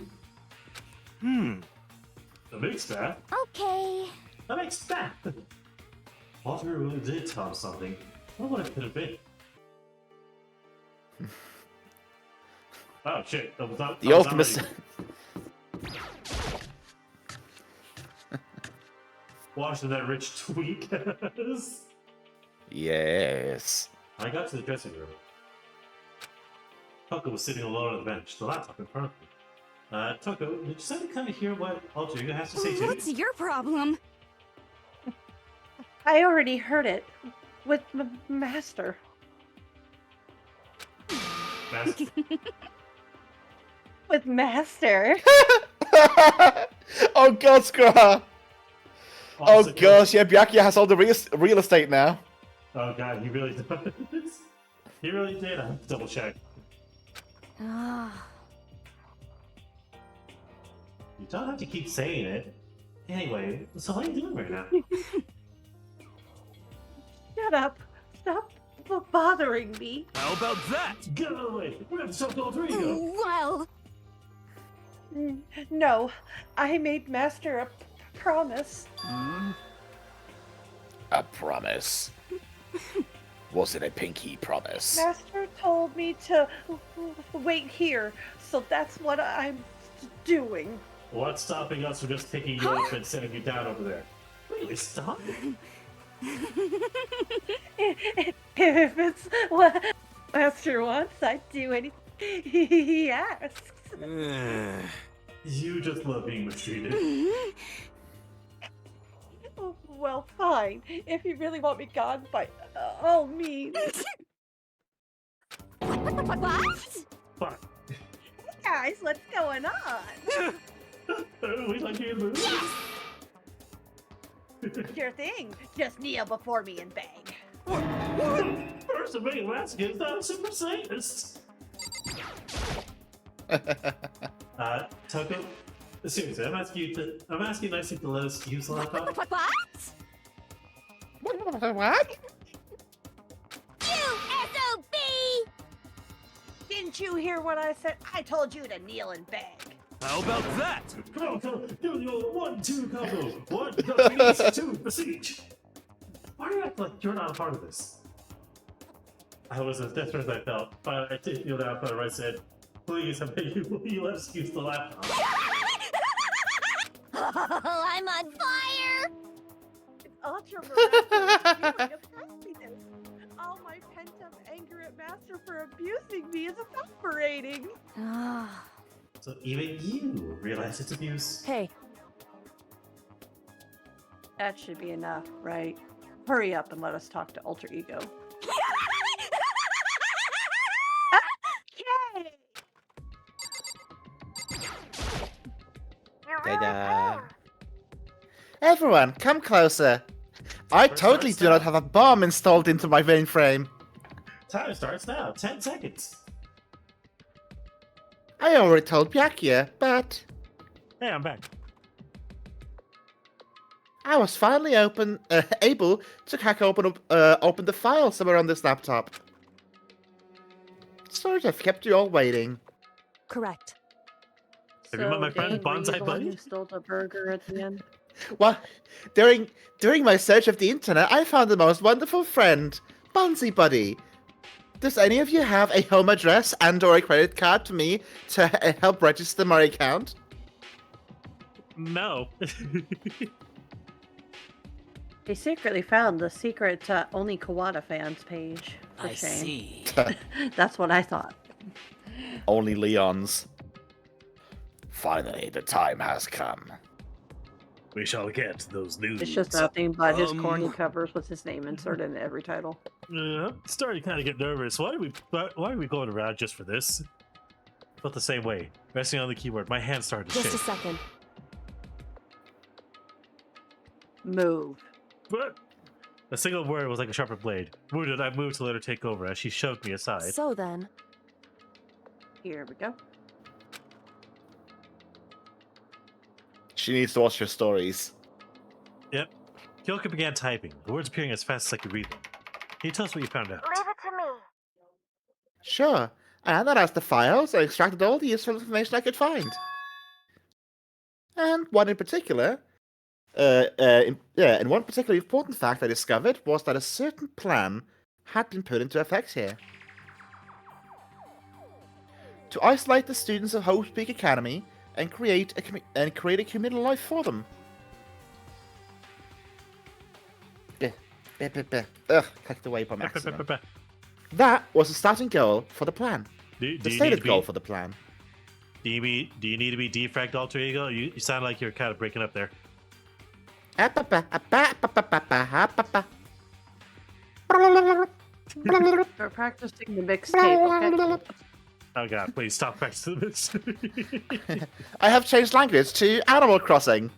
That makes that. Okay. That makes that. Walter really did tell him something. What would it could have been? Oh shit! That was not The ultimate. Watching that rich tweak. Yes. I got to the dressing room. Toko was sitting alone on the bench, the laptop in front of me. Toko, did you decide to come to hear what Alter Ego has to say to What's you? your problem? I already heard it with Master. Master? With Master. Oh god, Scra! Oh Also, gosh, yeah, Byakuya has all the real estate now. Oh god, he really does. He really did. I have to double check. Ah. You don't have to keep saying it. Anyway, so what are you doing right now? Shut up. Stop bothering me. How about that? Get out of the way! We're gonna stop 𝓕𝓻𝓲𝓵. Well, No, I made Master a promise. A promise. Was it a pinky promise? Master told me to wait here, so that's what I'm doing. What's stopping us from just picking you up and sending you down over there? Really, stop. If it's what Master wants, I'd do anything he asks. You just love being mistreated. Well, fine. If you really want me gone, by all means. what? Fuck. Guys, what's going on? We like you in movies. Sure thing. Just kneel before me and beg. First of being last is not a super Satanist. Tucko, seriously, I'm asking you nicely to let us use the laptop. What? What? You SOB! Didn't you hear what I said? I told you to kneel and beg. How about that? Come on, do the old 1-2 combo. 1, 2, besiege. Why do you act like you're not a part of this? I was as desperate as I felt, but I did feel down for I said, please, I beg you, will you let us use the laptop? Oh, I'm on fire! It's ultra miraculous feeling of happiness. All my pent-up anger at Master for abusing me is evaporating. So even you realize it's abuse? Hey, That should be enough, right? Hurry up and let us talk to Alter Ego. Okay! Ta-da. Everyone, come closer. I totally do not have a bomb installed into my mainframe. Time starts now. 10 seconds. I already told Byakuya, but Hey, I'm back. I was finally able to crack open the file somewhere on this laptop. Sort of kept you all waiting. correct. Have you met my friend, Bonsai Buddy? Who stole the burger at the end? Well, during my search of the internet, I found the most wonderful friend, Bonsai Buddy. Does any of you have a home address and/or a credit card to me to help register my account? No. They secretly found the secret only Kawada fans page. For I shame. see. That's what I thought. Only Leon's. Finally, the time has come. We shall get those news. It's just nothing but his corny covers with his name inserted in every title. I'm starting to kind of get nervous. Why are we going around just for this? Felt the same way. Resting on the keyboard, my hand started to Just a shake. second. Move. But a single word was like a sharper blade. Wounded, I moved to let her take over as she shoved me aside. So then, Here we go. She needs to watch your stories. Yep. Kyoka began typing, the words appearing as fast as I could read them. Can you tell us what you found out? Leave it to me. Sure, I analyzed the files and extracted all the useful information I could find. And one in particular, and one particularly important fact I discovered was that a certain plan had been put into effect here. To isolate the students of Hope Peak Academy and create a communal life for them. Clicked away by maximum. That was the starting goal for the plan. The stated goal for the plan. Do you need to be defragged, Alter Ego? You sound like you're kind of breaking up there. We're practicing the mixtape, okay? Oh god, please stop practicing this. I have changed language to Animal Crossing.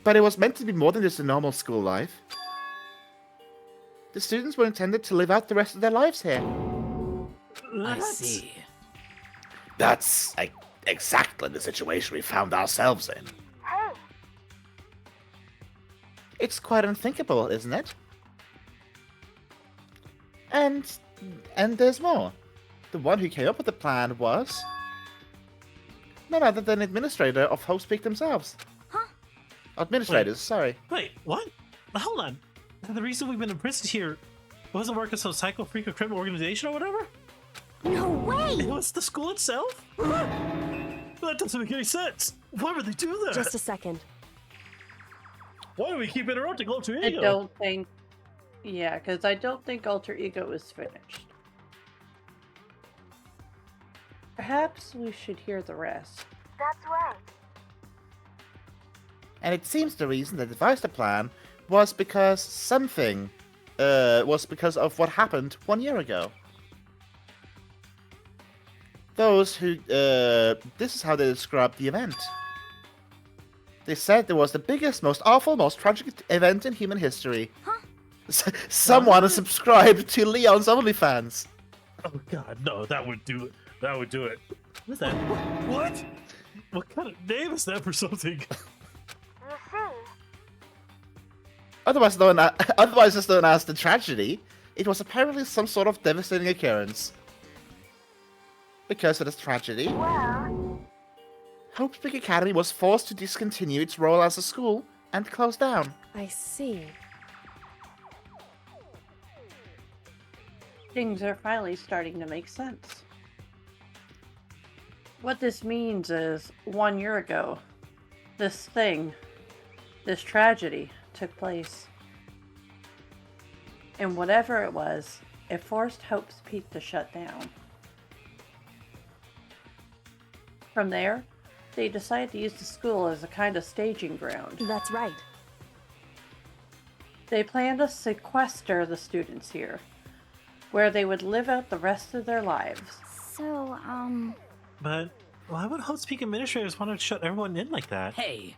But it was meant to be more than just a normal school life. The students were intended to live out the rest of their lives here. I see. That's exactly the situation we found ourselves in. Hey, It's quite unthinkable, isn't it? And there's more. The one who came up with the plan was none other than administrator of Hope's Peak themselves. Huh? Administrators, sorry. Wait, what? Hold on. The reason we've been imprisoned here wasn't working some psycho freak or criminal organization or whatever? No way! It was the school itself? That doesn't make any sense. Why would they do that? Just a second. Why do we keep interrupting Alter Ego? I don't think... Yeah, because I don't think Alter Ego is finished. Perhaps we should hear the rest. That's right. And it seems the reason they devised the plan was because was because of what happened 1 year ago. Those who, this is how they described the event. They said it was the biggest, most awful, most tragic event in human history. Huh? Someone subscribed to Leon's OnlyFans. Oh god, no, that would do it. That would do it. What's that? What? What kind of name is that for something? You see? Otherwise just known as the tragedy, it was apparently some sort of devastating occurrence. Because of this tragedy, Well... Hope's Peak Academy was forced to discontinue its role as a school and close down. I see. Things are finally starting to make sense. What this means is, 1 year ago, this tragedy took place. And whatever it was, it forced Hope's Peak to shut down. From there, they decided to use the school as a kind of staging ground. That's right. They planned to sequester the students here, where they would live out the rest of their lives. So, But why would Hope's Peak administrators want to shut everyone in like that? Hey,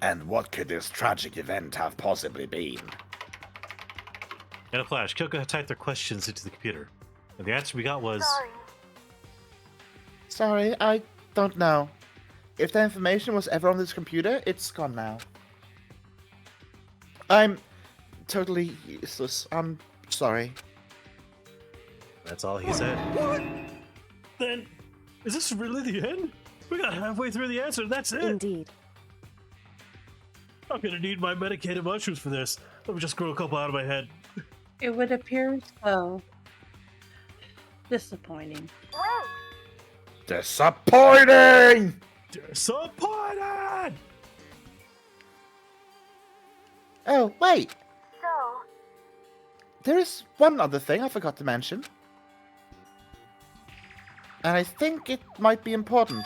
And what could this tragic event have possibly been? In a flash, Kyoko had typed their questions into the computer. And the answer we got was... Sorry, I don't know. If the information was ever on this computer, it's gone now. I'm totally useless. I'm sorry. That's all he said. What? Then, is this really the end? We got halfway through the answer, that's it! Indeed. I'm gonna need my medicated mushrooms for this. Let me just grow a couple out of my head. It would appear so disappointing. Disappointing! Disappointed! Oh, wait. so... There is one other thing I forgot to mention. And I think it might be important.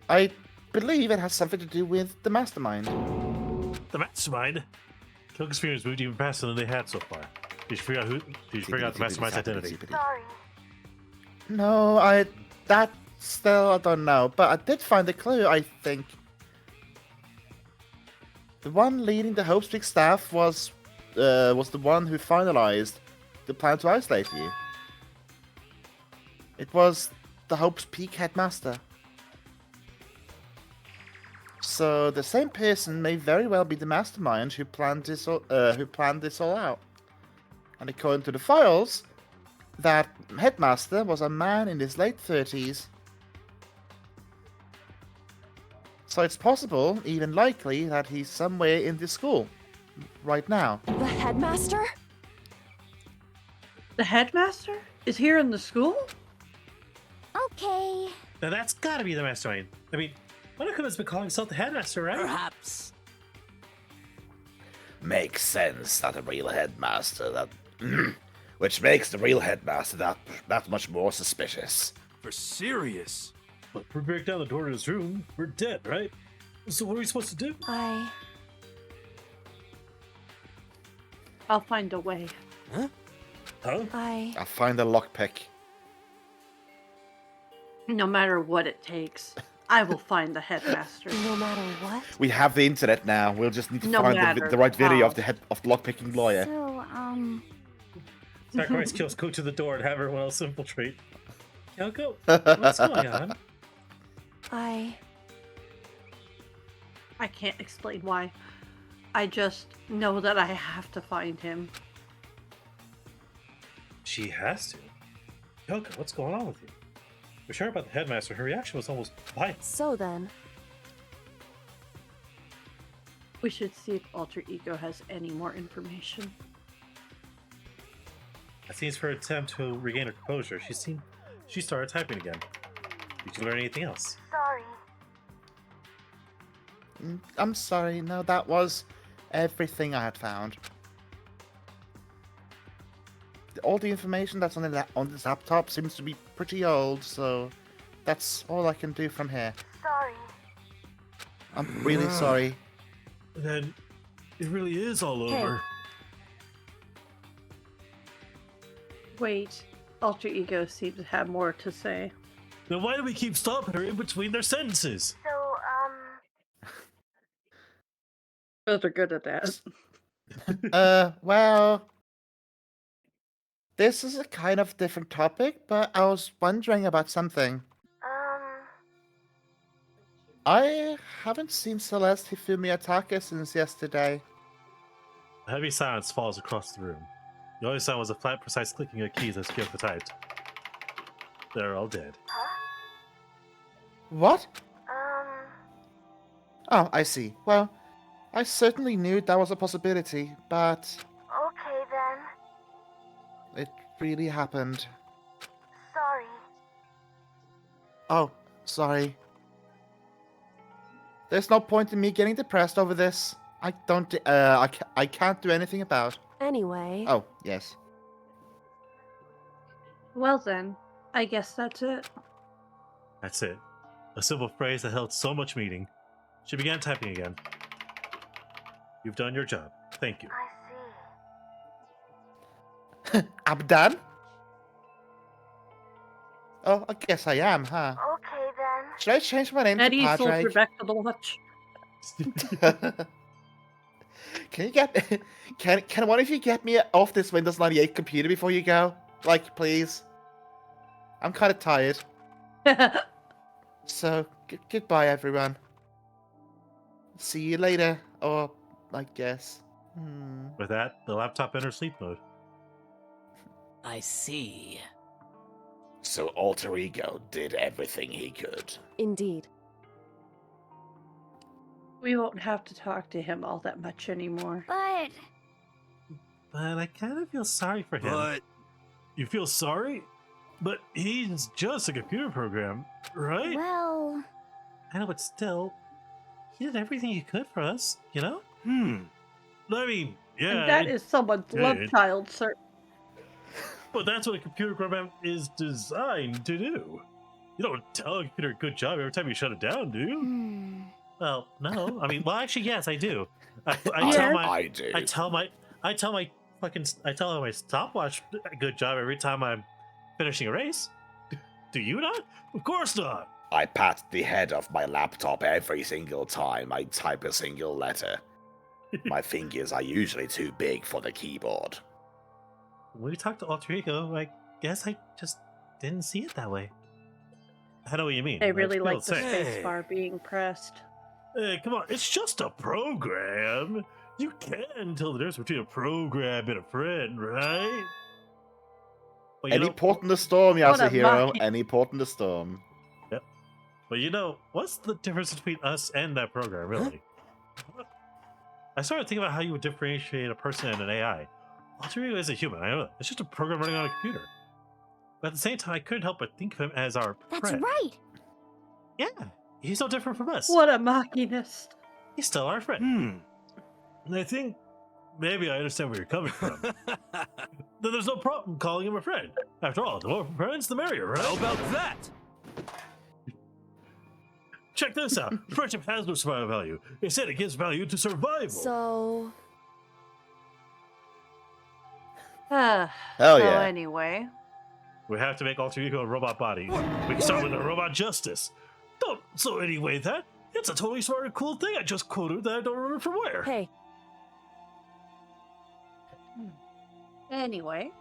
I believe it has something to do with the mastermind. The mastermind? Kyoko's fingers moved even faster than they had so far. Did you figure out the mastermind's identity? Sorry. No, I don't know, but I did find a clue, I think. The one leading the Hope's Peak staff was the one who finalized the plan to isolate you. It was the Hope's Peak headmaster. So the same person may very well be the mastermind who planned this all out. And according to the files, that headmaster was a man in his late 30s. So it's possible, even likely, that he's somewhere in this school right now. The headmaster? The headmaster is here in the school? Okay. Now that's gotta be the mastermind. I mean, Whaleduck has been calling himself the headmaster, right? perhaps. Makes sense that a real headmaster that... which makes the real headmaster that much more suspicious. For serious? But if we break down the door to his room, we're dead, right? So what are we supposed to do? I'll find a way. Huh? I'll find a lockpick. No matter what it takes, I will find the headmaster. No matter what? We have the internet now. We'll just need to No find matter the right video how. of the lockpicking lawyer. So, Sacrifice kills, go to the door and have everyone else infiltrate. Kyoko, what's going on? I can't explain why. I just know that I have to find him. She has to. Kyoko, what's going on with you? We're sure about the headmaster. Her reaction was almost violent. So then, We should see if Alter Ego has any more information. As seems for her attempt to regain her composure, she started typing again. Did you learn anything else? Sorry. I'm sorry. No, that was everything I had found. All the information that's on this laptop seems to be pretty old, so that's all I can do from here. Sorry. I'm really sorry. Then it really is all Hey. over. Wait, Alter Ego seems to have more to say. Then why do we keep stopping her in between their sentences? So, Those are good at that. Well, this is a kind of different topic, but I was wondering about something. I haven't seen Celeste Hifumi since yesterday. A heavy silence falls across the room. The only sound was a flat, precise clicking of keys as Kyoko typed. They're all dead. What? Oh, I see. Well, I certainly knew that was a possibility, but okay then. it really happened. Sorry. Oh, sorry. There's no point in me getting depressed over this. I can't do anything about. anyway, Oh, yes. Well then, I guess that's it. That's it. A simple phrase that held so much meaning. She began typing again. You've done your job. Thank you. I see. I'm done? Oh, I guess I am, huh? Okay then. Should I change my name to Eddie sold Padre? Rebecca the watch. Can you get... Can one of you get me off this Windows 98 computer before you go? Like, please? I'm kind of tired. So, goodbye, everyone. See you later. Or, I guess. With that, the laptop entered sleep mode. I see. So Alter Ego did everything he could. indeed. We won't have to talk to him all that much anymore. But But I kind of feel sorry for him. But You feel sorry? But he's just a computer program, right? well, I know, but still, he did everything he could for us, you know? I mean, yeah. And that is someone's love did. child, sir. But that's what a computer program is designed to do. You don't tell a computer good job every time you shut it down, do you? Well, no. I mean, well, actually, yes, I do. I do. I tell my stopwatch a good job every time I'm finishing a race. Do you not? Of course not. I pat the head of my laptop every single time I type a single letter. My fingers are usually too big for the keyboard. When we talked to Alter Ego, I guess I just didn't see it that way. I know what you mean. I really feel like the same. space bar being pressed. Hey, come on, it's just a program. You can tell the difference between a program and a friend, right? But Any port in the storm, What a Yasuhiro. monkey. Any port in the storm. Yep. But what's the difference between us and that program, really? I started thinking about how you would differentiate a person and an AI. Alter Ego is a human, I know that. It's just a program running on a computer. But at the same time, I couldn't help but think of him as our that's friend. right. Yeah, he's no different from us. What a machinist. He's still our friend. And I think maybe I understand where you're coming from. Then there's no problem calling him a friend. After all, the more friends, the merrier, right? how about that? Check this out. Friendship has no survival value. Instead, it gives value to survival. So, Hell So yeah. anyway, We have to make Alter Ego a robot body. We can start with a robot justice. So anyway, it's a totally smart and cool thing I just quoted that I don't remember from where. hey, anyway,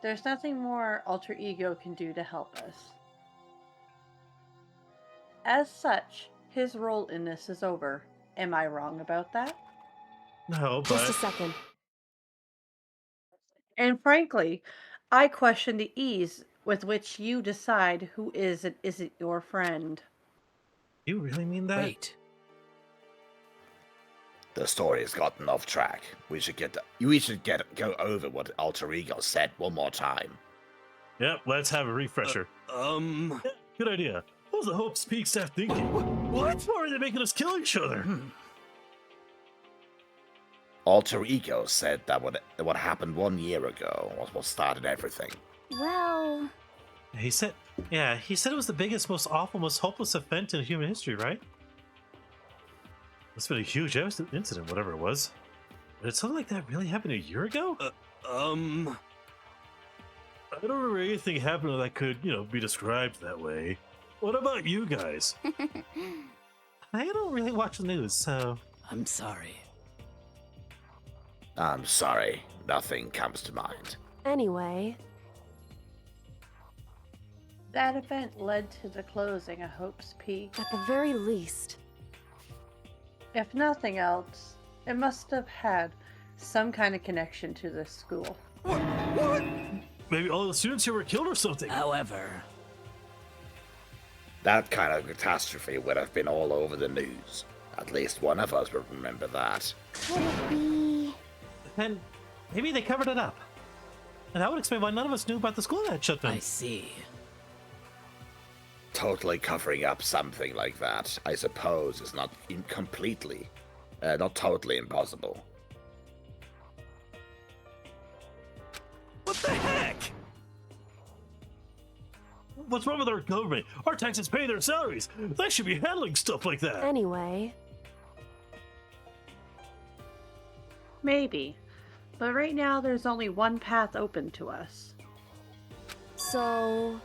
there's nothing more Alter Ego can do to help us. As such, his role in this is over. Am I wrong about that? No, Just a but second. And frankly, I question the ease with which you decide who is and isn't your friend. you really mean that? Wait. The story has gotten off track. We should go over what Alter Ego said one more time. Yep, let's have a refresher. Yeah, good idea. What was the Hope's Peak staff thinking? What? Why are they making us kill each other? Alter Ego said that what happened 1 year ago was what started everything. Well, He said it was the biggest, most awful, most hopeless event in human history, right? It's been a huge incident, whatever it was. But did something like that really happen a year ago? I don't remember anything happening that could, be described that way. What about you guys? I don't really watch the news, so... I'm sorry. I'm sorry, nothing comes to mind. Anyway, That event led to the closing of Hope's Peak. at the very least, If nothing else, it must have had some kind of connection to this school. What? Maybe all the students here were killed or something. However, That kind of catastrophe would have been all over the news. At least one of us would remember that. could it be? Then maybe they covered it up. And that would explain why none of us knew about the school that shut down. I see. Totally covering up something like that, I suppose, is not not totally impossible. What the heck? What's wrong with our government? Our taxes pay their salaries. They should be handling stuff like that. anyway, Maybe. But right now, there's only one path open to us. so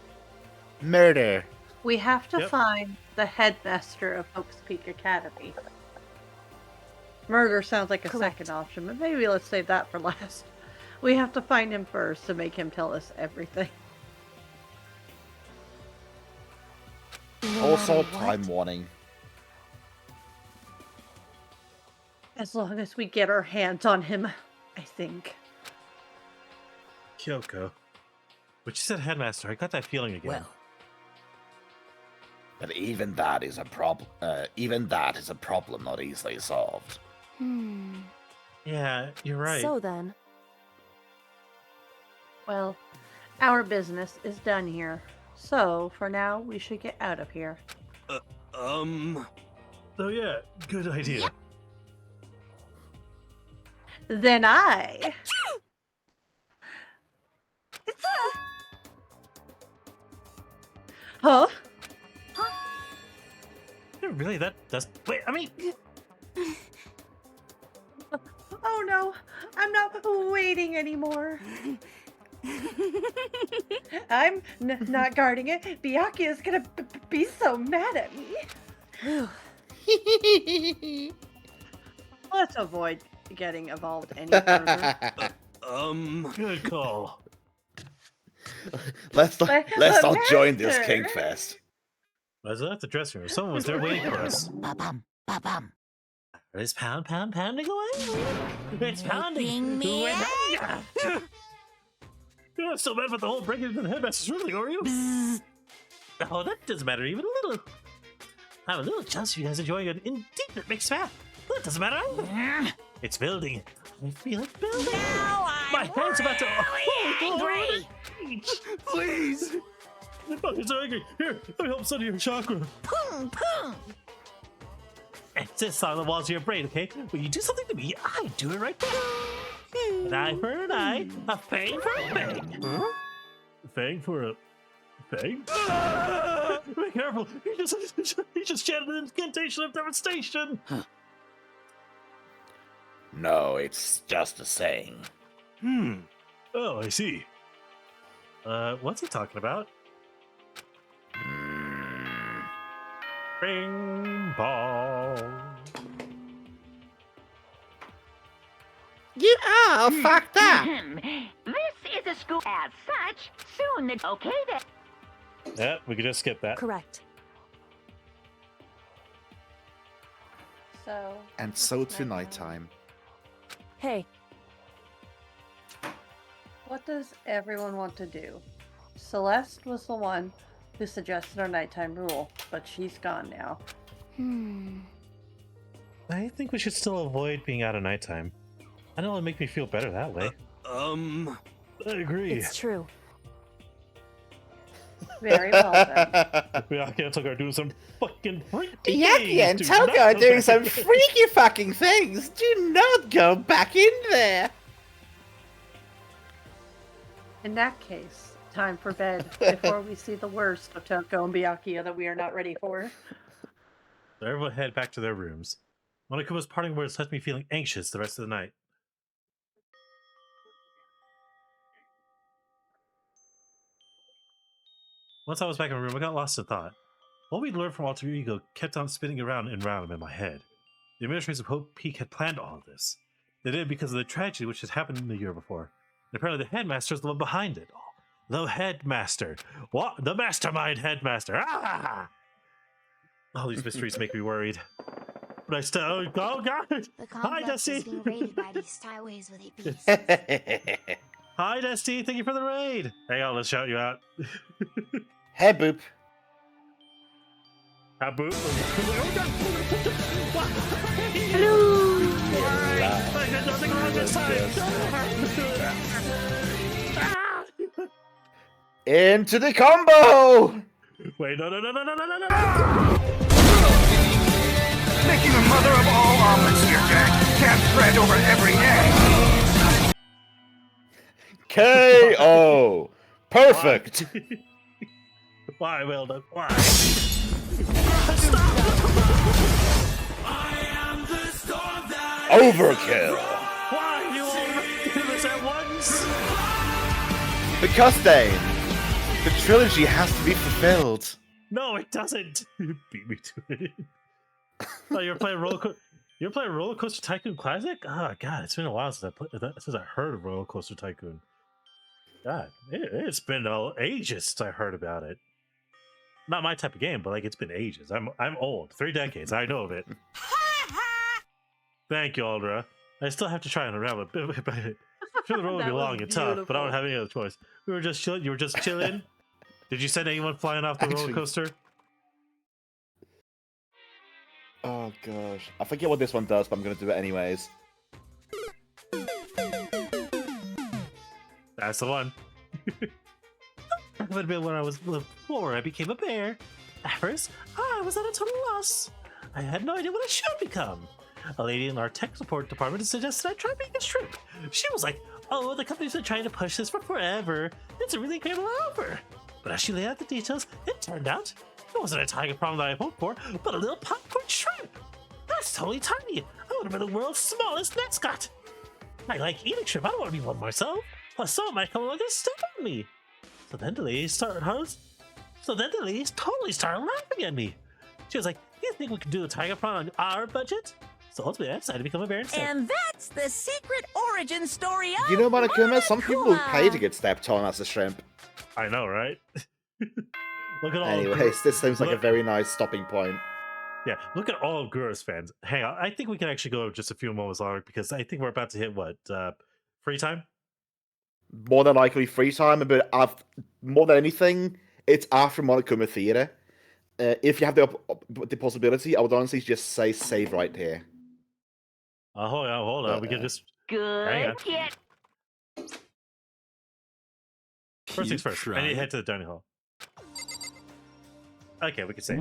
Murder. We have to Yep. find the headmaster of Hope's Peak Academy. Murder sounds like a Correct. second option, but maybe let's save that for last. We have to find him first to make him tell us everything. no Also, matter what, time warning. As long as we get our hands on him, I think. Kyoko. But you said headmaster. I got that feeling again. Well, But even that is a problem. Even that is a problem not easily solved. Yeah, you're right. So then, Well, our business is done here. So, for now, we should get out of here. So yeah, good idea. Then I... Huh? Yeah, really? That's... Wait, I mean... Oh no, I'm not waiting anymore. I'm not guarding it. Byakuya is gonna be so mad at me. Let's avoid getting involved any further. Good call. Let's But not join this Master- kink fest. I was at the dressing room. Someone was there waiting for us. Ba-bum, ba-bum. Is pounding away? It's pounding. Making me You're not so mad about the whole breaking into the headmaster's room thing, are you? Oh, that doesn't matter even a little. I'm a little jealous of you guys enjoying an indignant mixed bath. That doesn't matter either. It's building. I feel it building. Now My I'm hand's about to... really angry. Please. Oh, you're so angry. Here, let me help study your chakra. Pung, pung. It's this on the walls of your brain, okay? When you do something to me, I do it right back. An eye for an eye, a fang for a fang. Huh? A fang for a fang? Be careful! He just chanted an incantation of devastation. No, it's just a saying. Oh, I see. What's he talking about? Bing bong. Yeah, fuck that. This is a school as such. Soon the okay then. Yeah, we could just skip that. correct. So. And so to nighttime. Hey, What does everyone want to do? Celeste was the one who suggested our nighttime rule, but she's gone now. I think we should still avoid being out at nighttime. I know it'll make me feel better that way. I agree. it's true. Very well then. Miyaki and Toga are doing some fucking freaky Miyaki and things. Toga are doing some freaky fucking things. Do not go back in there. In that case, time for bed before we see the worst of Toko and Byakuya that we are not ready for. So everyone head back to their rooms. Monokuma's parting words left me feeling anxious the rest of the night. Once I was back in my room, I got lost in thought. What we'd learned from Alter Ego kept on spinning around and round in my head. The administrators of Hope Peak had planned all of this. They did because of the tragedy which had happened the year before. And apparently the headmaster is the one behind it all. The headmaster. What? The mastermind headmaster. Ah! All these mysteries make me worried. But I still... Oh, God! The Hi, complex is Dusty! being raided by these styways with a beast. Hi, Dusty! Thank you for the raid! Hang on, let's shout you out. Hey, Boop. Hi, Boop. Hello! I did nothing wrong this time! Into the combo! Wait, no. Making the mother of all omelets here, Jack. Can't spread over every egg. KO! Perfect! Why, Whaleduck? Why? Overkill! Why you all do this at once? Because, Dane, the trilogy has to be fulfilled. No, it doesn't. Beat me to it. Oh, you're playing Roller Coaster Tycoon Classic? Oh God, it's been a while since I heard of Roller Coaster Tycoon. God, it's been ages since I heard about it. Not my type of game, but like it's been ages. I'm old, 3 decades. I know of it. Thank you, Aldra. I still have to try and unravel it. I'm sure the road would be long and tough, but I don't have any other choice. We were just chilling. You were just chilling. Did you send anyone flying off the roller coaster? Oh gosh, I forget what this one does, but I'm gonna do it anyways. That's the one. Talk about a bit when I was before I became a bear. At first, I was at a total loss. I had no idea what I should become. A lady in our tech support department suggested I try making a strip. She was like, "Oh, the company's been trying to push this for forever. It's a really incredible offer." But as she laid out the details, it turned out it wasn't a tiger problem that I hoped for, but a little popcorn shrimp. That's totally tiny. I would have been the world's smallest mascot. I like eating shrimp. I don't want to be one myself. Plus, someone might come along and step on me. So then the ladies totally started laughing at me. She was like, "You think we can do a tiger prawn on our budget?" So ultimately, I decided to become a bear instead. And that's the secret origin story of You know, Monokuma, some people will pay to get stepped on as a shrimp. I know, right? Look at all. Anyways, this seems like a very nice stopping point. Yeah, look at all Gurus fans. Hang on, I think we can actually go just a few moments longer because I think we're about to hit what free time. More than likely free time, but more than anything, it's after Monokuma Theater. If you have the possibility, I would honestly just say save right here. Hold on. We can just hang on. Good kid. First things first. I need to head to the dining hall. Okay, we can save.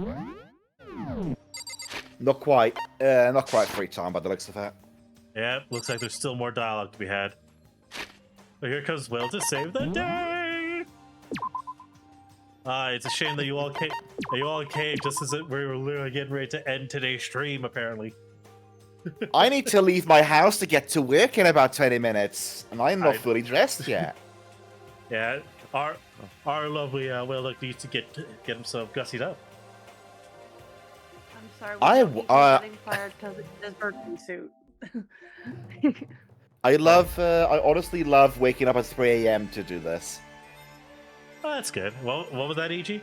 Not quite free time by the looks of it. Yeah, looks like there's still more dialogue to be had. But here comes Will to save the day. It's a shame that you all came just as we were literally getting ready to end today's stream. Apparently, I need to leave my house to get to work in about 20 minutes, and I'm not fully dressed yet. Yeah, our lovely Whaleduck needs to get himself gussied up. I'm sorry. I getting fired because it's his birthday suit. I honestly love waking up at 3 a.m. to do this. Oh, that's good. Well, what was that, Eiji?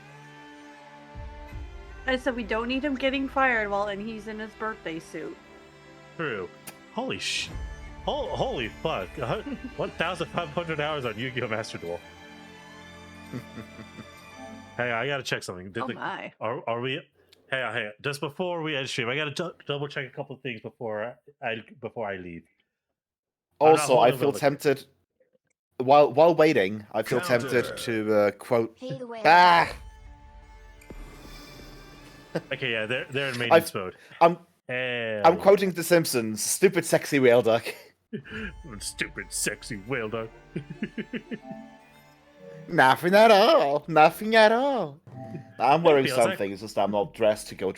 I said we don't need him getting fired and he's in his birthday suit. True. Holy holy fuck. 1,500 hours on Yu-Gi-Oh! Master Duel. Hey, I gotta check something. My. Are we? Hey, just before we end stream, I gotta double check a couple of things before I leave. Also, I feel tempted. While waiting, I feel Counter. tempted to quote. Pay the way. Ah! Okay, yeah, they're in maintenance mode. I'm quoting The Simpsons. Stupid, sexy Whaleduck. Stupid, sexy Whaleduck. Nothing at all. Nothing at all. I'm wearing feels like- something. It's just I'm not dressed to go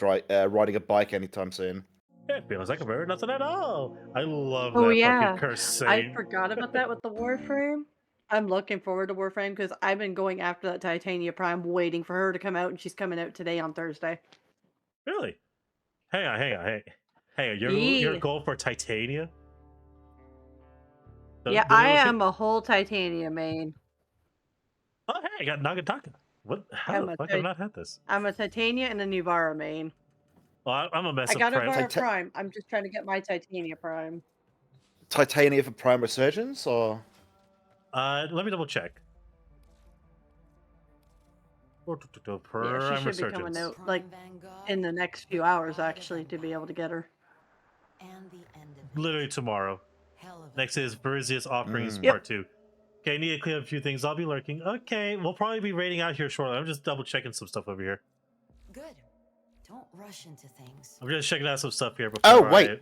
riding a bike anytime soon. It feels like I'm wearing nothing at all. I love Oh that yeah, fucking curse I saying. forgot about that with the Warframe. I'm looking forward to Warframe because I've been going after that Titania Prime, waiting for her to come out, and she's coming out today on Thursday. Really? Hang on. Your Yeah. goal for Titania? Yeah, I am a whole Titania main. Oh, hey, I got Nagataka. What? How the fuck have I not had this? I'm a Titania and a Nuvara main. Well, I'm a mess I of got a Prime. Nuvara Prime. I'm just trying to get my Titania Prime. Titania for Prime Resurgence, or? Let me double check. Yeah, she should be coming out like in the next few hours, actually, to be able to get her. Literally tomorrow. Next is Verizia's offerings Mm. part 2. Okay, need to clear up a few things. I'll be lurking. Okay, we'll probably be raiding out here shortly. I'm just double checking some stuff over here. Good. Don't rush into things. I'm just checking out some stuff here before Oh wait.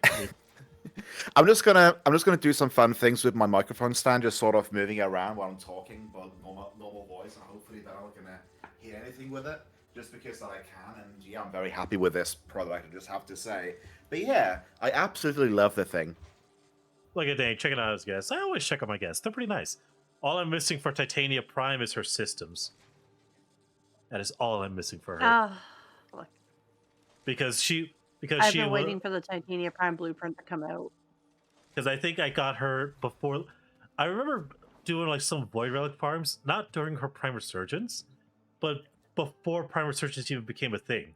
I'm just gonna do some fun things with my microphone stand, just sort of moving it around while I'm talking, but normal voice, and hopefully they're not gonna hear anything with it, just because that I can. And yeah, I'm very happy with this product, I just have to say. But yeah, I absolutely love the thing. Look at Dane, checking out his guests. I always check out my guests. They're pretty nice. All I'm missing for Titania Prime is her systems. That is all I'm missing for her. Because I've been waiting for the Titania Prime blueprint to come out. Because I think I got her before. I remember doing like some Void Relic farms, not during her Prime Resurgence, but before Prime Resurgence even became a thing.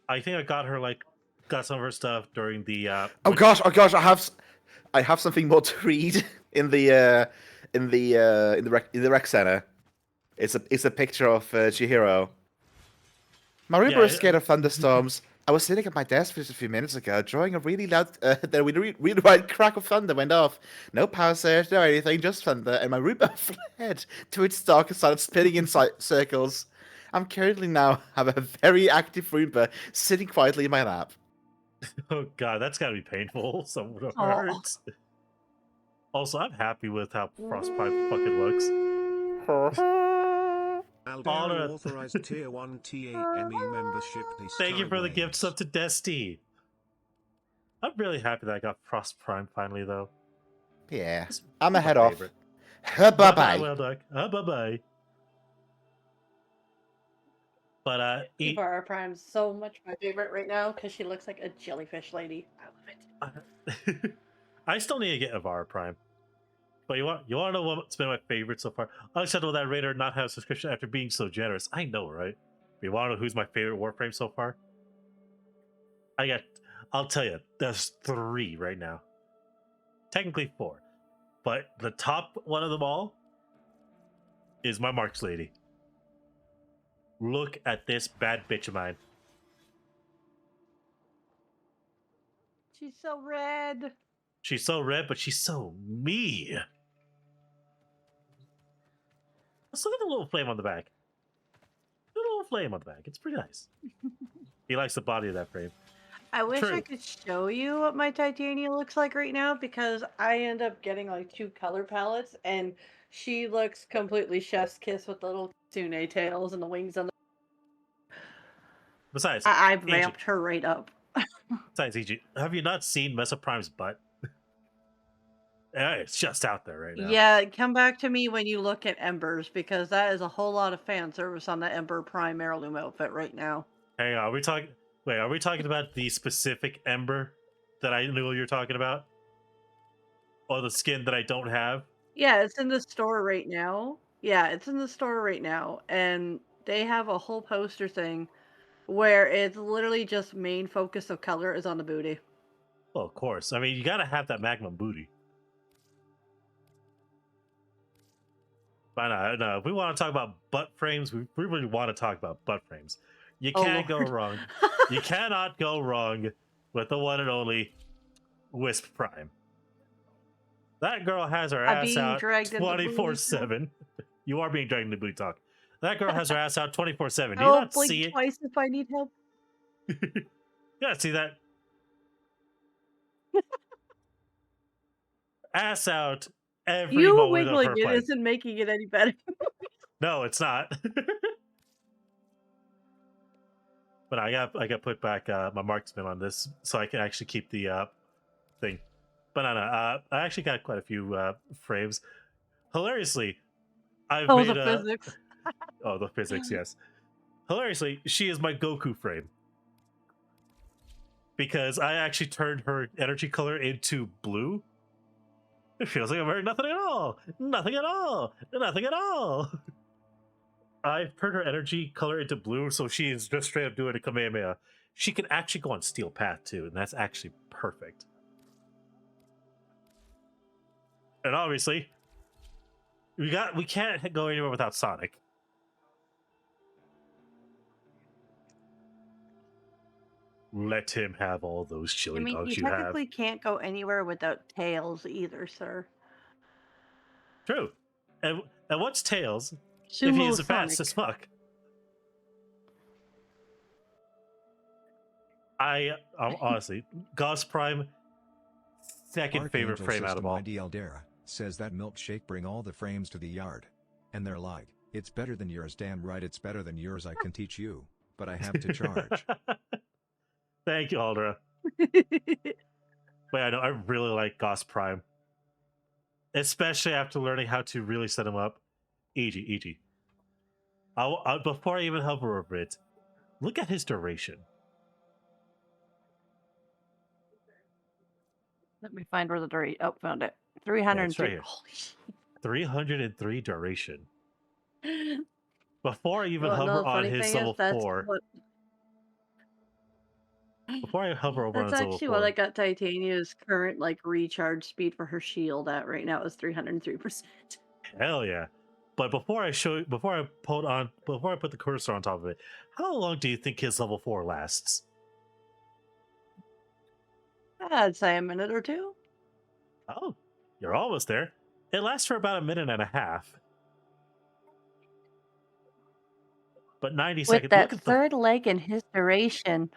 I think I got some of her stuff during the. Oh gosh! I have something more to read in the rec center. It's a picture of Chihiro. My room is scared of thunderstorms. I was sitting at my desk just a few minutes ago, drawing a really loud, really loud crack of thunder went off. No power surge, no anything, just thunder, and my Roomba fled to its dock and started spinning in circles. I'm currently now have a very active Roomba sitting quietly in my lap. Oh god, that's gotta be painful. Someone hurts. Also, I'm happy with how Frostbite fucking looks. Aldari authorized tier 1 TAME membership this Thank you time for the ways. gifts up to Desti. I'm really happy that I got Frost Prime finally, though. Yeah, I'm a head off. Bye Bye-bye. Whaleduck. Bye-bye. But, Nuvara Prime's so much my favorite right now because she looks like a jellyfish lady. I love it. I still need to get Avara Prime. But you want to know what's been my favorite so far? Unacceptable that Raider not have a subscription after being so generous. I know, right? You want to know who's my favorite Warframe so far? I'll tell you, there's 3 right now. Technically 4. But the top one of them all is my Marks Lady. Look at this bad bitch of mine. She's so red. She's so red, but she's so me. Let's look at the little flame on the back. The little flame on the back. It's pretty nice. He likes the body of that frame. I wish I True. could show you what my Titania looks like right now because I end up getting like 2 color palettes and she looks completely chef's kiss with the little Tsune tails and the wings on the. Besides, I've Eiji- ramped her right up. Besides, Eiji, have you not seen Mesa Prime's butt? Yeah, it's just out there right now. Yeah, come back to me when you look at Embers because that is a whole lot of fan service on the Ember Prime Heirloom outfit right now. Hang on, are we talking? Wait, are we talking about the specific Ember that I knew you were talking about, or the skin that I don't have? Yeah, it's in the store right now. Yeah, it's in the store right now, and they have a whole poster thing where it's literally just main focus of color is on the booty. Well, of course. I mean, you gotta have that magma booty. But no, if we want to talk about butt frames, we really want to talk about butt frames. You can't go wrong. You cannot go wrong with the one and only Wisp Prime. That girl has her ass out 24/7. You are being dragged into booty talk. That girl has her ass out 24/7. Do you not see it? Twice if I need help. Yeah, see that? Ass out every You moment of her wiggling it play. isn't making it any better. No, it's not. But I got put back my marksman on this so I can actually keep the thing. But no, I actually got quite a few frames. Hilariously, I've made the physics. Oh, the physics, yes. Hilariously, she is my Goku frame. Because I actually turned her energy color into blue. It feels like I'm wearing nothing at all. Nothing at all. Nothing at all. I've turned her energy color into blue, so she is just straight up doing a Kamehameha. She can actually go on Steel Path too, and that's actually perfect. And obviously, we can't go anywhere without Sonic. Let him have all those chili dogs you you have. technically can't go anywhere without Tails either, sir. True. And what's Tails Sumo if he is Sonic. fast as fuck? Honestly, Gauss Prime, second favorite frame out of all. 𝓕𝓻𝓲𝓵 says that milkshake bring all the frames to the yard. And they're like, it's better than yours. Damn right, it's better than yours. I can teach you, but I have to charge. Thank you, Aldra. But I know I really like Gauss Prime. Especially after learning how to really set him up. Eiji. Before I even hover over it, look at his duration. Let me find where the duration. Oh, found it. 303. Right here. Holy shit. 303 duration. Before I even Well, no, hover the on funny his thing level is that's 4. Before I hover over on That's his level actually 4. what I got Titania's current recharge speed for her shield at right now is 303%. Hell yeah. But before I put the cursor on top of it, how long do you think his level 4 lasts? I'd say a minute or two. Oh, you're almost there. It lasts for about a minute and a half. But 90 With seconds. that Look at third leg and his duration.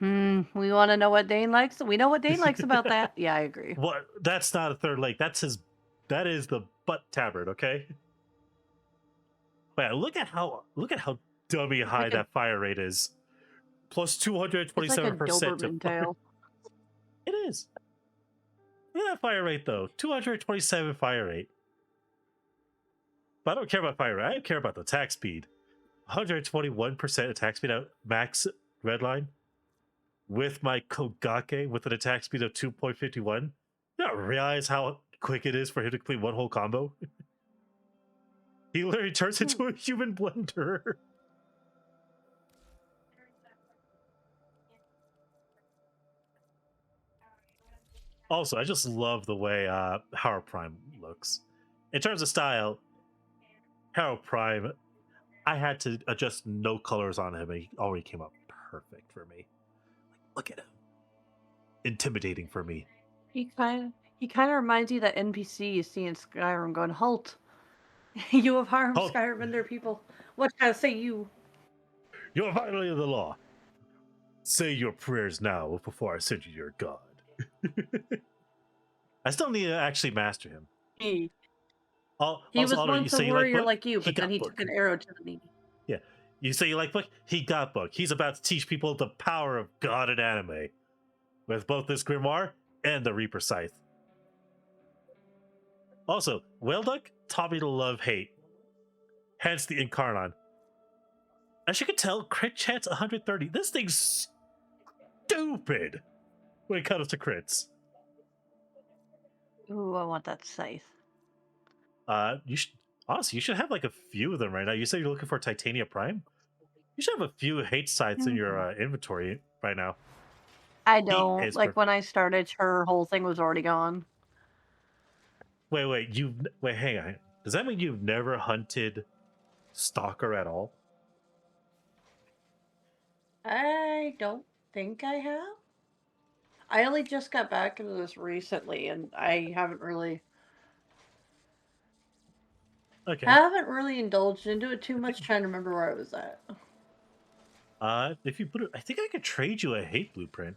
We want to know what Dane likes. We know what Dane likes about that. Yeah, I agree. What? That's not a third leg. That is the butt tabard, okay? But look at how dummy high that fire rate is. Plus 227%. It's like a Doberman tail. It is. Look at that fire rate though. 227 fire rate. But I don't care about fire rate. I care about the attack speed. 121% attack speed at max red line. With my Kogake with an attack speed of 2.51. You don't realize how quick it is for him to complete one whole combo? He literally turns into a human blender. Also, I just love the way Harold Prime looks. In terms of style, Harold Prime, I had to adjust no colors on him, and he already came up perfect for me. Look at him. Intimidating for me. He kind of reminds you of that NPC you see in Skyrim going, "Halt! You have harmed Skyrim and their people. What can I say you?" You're violating the law. Say your prayers now before I send you your god. I still need to actually master him. He Also, was once a warrior Book? like you, but then he Book. took an arrow to the knee. Yeah. You say you like Book? He got Book. He's about to teach people the power of God and anime. With both this grimoire and the Reaper Scythe. Also, Whaleduck taught me to love hate. Hence the Incarnon. As you can tell, crit chance 130. This thing's stupid when it comes to crits. Ooh, I want that scythe. You should honestly, you should have like a few of them right now. You said you're looking for Titania Prime. You should have a few hate scythes in your inventory right now. I He don't. is Like, when I started, her whole thing was already gone. Wait, hang on. Does that mean you've never hunted Stalker at all? I don't think I have. I only just got back into this recently, and I haven't really Okay. indulged into it too much, trying to remember where I was at. If you put it, I think I could trade you a hate blueprint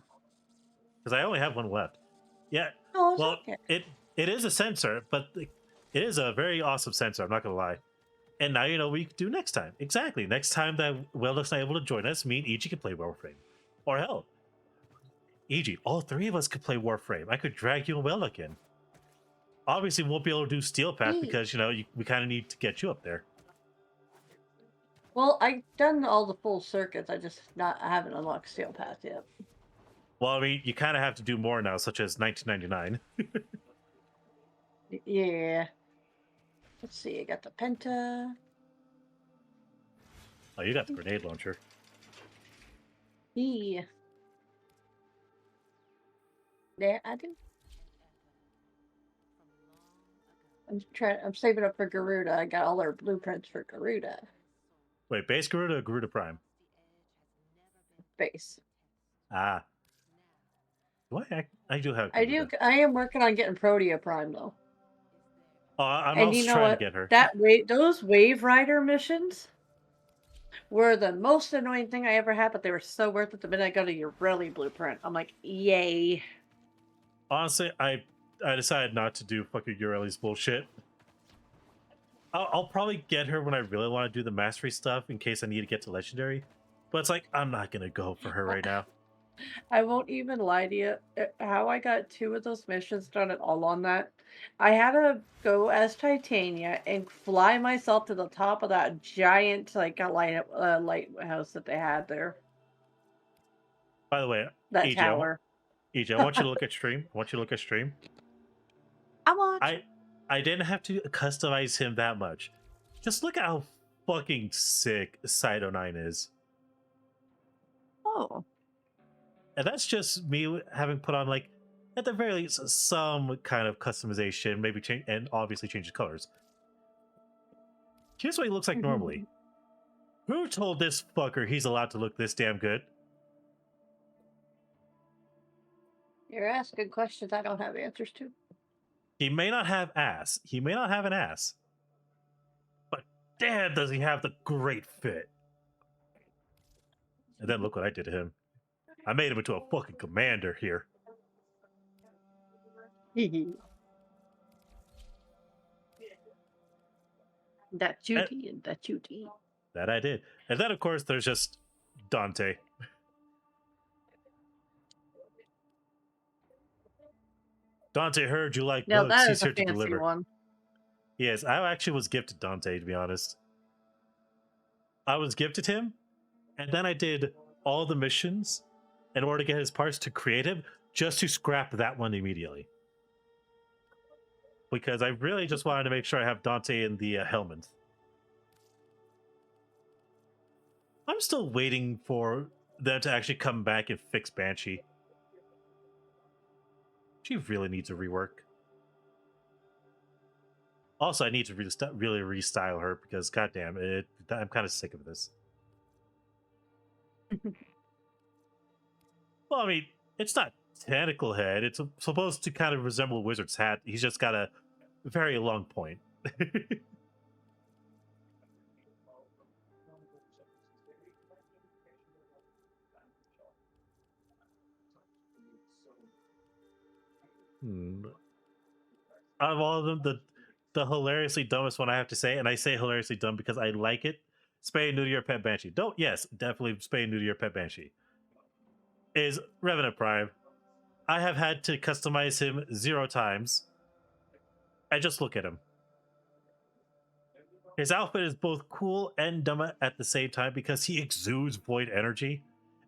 because I only have one left. Yeah. Oh, it's Well, okay. it is a sensor, but it is a very awesome sensor. I'm not gonna lie. And now you know what you can do next time. Exactly. Next time that Whaleduck's not able to join us, me and Eiji can play Warframe. Or hell, Eiji, all three of us could play Warframe. I could drag you and Whaleduck in. Obviously, we won't be able to do Steel Path because you know we kind of need to get you up there. Well, I've done all the full circuits. I haven't unlocked Steel Path yet. Well, I mean, you kind of have to do more now, such as 1999. Yeah. Let's see. I got the Penta. Oh, you got the grenade launcher. Yeah. Yeah, I do. I'm saving up for Garuda. I got all our blueprints for Garuda. Wait, base Garuda or Garuda Prime? Base. Ah. I do have. I am working on getting Protea Prime though. Oh, I'm And also you know trying what? to get her. Those Wave Rider missions were the most annoying thing I ever had, but they were so worth it the minute I got a Ureli blueprint. I'm like, yay. Honestly, I decided not to do fucking Ureli's bullshit. I'll probably get her when I really want to do the mastery stuff in case I need to get to legendary. But it's like, I'm not gonna go for her right now. I won't even lie to you. How I got 2 of those missions done and all on that, I had to go as Titania and fly myself to the top of that giant lighthouse that they had there. By the way, That EJ, tower. EJ, I want you to look at stream. I want you to look at stream. I didn't have to customize him that much. Just look at how fucking sick Side 09 is. Oh. And that's just me having put on, like, at the very least, some kind of customization, maybe change, and obviously change his colors. Here's what he looks like normally. Who told this fucker he's allowed to look this damn good? You're asking questions I don't have answers to. He may not have ass. He may not have an ass. But damn, does he have the great fit. And then look what I did to him. I made him into a fucking commander here. That duty and that duty. That I did. And then, of course, there's just Dante. Dante heard you like No, books. that He's is a here to fancy deliver. one. Yes, I actually was gifted Dante, to be honest. I was gifted him, and then I did all the missions in order to get his parts to create him, just to scrap that one immediately. Because I really just wanted to make sure I have Dante in the helmet. I'm still waiting for them to actually come back and fix Banshee. She really needs a rework. Also, I need to really restyle her because, goddamn it, I'm kind of sick of this. Well, I mean, it's not tentacle head. It's supposed to kind of resemble a wizard's hat. He's just got a very long point. Out of all of them, the hilariously dumbest one I have to say, and I say hilariously dumb because I like it, spay new to your pet Banshee. Yes, definitely spay new to your pet Banshee. Is Revenant Prime. I have had to customize him 0 times. And just look at him. His outfit is both cool and dumb at the same time because he exudes void energy.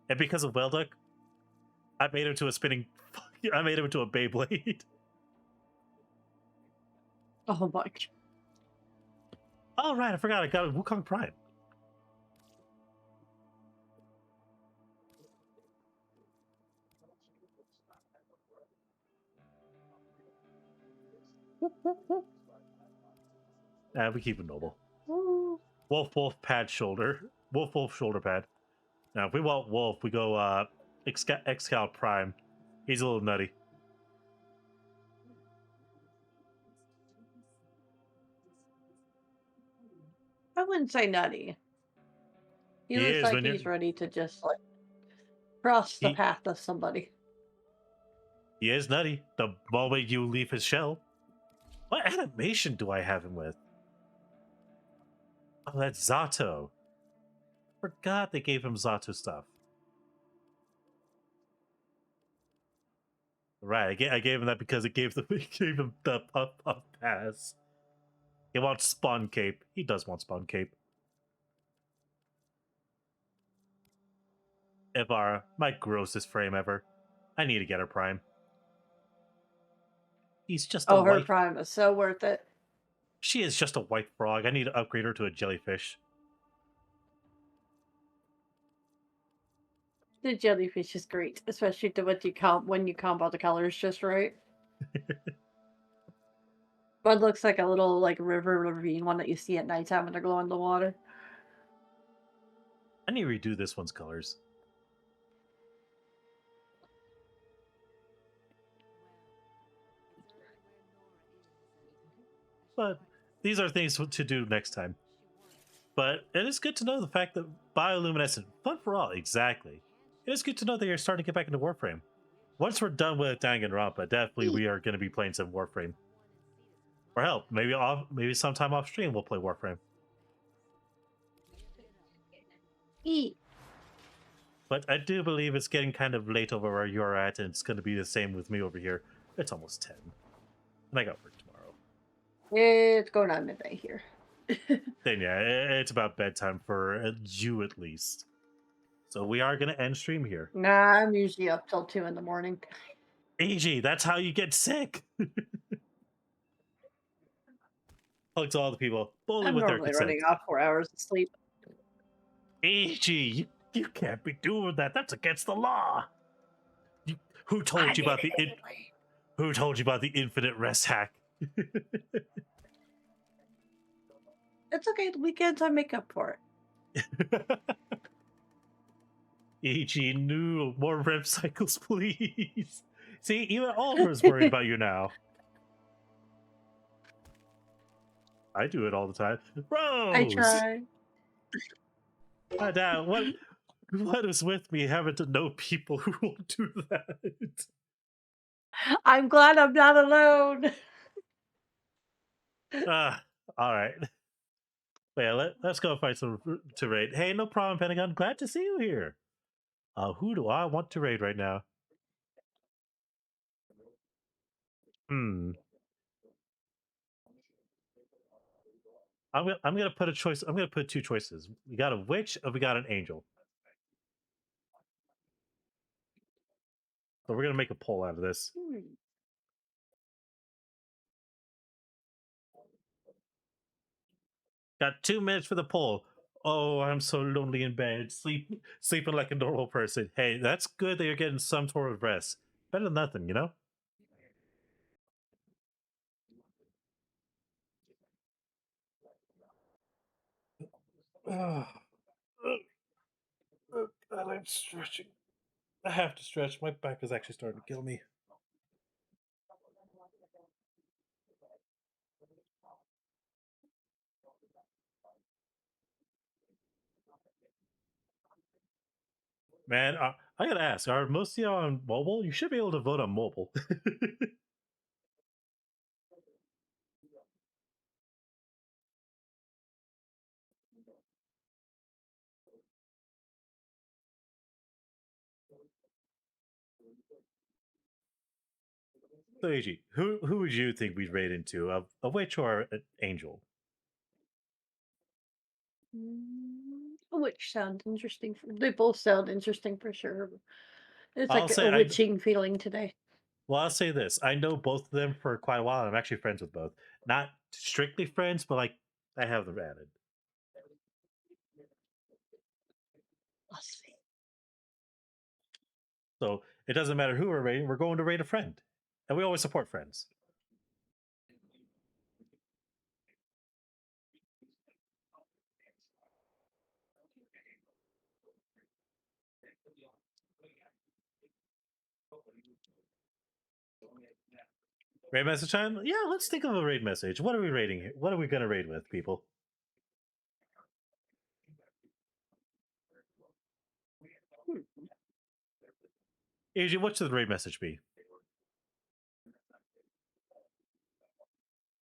And because of Whaleduck, I made him into a spinning... I made him into a Beyblade. Oh my. Oh, right, I forgot I got a Wukong Prime. We keep it noble. Wolf pad shoulder. Wolf shoulder pad. Now if we want wolf, we go Excal Prime. He's a little nutty. I wouldn't say nutty. He He looks is like when he's you're ready to just like cross the path of somebody. He is nutty the moment you leave his shell. What animation do I have him with? Oh, that's Zato. Forgot they gave him Zato stuff. Right, I gave him that because it gave him the puff pass. He wants Spawn Cape. He does want Spawn Cape. Ivara, my grossest frame ever. I need to get her Prime. He's just a Oh, her white. Prime is so worth it. She is just a white frog. I need to upgrade her to a jellyfish. The jellyfish is great, especially when you combo the colors just right. But looks like a little like river ravine one that you see at nighttime when they're glowing in the water. I need to redo this one's colors. But these are things to do next time. But it is good to know the fact that bioluminescent, fun for all, exactly. It is good to know that you're starting to get back into Warframe. Once we're done with Danganronpa, definitely we are going to be playing some Warframe. Or hell, maybe sometime off stream we'll play Warframe. But I do believe it's getting kind of late over where you're at, and it's going to be the same with me over here. It's almost 10. And I got work tomorrow. It's going on midnight here. Then yeah, it's about bedtime for you at least. So we are going to end stream here. Nah, I'm usually up till 2 in the morning. Eiji, that's how you get sick. Hug to all the people. Bully I'm with their normally consent. running off 4 hours of sleep. Eiji, you can't be doing that. That's against the law. Who told you about Who told you about the infinite rest hack? It's okay. The weekends I make up for it. Eiji, no more rev cycles, please. See, even Oliver's worried about you now. I do it all the time. Rose! I try. Dad, what is with me having to know people who will do that? I'm glad I'm not alone. All right. Well, let's go find some to raid. Hey, no problem, Pentagon. Glad to see you here. Who do I want to raid right now? I'm gonna put a choice. I'm gonna put two choices. We got a witch, or we got an angel. So we're gonna make a poll out of this. Got 2 minutes for the poll. Oh, I'm so lonely in bed, sleeping like a normal person. Hey, that's good that you're getting some sort of rest. Better than nothing, you know? Oh, God, I'm stretching. I have to stretch. My back is actually starting to kill me. Man, I gotta ask, are most of you on mobile? You should be able to vote on mobile. So, Eiji, who would you think we'd raid into? A witch or an angel? Which sound interesting. They both sound interesting for sure. It's I'll like say a witching feeling today. Well, I'll say this. I know both of them for quite a while. I'm actually friends with both. Not strictly friends, but like I have them added. So it doesn't matter who we're raiding. We're going to raid a friend, and we always support friends. Raid message time? Yeah, let's think of a raid message. What are we raiding here? What are we gonna raid with, people? Eiji, what should the raid message be?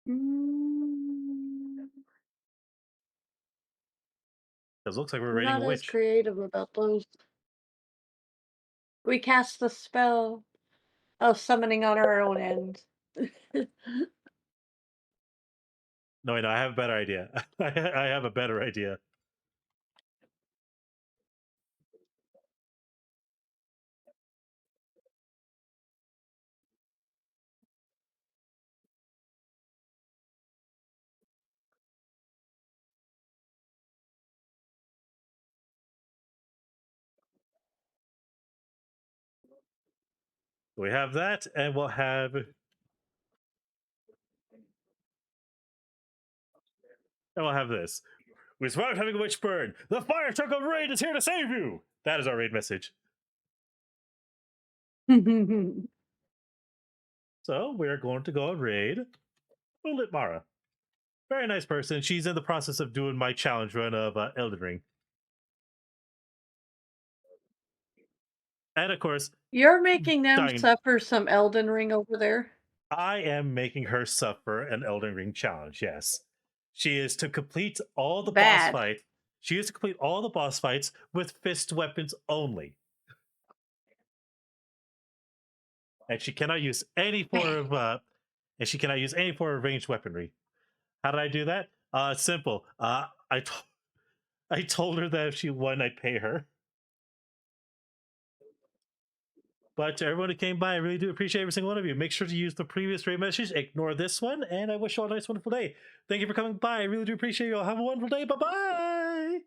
Because it looks like we're I'm raiding a not as witch. creative about those. We cast the spell of summoning on our own end. No, I have a better idea. I have a better idea. We have that, and we'll have. And we'll have this. We survived having a witch burn. The fire truck of raid is here to save you. That is our raid message. So we're going to go and raid 𝓕𝓻𝓷𝓾𝓲𝓵. Very nice person. She's in the process of doing my challenge run of Elden Ring. And of course, You're making them dying. suffer some Elden Ring over there. I am making her suffer an Elden Ring challenge, yes. She is to complete all the boss fights. She is to complete all the boss fights with fist weapons only. And she cannot use any form of ranged weaponry. How did I do that? Simple. I told her that if she won, I'd pay her. But to everyone who came by, I really do appreciate every single one of you. Make sure to use the previous raid message, ignore this one, and I wish you all a nice, wonderful day. Thank you for coming by. I really do appreciate you all. Have a wonderful day. Bye-bye.